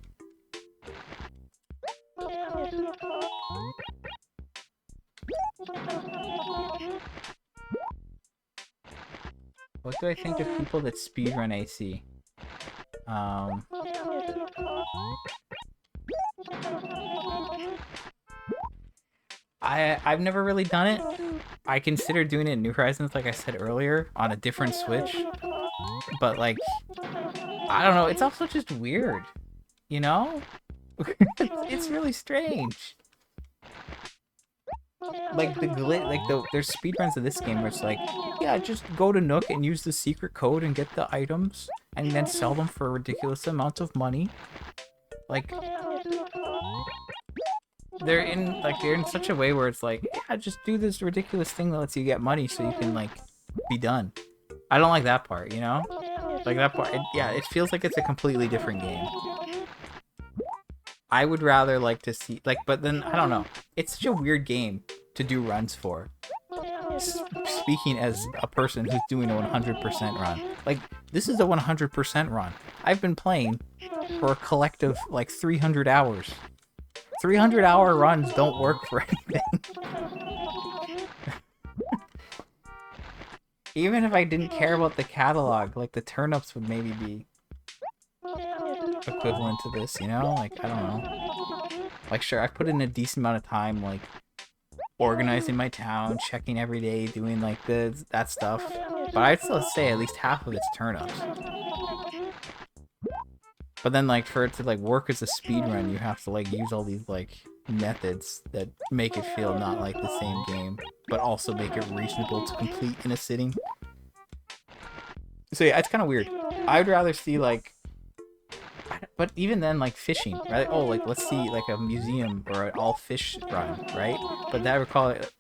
What do I think of people that speedrun AC? I've never really done it. I considered doing it in New Horizons, like I said earlier, on a different Switch. But like, I don't know. It's also just weird, you know? It's really strange. like the glitch, like there's speedruns of this game where it's like, yeah, just go to Nook and use the secret code and get the items and then sell them for a ridiculous amount of money. Like they're in such a way where it's like, yeah, just do this ridiculous thing that lets you get money so you can like be done. I don't like that part, you know? Like that part, yeah, it feels like it's a completely different game. I would rather like to see like, but then I don't know. It's such a weird game to do runs for. Speaking as a person who's doing a 100% run, like this is a 100% run. I've been playing for a collective like 300 hours. 300-hour runs don't work for anything. Even if I didn't care about the catalog, like the turnips would maybe be equivalent to this, you know? Like, I don't know. Like, sure, I've put in a decent amount of time, like, organizing my town, checking every day, doing, like, that stuff. But I'd still say at least half of it's turnips. But then, like, for it to, like, work as a speedrun, you have to, like, use all these, like, methods that make it feel not like the same game, but also make it reasonable to complete in a sitting. So, yeah, it's kind of weird. I'd rather see, like... But even then, like, fishing, right? Oh, like, let's see, like, a museum or an all-fish run, right? But that I recall it...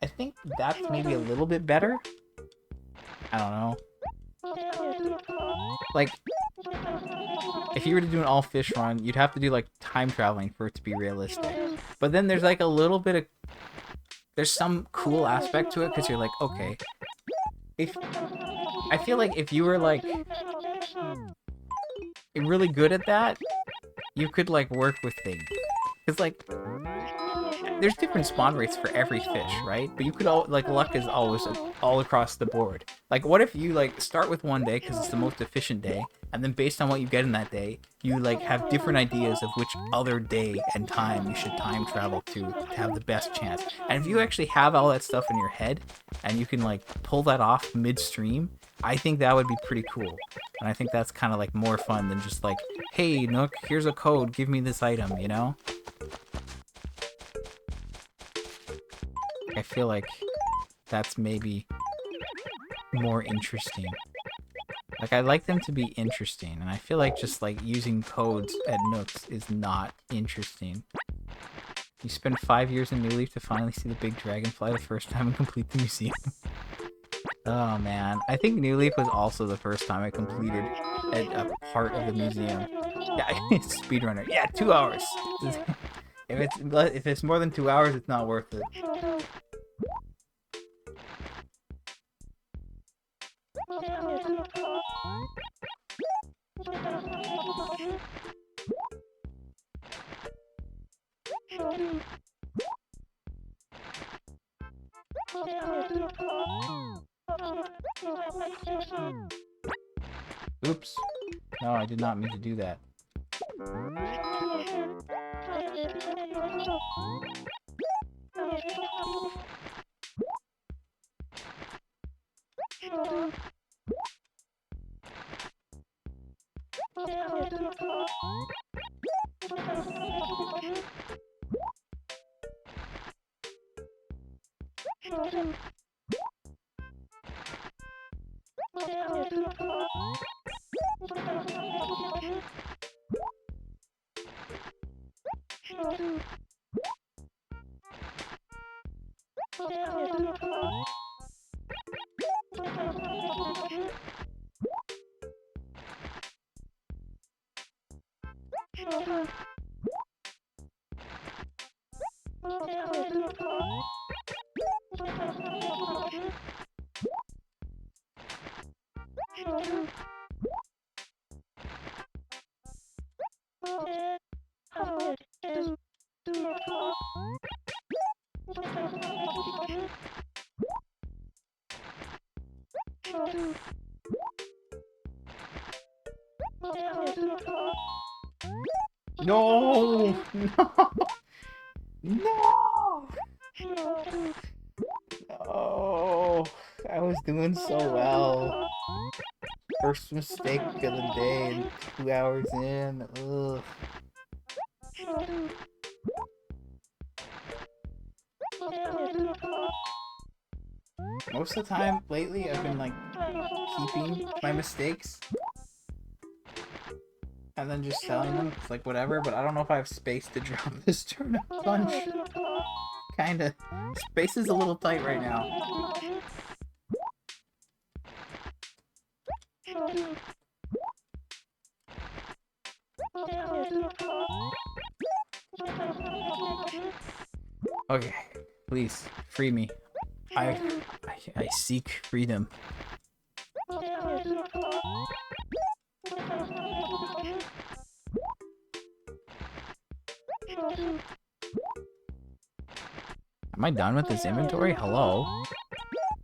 I think that's maybe a little bit better. I don't know. Like, if you were to do an all-fish run, you'd have to do, like, time traveling for it to be realistic. But then there's, like, a little bit of... There's some cool aspect to it, because you're like, okay. I feel like if you were, like... really good at that, you could, like, work with things. Because, like... There's different spawn rates for every fish, right? But you could like, luck is always all across the board. Like, what if you, like, start with one day because it's the most efficient day, and then based on what you get in that day, you, like, have different ideas of which other day and time you should time travel to have the best chance. And if you actually have all that stuff in your head, and you can, like, pull that off midstream, I think that would be pretty cool. And I think that's kind of, like, more fun than just, like, hey, Nook, here's a code, give me this item, you know? I feel like that's maybe more interesting. Like, I like them to be interesting, and I feel like just, like, using codes at Nooks is not interesting. You spend 5 years in New Leaf to finally see the big dragonfly the first time and complete the museum. Oh, man. I think New Leaf was also the first time I completed a part of the museum. Yeah, it's speedrunner. Yeah, 2 hours. If it's more than 2 hours, it's not worth it. Oops. No, I did not mean to do that. No! No! No! No! I was doing so well. First mistake of the day, and 2 hours in. Ugh. Most of the time lately, I've been like keeping my mistakes and then just selling them. It's like whatever, but I don't know if I have space to drop this turnip bunch. Kinda. Space is a little tight right now. Okay, please free me. I seek freedom. Am I done with this inventory? Hello?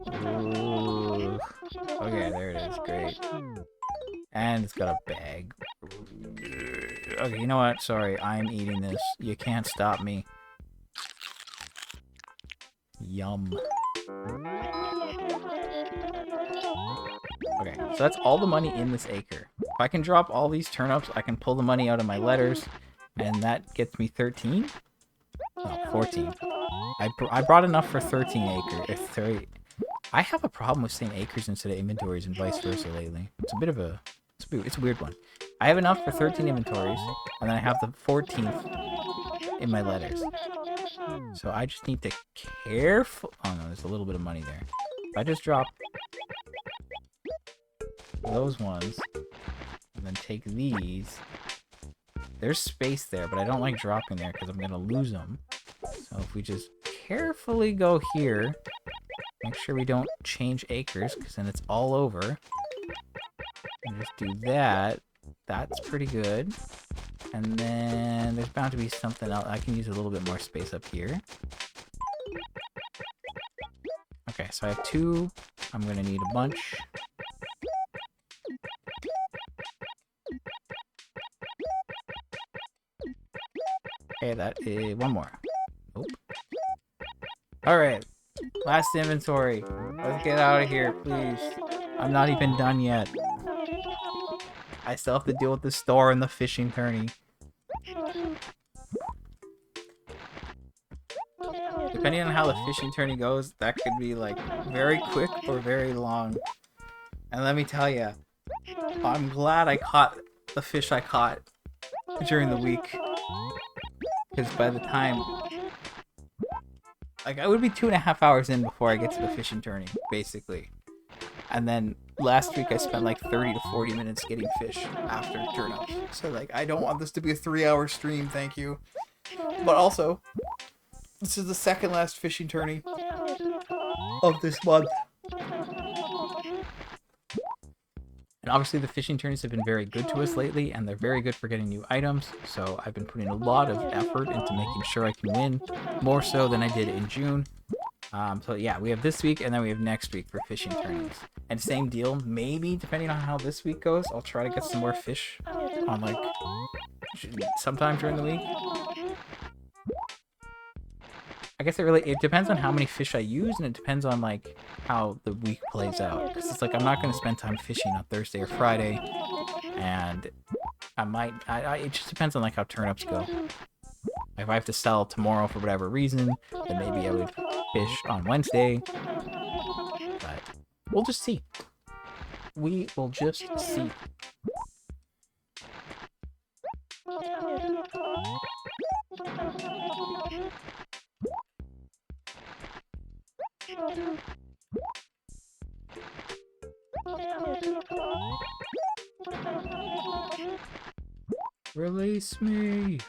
Ooh. Okay, there it is. Great. And it's got a bag. Okay, you know what? Sorry, I'm eating this. You can't stop me. Yum. Okay, so that's all the money in this acre. If I can drop all these turnips, I can pull the money out of my letters, and that gets me 13? No, 14. I brought enough for 13 acres. 30. I have a problem with saying acres instead of inventories and vice versa lately. It's a bit of a... It's a weird one. I have enough for 13 inventories, and then I have the 14th in my letters. So I just need to careful... Oh no, there's a little bit of money there. If I just drop those ones, and then take these... There's space there, but I don't like dropping there because I'm going to lose them. So if we just carefully go here, make sure we don't change acres, because then it's all over. And just do that. That's pretty good. And then there's bound to be something else. I can use a little bit more space up here. Okay, so I have 2. I'm going to need a bunch. Okay, that is 1 more. Nope. Alright, last inventory. Let's get out of here, please. I'm not even done yet. I still have to deal with the store and the fishing tourney. Depending on how the fishing tourney goes, that could be like very quick or very long. And let me tell you, I'm glad I caught the fish I caught during the week. Because by the time... Like, I would be 2.5 hours in before I get to the fishing tourney, basically. And then last week I spent like 30 to 40 minutes getting fish after turnips. So like, I don't want this to be a 3-hour stream, thank you. But also, this is the second last fishing tourney of this month. And obviously the fishing tourneys have been very good to us lately, and they're very good for getting new items, so I've been putting a lot of effort into making sure I can win, more so than I did in June. So yeah, we have this week, and then we have next week for fishing tourneys. And same deal, maybe, depending on how this week goes, I'll try to get some more fish on, like, sometime during the week. I guess it depends on how many fish I use, and it depends on, like, how the week plays out. Because it's like, I'm not going to spend time fishing on Thursday or Friday, and I might, it just depends on, like, how turnips go. If I have to sell tomorrow for whatever reason, then maybe I would fish on Wednesday. But we'll just see. We will just see. Release me!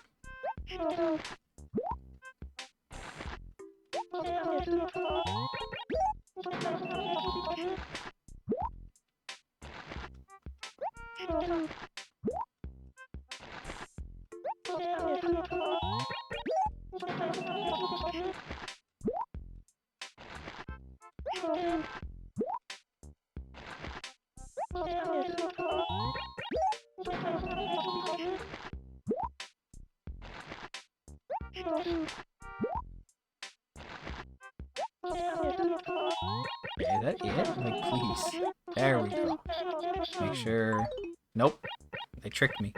Is that it? Like, please. There we go. Make sure... Nope. They tricked me.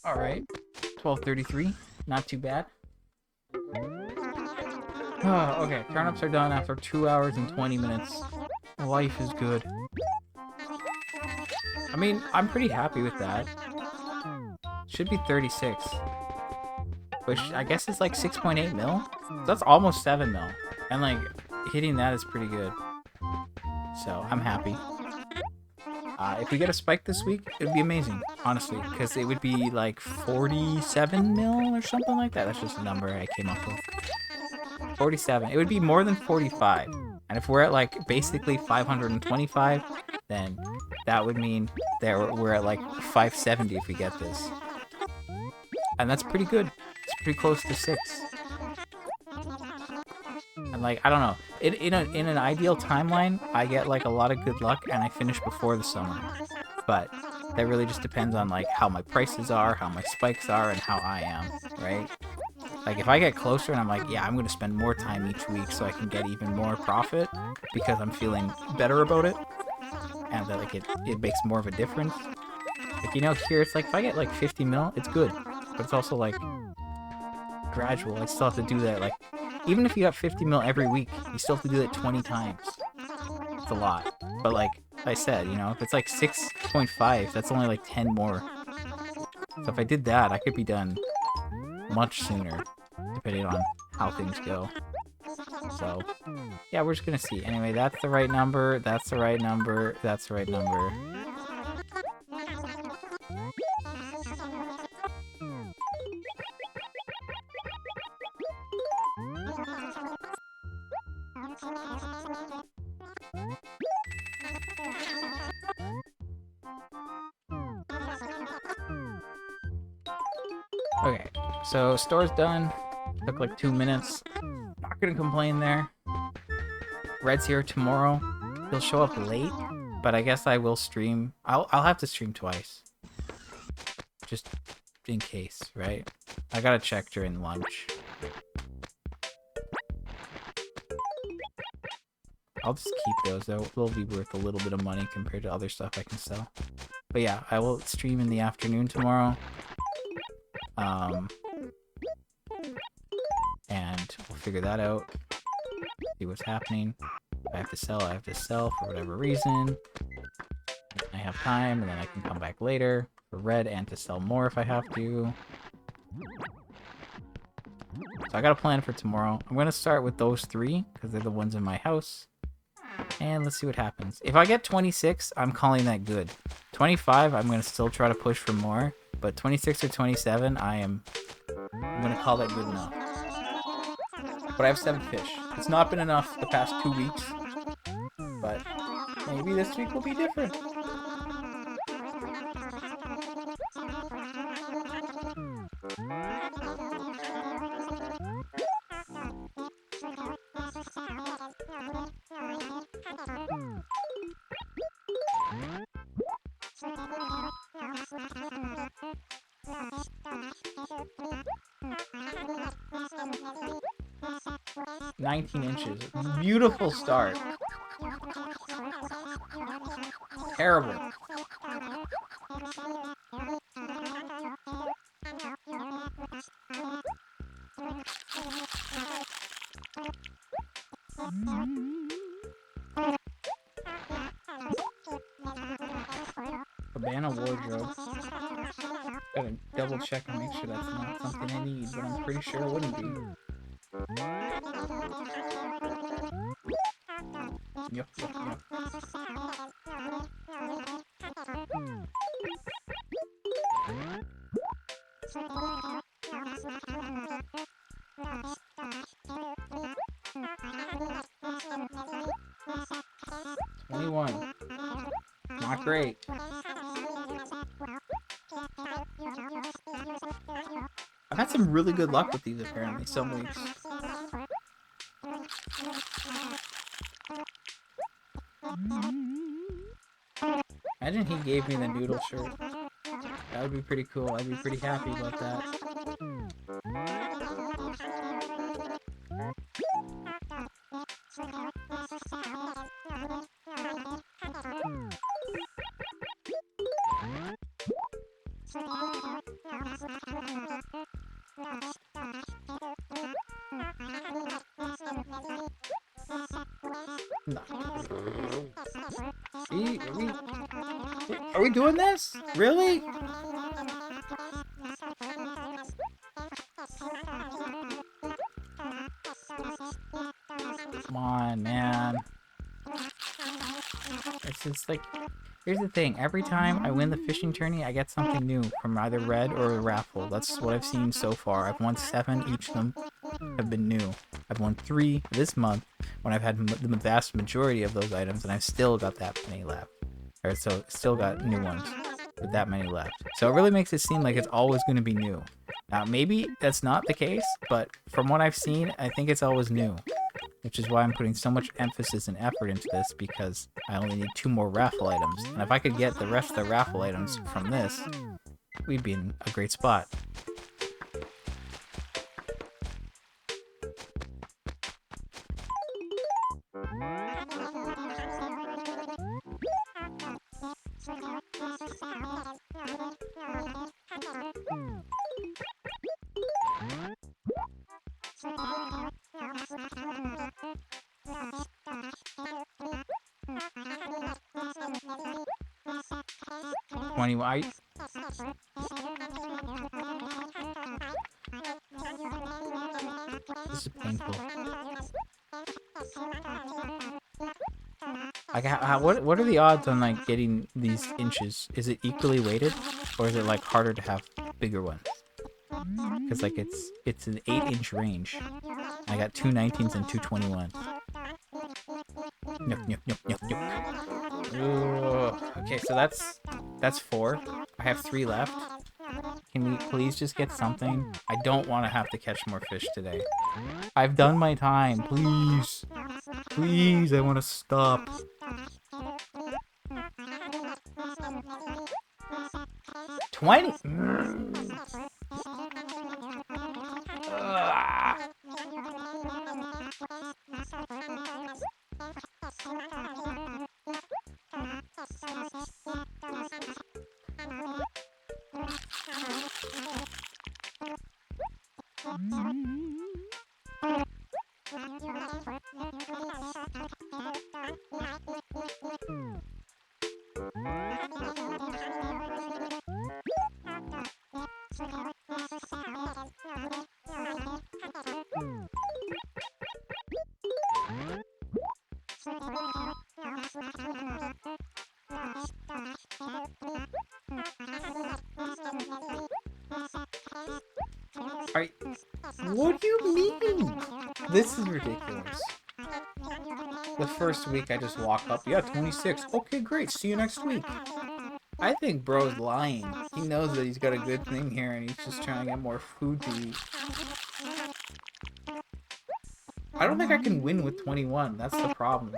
Alright, 12:33, not too bad. Okay, turnips are done after 2 hours and 20 minutes. Life is good. I mean, I'm pretty happy with that. Should be 36. Which I guess is like 6.8 mil? So that's almost 7 mil. And like, hitting that is pretty good. So, I'm happy. If we get a spike this week, it would be amazing, honestly, because it would be like 47 mil or something like that. That's just a number I came up with. 47. It would be more than 45. And if we're at like basically 525, then that would mean that we're at like 570 if we get this. And that's pretty good. It's pretty close to 6. And like, I don't know. In an ideal timeline, I get like a lot of good luck and I finish before the summer. But that really just depends on like how my prices are, how my spikes are, and how I am, right? Like if I get closer and I'm like, yeah, I'm gonna spend more time each week so I can get even more profit because I'm feeling better about it, and that like it makes more of a difference. Like, you know, here it's like if I get like 50 mil, it's good, but it's also like gradual. I still have to do that. Like, even if you got 50 mil every week, you still have to do it 20 times. It's a lot. But like I said, you know, if it's like 6.5, that's only like 10 more. So if I did that, I could be done much sooner, depending on how things go. So, yeah, we're just gonna see. Anyway, that's the right number, that's the right number, that's the right number. Okay, so store's done. Took like 2 minutes. Not gonna complain there. Red's here tomorrow. He'll show up late, but I guess I will stream. I'll have to stream twice. Just in case, right? I gotta check during lunch. I'll just keep those though. They'll be worth a little bit of money compared to other stuff I can sell. But yeah, I will stream in the afternoon tomorrow. And we'll figure that out. See what's happening. If I have to sell, I have to sell for whatever reason. I have time, and then I can come back later for red and to sell more if I have to. So I got a plan for tomorrow. I'm going to start with those 3, because they're the ones in my house. And let's see what happens. If I get 26, I'm calling that good. 25, I'm going to still try to push for more. But 26 or 27, I'm going to call that good enough. But I have 7 fish. It's not been enough the past 2 weeks. But maybe this week will be different. $19 inches. Beautiful start. Terrible. Cabana wardrobe. Gotta double check and make sure that's not something I need, but I'm pretty sure it wouldn't be. Yep. 21. Not great. I've had some really good luck with these apparently some weeks. Imagine he gave me the noodle shirt. That would be pretty cool. I'd be pretty happy about that. Are we doing this? Really? Come on, man. It's just like, here's the thing. Every time I win the fishing tourney, I get something new from either red or a raffle. That's what I've seen so far. I've won 7. Each of them have been new. I've won 3 this month when I've had the vast majority of those items, and I've still got that many left. Or so still got new ones with that many left. So it really makes it seem like it's always going to be new. Now, maybe that's not the case, but from what I've seen, I think it's always new. Which is why I'm putting so much emphasis and effort into this, because I only need 2 more raffle items. And if I could get the rest of the raffle items from this, we'd be in a great spot. This is painful. Like, what are the odds on like getting these inches? Is it equally weighted, or is it like harder to have bigger ones? Because like it's an 8-inch range. I got 2 19s and 2 21s. Okay, so that's 4. I have 3 left. Can we please just get something? I don't want to have to catch more fish today. I've done my time. Please. Please, I want to stop. $20. What do you mean? This is ridiculous. The first week I just walk up, yeah, 26. Okay, great. See you next week. I think bro's lying. He knows that he's got a good thing here and he's just trying to get more food to eat. I don't think I can win with 21. That's the problem.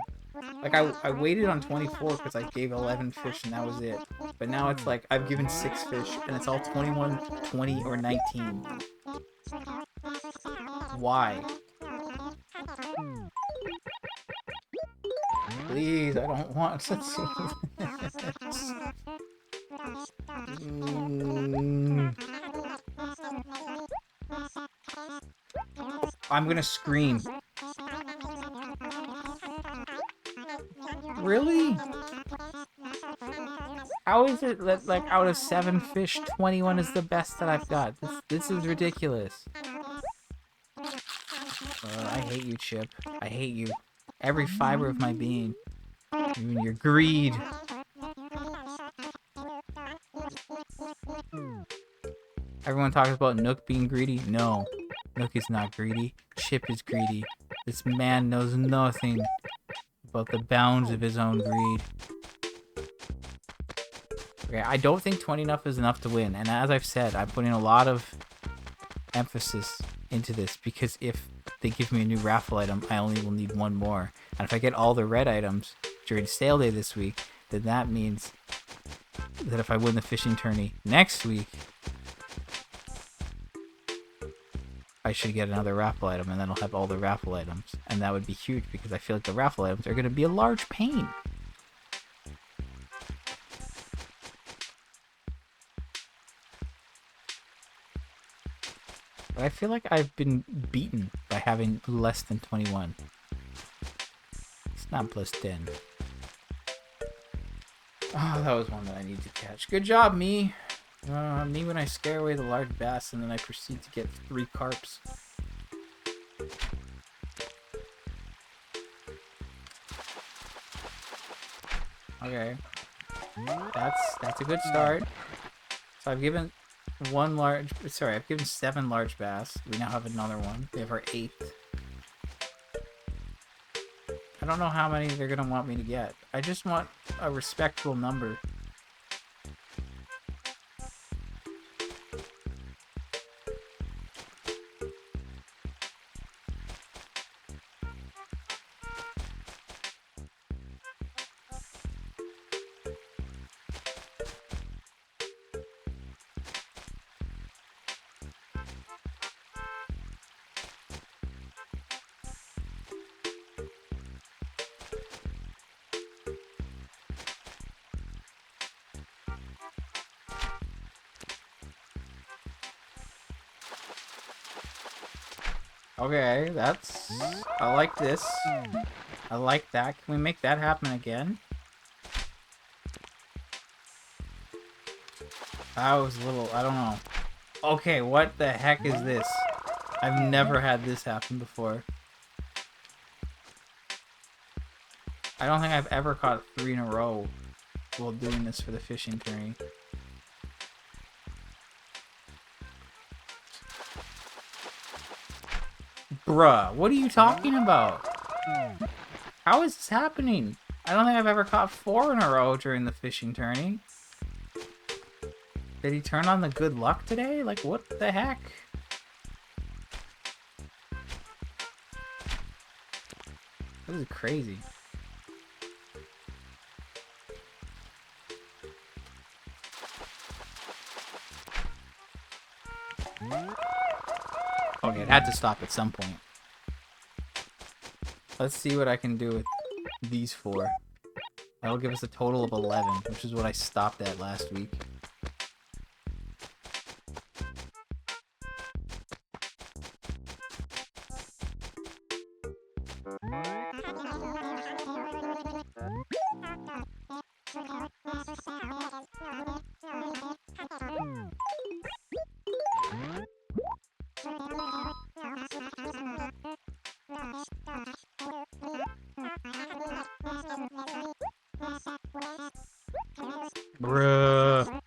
Like, I waited on 24 because I gave 11 fish and that was it. But now it's like I've given 6 fish and it's all 21, 20, or 19. Why? Please, I don't want to see this. I'm gonna scream. Really? How is it that, like, out of 7 fish, 21 is the best that I've got? This is ridiculous. I hate you, Chip. I hate you. Every fiber of my being. Even your greed. Everyone talks about Nook being greedy. No. Nook is not greedy. Chip is greedy. This man knows nothing about the bounds of his own greed. Okay, I don't think 20 enough is enough to win. And as I've said, I'm putting a lot of emphasis into this because if they give me a new raffle item, I only will need 1 more. And if I get all the red items during sale day this week, then that means that if I win the fishing tourney next week, I should get another raffle item, and then I'll have all the raffle items. And that would be huge, because I feel like the raffle items are going to be a large pain. But I feel like I've been beaten by having less than 21. It's not plus 10. Oh, that was one that I need to catch. Good job, me. Me when I scare away the large bass and then I proceed to get 3 carps. Okay. That's a good start. So I've given I've given 7 large bass. We now have another one. We have our 8th. I don't know how many they're gonna want me to get. I just want a respectable number. Okay, I like this. I like that. Can we make that happen again? That was a little, I don't know. Okay, what the heck is this? I've never had this happen before. I don't think I've ever caught 3 in a row while doing this for the fishing tourney. Bruh, what are you talking about? How is this happening? I don't think I've ever caught 4 in a row during the fishing tourney. Did he turn on the good luck today? Like, what the heck? This is crazy. Okay, it had to stop at some point. Let's see what I can do with these 4. That'll give us a total of 11, which is what I stopped at last week. Bruh.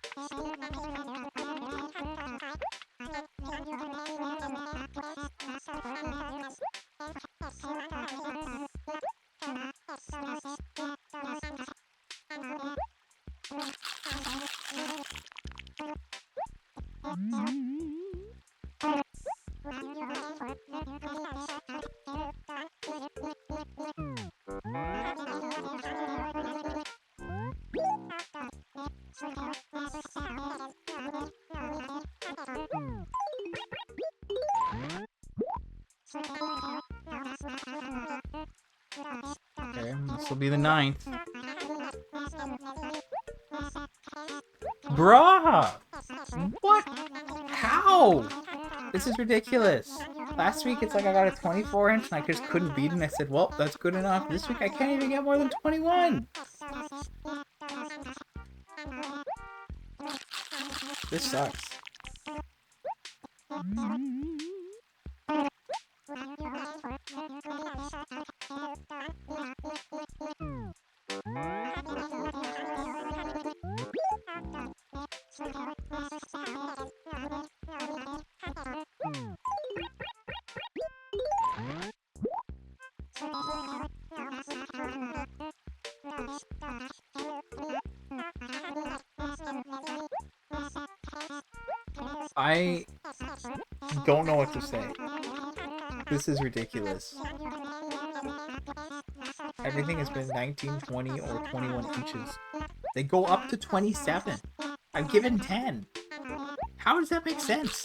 Okay, this will be the 9th. Bruh! What? How? This is ridiculous. Last week it's like I got a 24-inch and I just couldn't beat it and I said, well, that's good enough. This week I can't even get more than 21. This sucks. I don't know what to say. This is ridiculous. Everything has been 19, 20, or 21 inches. They go up to 27. I've given 10. How does that make sense?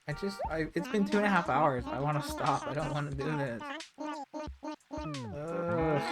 It's been 2.5 hours. I want to stop. I don't want to do this. Ugh.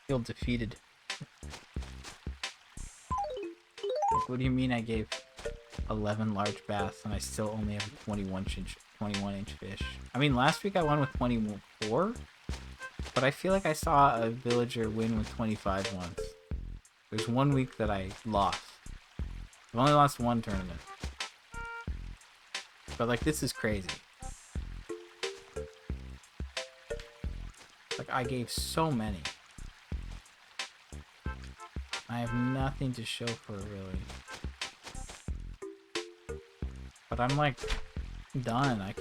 Feel defeated. Like, what do you mean I gave 11 large baths and I still only have a 21-inch fish? I mean, last week I won with 24, but I feel like I saw a villager win with 25 once. There's one week that I lost. I've only lost one tournament. But, like, this is crazy. Like, I gave so many. I have nothing to show for it, really. But I'm like done. I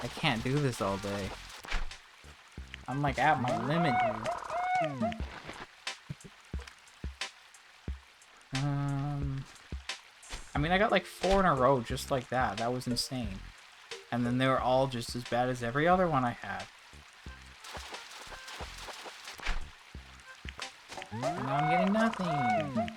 can't do this all day. I'm like at my limit here. I mean, I got like 4 in a row just like that. That was insane. And then they were all just as bad as every other one I had. And now I'm getting nothing.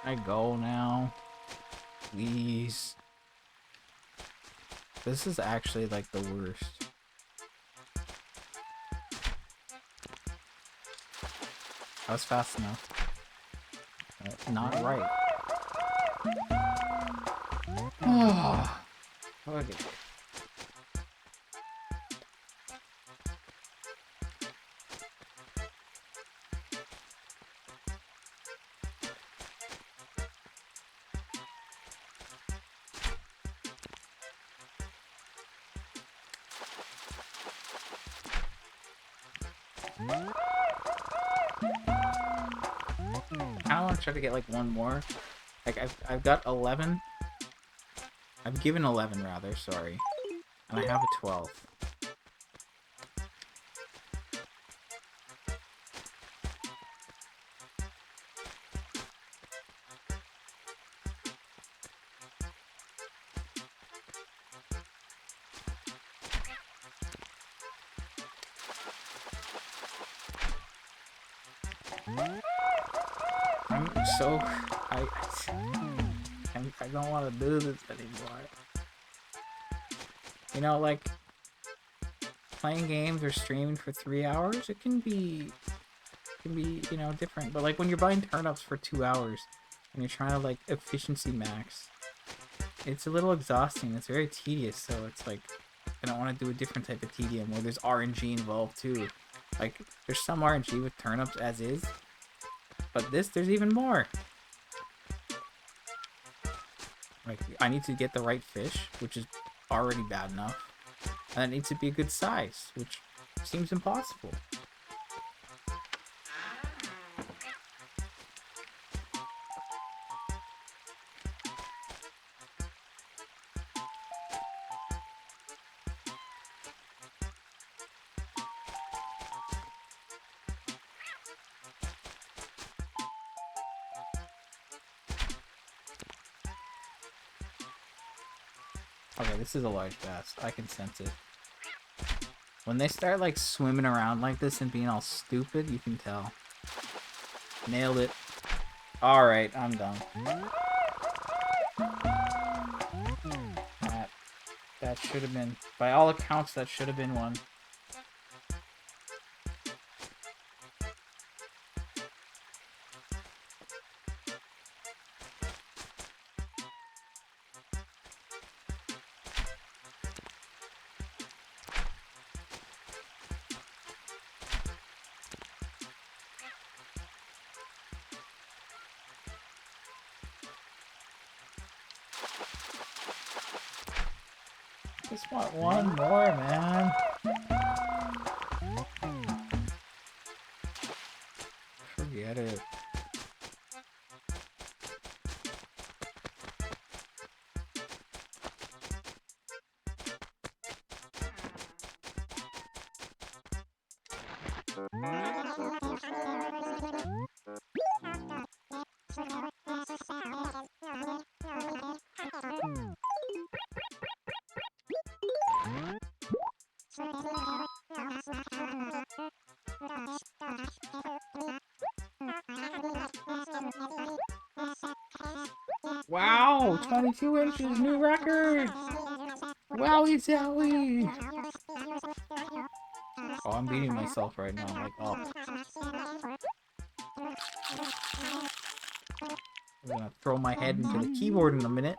I go now. Please. This is actually like the worst. That was fast enough. Not right. Oh, okay. I want to try to get like one more. Like I've got 11. I've given 11 rather, sorry. And I have a 12. I'm so I don't want to do this anymore. You know, like playing games or streaming for 3 hours, it can be, you know, different. But like when you're buying turnips for 2 hours and you're trying to like efficiency max, it's a little exhausting. It's very tedious. So it's like I don't want to do a different type of tedium where there's RNG involved too. Like there's some RNG with turnips as is, but there's even more. Like I need to get the right fish, which is already bad enough, and it needs to be a good size, which seems impossible. Okay, this is a large bass. I can sense it. When they start like swimming around like this and being all stupid, you can tell. Nailed it. Alright, I'm done. That should have been, by all accounts, that should have been one. Just want one more, man. Forget it. Wow, 22 inches, new record! Wowie zowie! Oh, I'm beating myself right now. Like, oh. I'm gonna throw my head into the keyboard in a minute.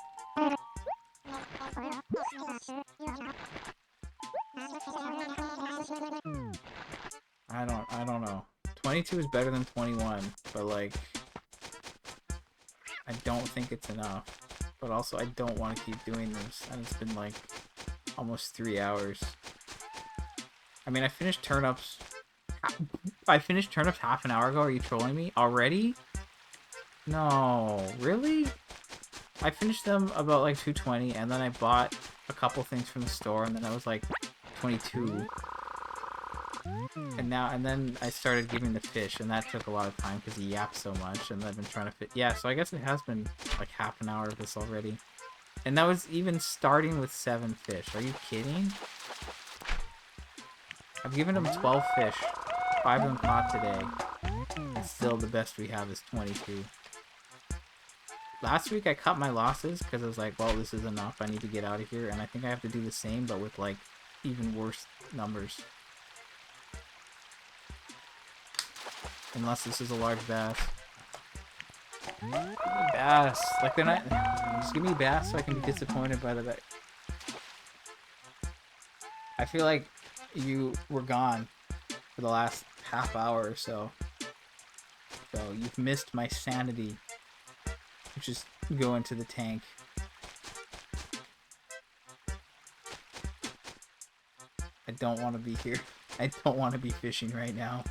I don't know. 22 is better than 21, but like, I don't think it's enough. But also, I don't want to keep doing this, and it's been like almost 3 hours. I mean, I finished turnips. I finished turnips half an hour ago. Are you trolling me already? No, really? I finished them about like 2:20, and then I bought a couple things from the store, and then I was like 22. And then I started giving the fish, and that took a lot of time because he yapped so much, and I've been trying to fit. Yeah, so I guess it has been like half an hour of this already. And that was even starting with 7 fish. Are you kidding? I've given him 12 fish. 5 of them caught today. And still the best we have is 22. Last week I cut my losses because I was like, well, this is enough. I need to get out of here. And I think I have to do the same, but with like even worse numbers. Unless this is a large bass. Give me bass. Like they're not. Just give me bass so I can be disappointed by the. I feel like you were gone for the last half hour or so. So you've missed my sanity. Just go into the tank. I don't want to be here. I don't want to be fishing right now.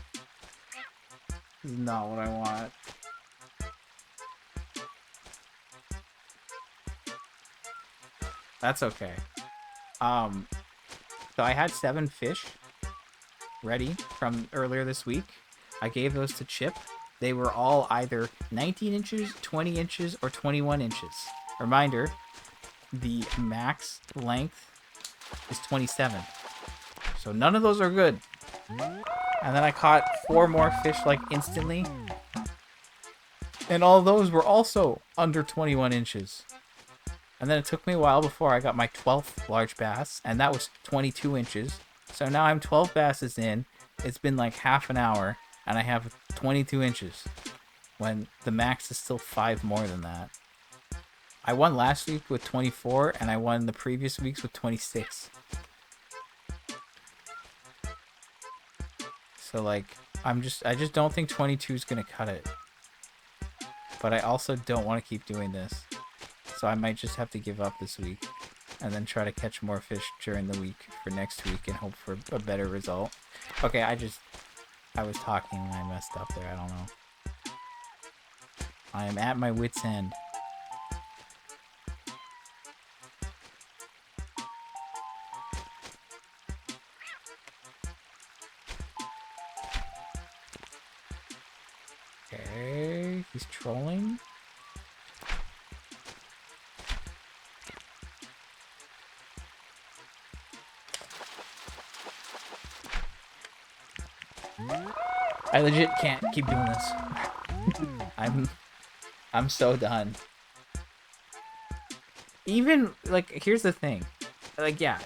This is not what I want. That's okay. So I had 7 fish ready from earlier this week. I gave those to Chip. They were all either 19 inches, 20 inches, or 21 inches. Reminder, the max length is 27. So none of those are good. And then I caught 4 more fish like instantly. And all those were also under 21 inches. And then it took me a while before I got my 12th large bass, and that was 22 inches. So now I'm 12 basses in. It's been like half an hour, and I have 22 inches, when the max is still 5 more than that. I won last week with 24, and I won the previous weeks with 26. So like, I just don't think 22 is gonna cut it. But I also don't want to keep doing this. So I might just have to give up this week and then try to catch more fish during the week for next week and hope for a better result. Okay, I was talking and I messed up there. I don't know. I am at my wit's end. Okay, he's trolling. I legit can't keep doing this. I'm so done. Even, like, here's the thing. Like, yeah,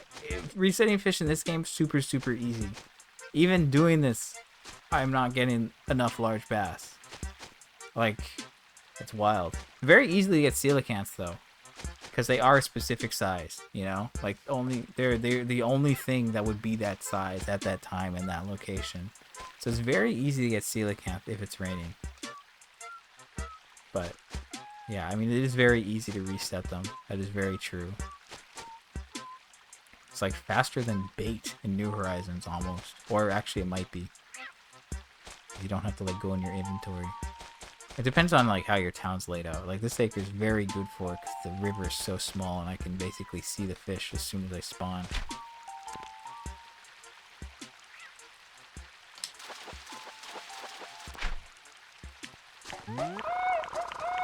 resetting fish in this game, super, super easy. Even doing this, I'm not getting enough large bass. Like, it's wild. Very easily get coelacanths, though. Because they are a specific size, you know? Like, they're the only thing that would be that size at that time in that location. So it's very easy to get coelacanth if it's raining. But, yeah, I mean, it is very easy to reset them. That is very true. It's like faster than bait in New Horizons almost. Or actually it might be. You don't have to like go in your inventory. It depends on like how your town's laid out. Like this acre is very good for it because the river is so small and I can basically see the fish as soon as I spawn.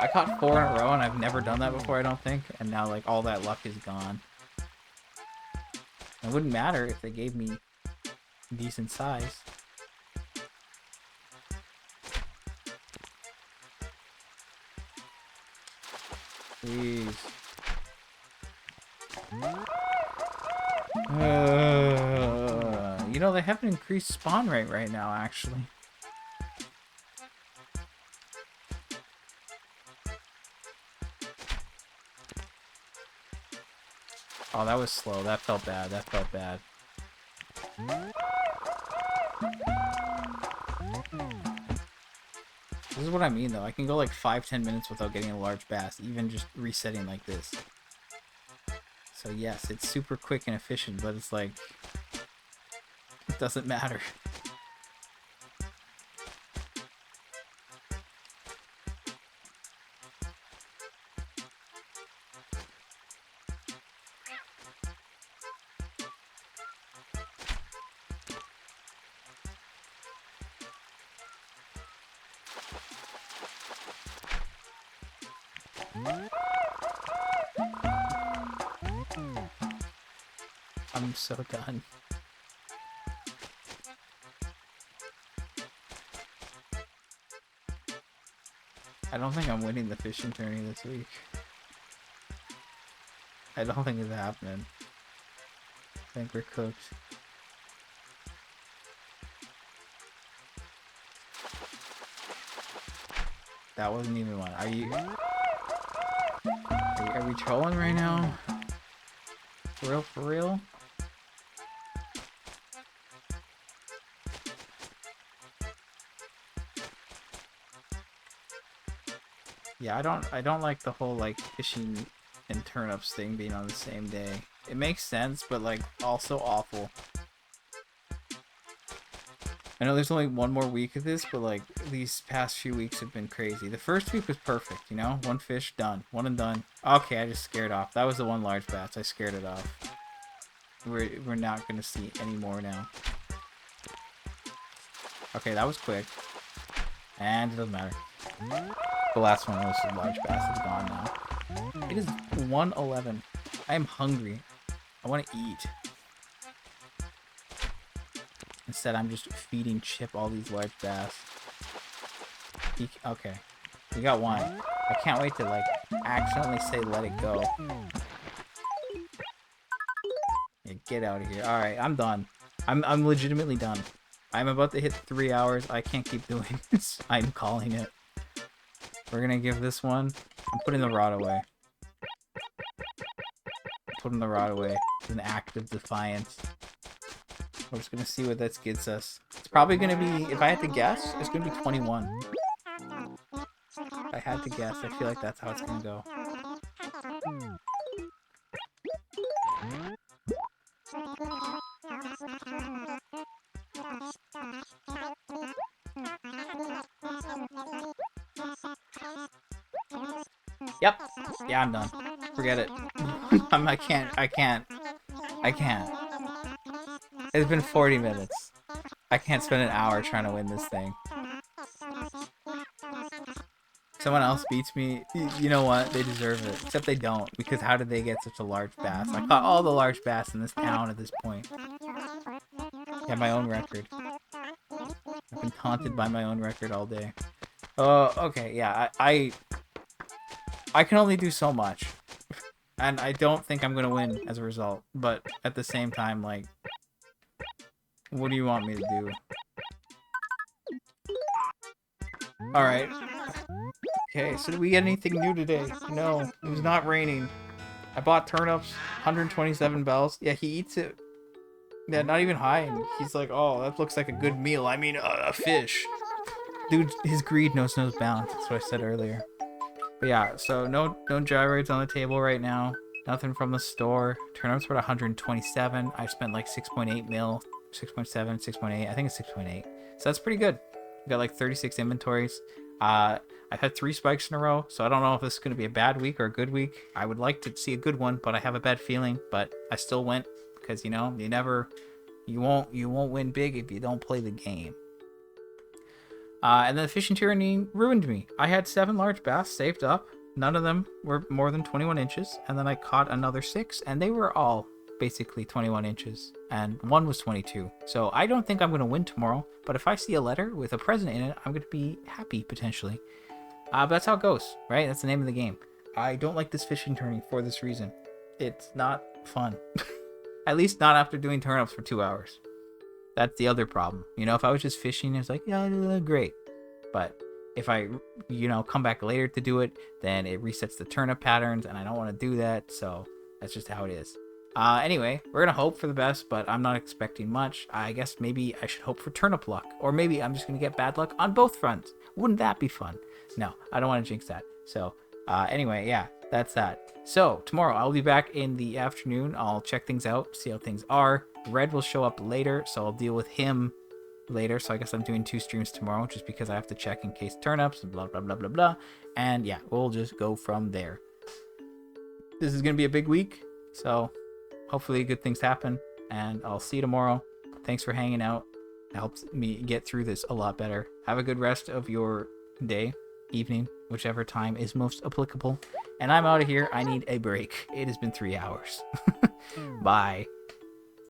I caught 4 in a row and I've never done that before, I don't think. And now like all that luck is gone. It wouldn't matter if they gave me decent size. Jeez. You You know, they have an increased spawn rate right now, actually. Oh, that was slow. That felt bad. That felt bad. This is what I mean, though. I can go like 5-10 minutes without getting a large bass, even just resetting like this. So yes, it's super quick and efficient, but it's like, it doesn't matter. I'm so done. I don't think I'm winning the fishing tourney this week. I don't think it's happening. I think we're cooked. That wasn't even one. Are we trolling right now? For real? Yeah, I don't like the whole like fishing and turnips thing being on the same day. It makes sense, but like also awful. I know there's only one more week of this, but like these past few weeks have been crazy. The first week was perfect, you know? One fish, done. One and done. Okay, I just scared off. That was the one large bass. I scared it off. We're not gonna see any more now. Okay, that was quick. And it doesn't matter. The last one was a large bass. It's gone now. It is 1:11. I am hungry. I want to eat. Instead, I'm just feeding Chip all these large bass. Okay. We got one. I can't wait to, like, accidentally say let it go. Yeah, get out of here. Alright, I'm done. I'm legitimately done. I'm about to hit 3 hours. I can't keep doing this. I'm calling it. We're gonna give this one... I'm putting the rod away. Putting the rod away. It's an act of defiance. We're just gonna see what this gets us. It's probably gonna be, if I had to guess, it's gonna be 21. If I had to guess, I feel like that's how it's gonna go. Yep. Yeah, I'm done. Forget it. I can't. It's been 40 minutes. I can't spend an hour trying to win this thing. Someone else beats me, you know what? They deserve it. Except they don't, because how did they get such a large bass? I caught all the large bass in this town at this point. Yeah, my own record. I've been taunted by my own record all day. Okay, yeah, I can only do so much. And I don't think I'm gonna win as a result. But at the same time, like, what do you want me to do? Alright. Okay, so did we get anything new today? No, it was not raining. I bought turnips, 127 bells. Yeah, he eats it. Yeah, not even high. And he's like, oh, that looks like a good meal. I mean, a fish. Dude, his greed knows no bounds. That's what I said earlier. But yeah, so no gyroids on the table right now. Nothing from the store. Turnips were at 127. I spent like 6.8 mil. 6.7, 6.8. I think it's 6.8. So that's pretty good. We got like 36 inventories. I've had 3 spikes in a row, so I don't know if this is going to be a bad week or a good week. I would like to see a good one, but I have a bad feeling. But I still went because, you know, you won't win big if you don't play the game. And then the fishing tyranny ruined me. I had 7 large bass saved up. None of them were more than 21 inches. And then I caught another 6, and they were all basically 21 inches. And one was 22. So I don't think I'm going to win tomorrow. But if I see a letter with a present in it, I'm going to be happy, potentially. But that's how it goes, right? That's the name of the game. I don't like this fishing tourney for this reason. It's not fun. At least not after doing turnips for 2 hours. That's the other problem. You know, if I was just fishing, it's like, yeah, great. But if I, come back later to do it, then it resets the turnip patterns, and I don't want to do that. So that's just how it is. Anyway, we're gonna hope for the best, but I'm not expecting much. I guess maybe I should hope for turnip luck, or maybe I'm just gonna get bad luck on both fronts. Wouldn't that be fun? No, I don't want to jinx that. So, anyway, yeah, that's that. So tomorrow I'll be back in the afternoon. I'll check things out, see how things are. Red will show up later, so I'll deal with him later. So I guess I'm doing 2 streams tomorrow, just because I have to check in case turnips and blah blah blah blah blah. And yeah, we'll just go from there. This is gonna be a big week, so hopefully good things happen, and I'll see you tomorrow. Thanks for hanging out. It helps me get through this a lot better. Have a good rest of your day, evening, whichever time is most applicable. And I'm out of here. I need a break. It has been 3 hours. Bye.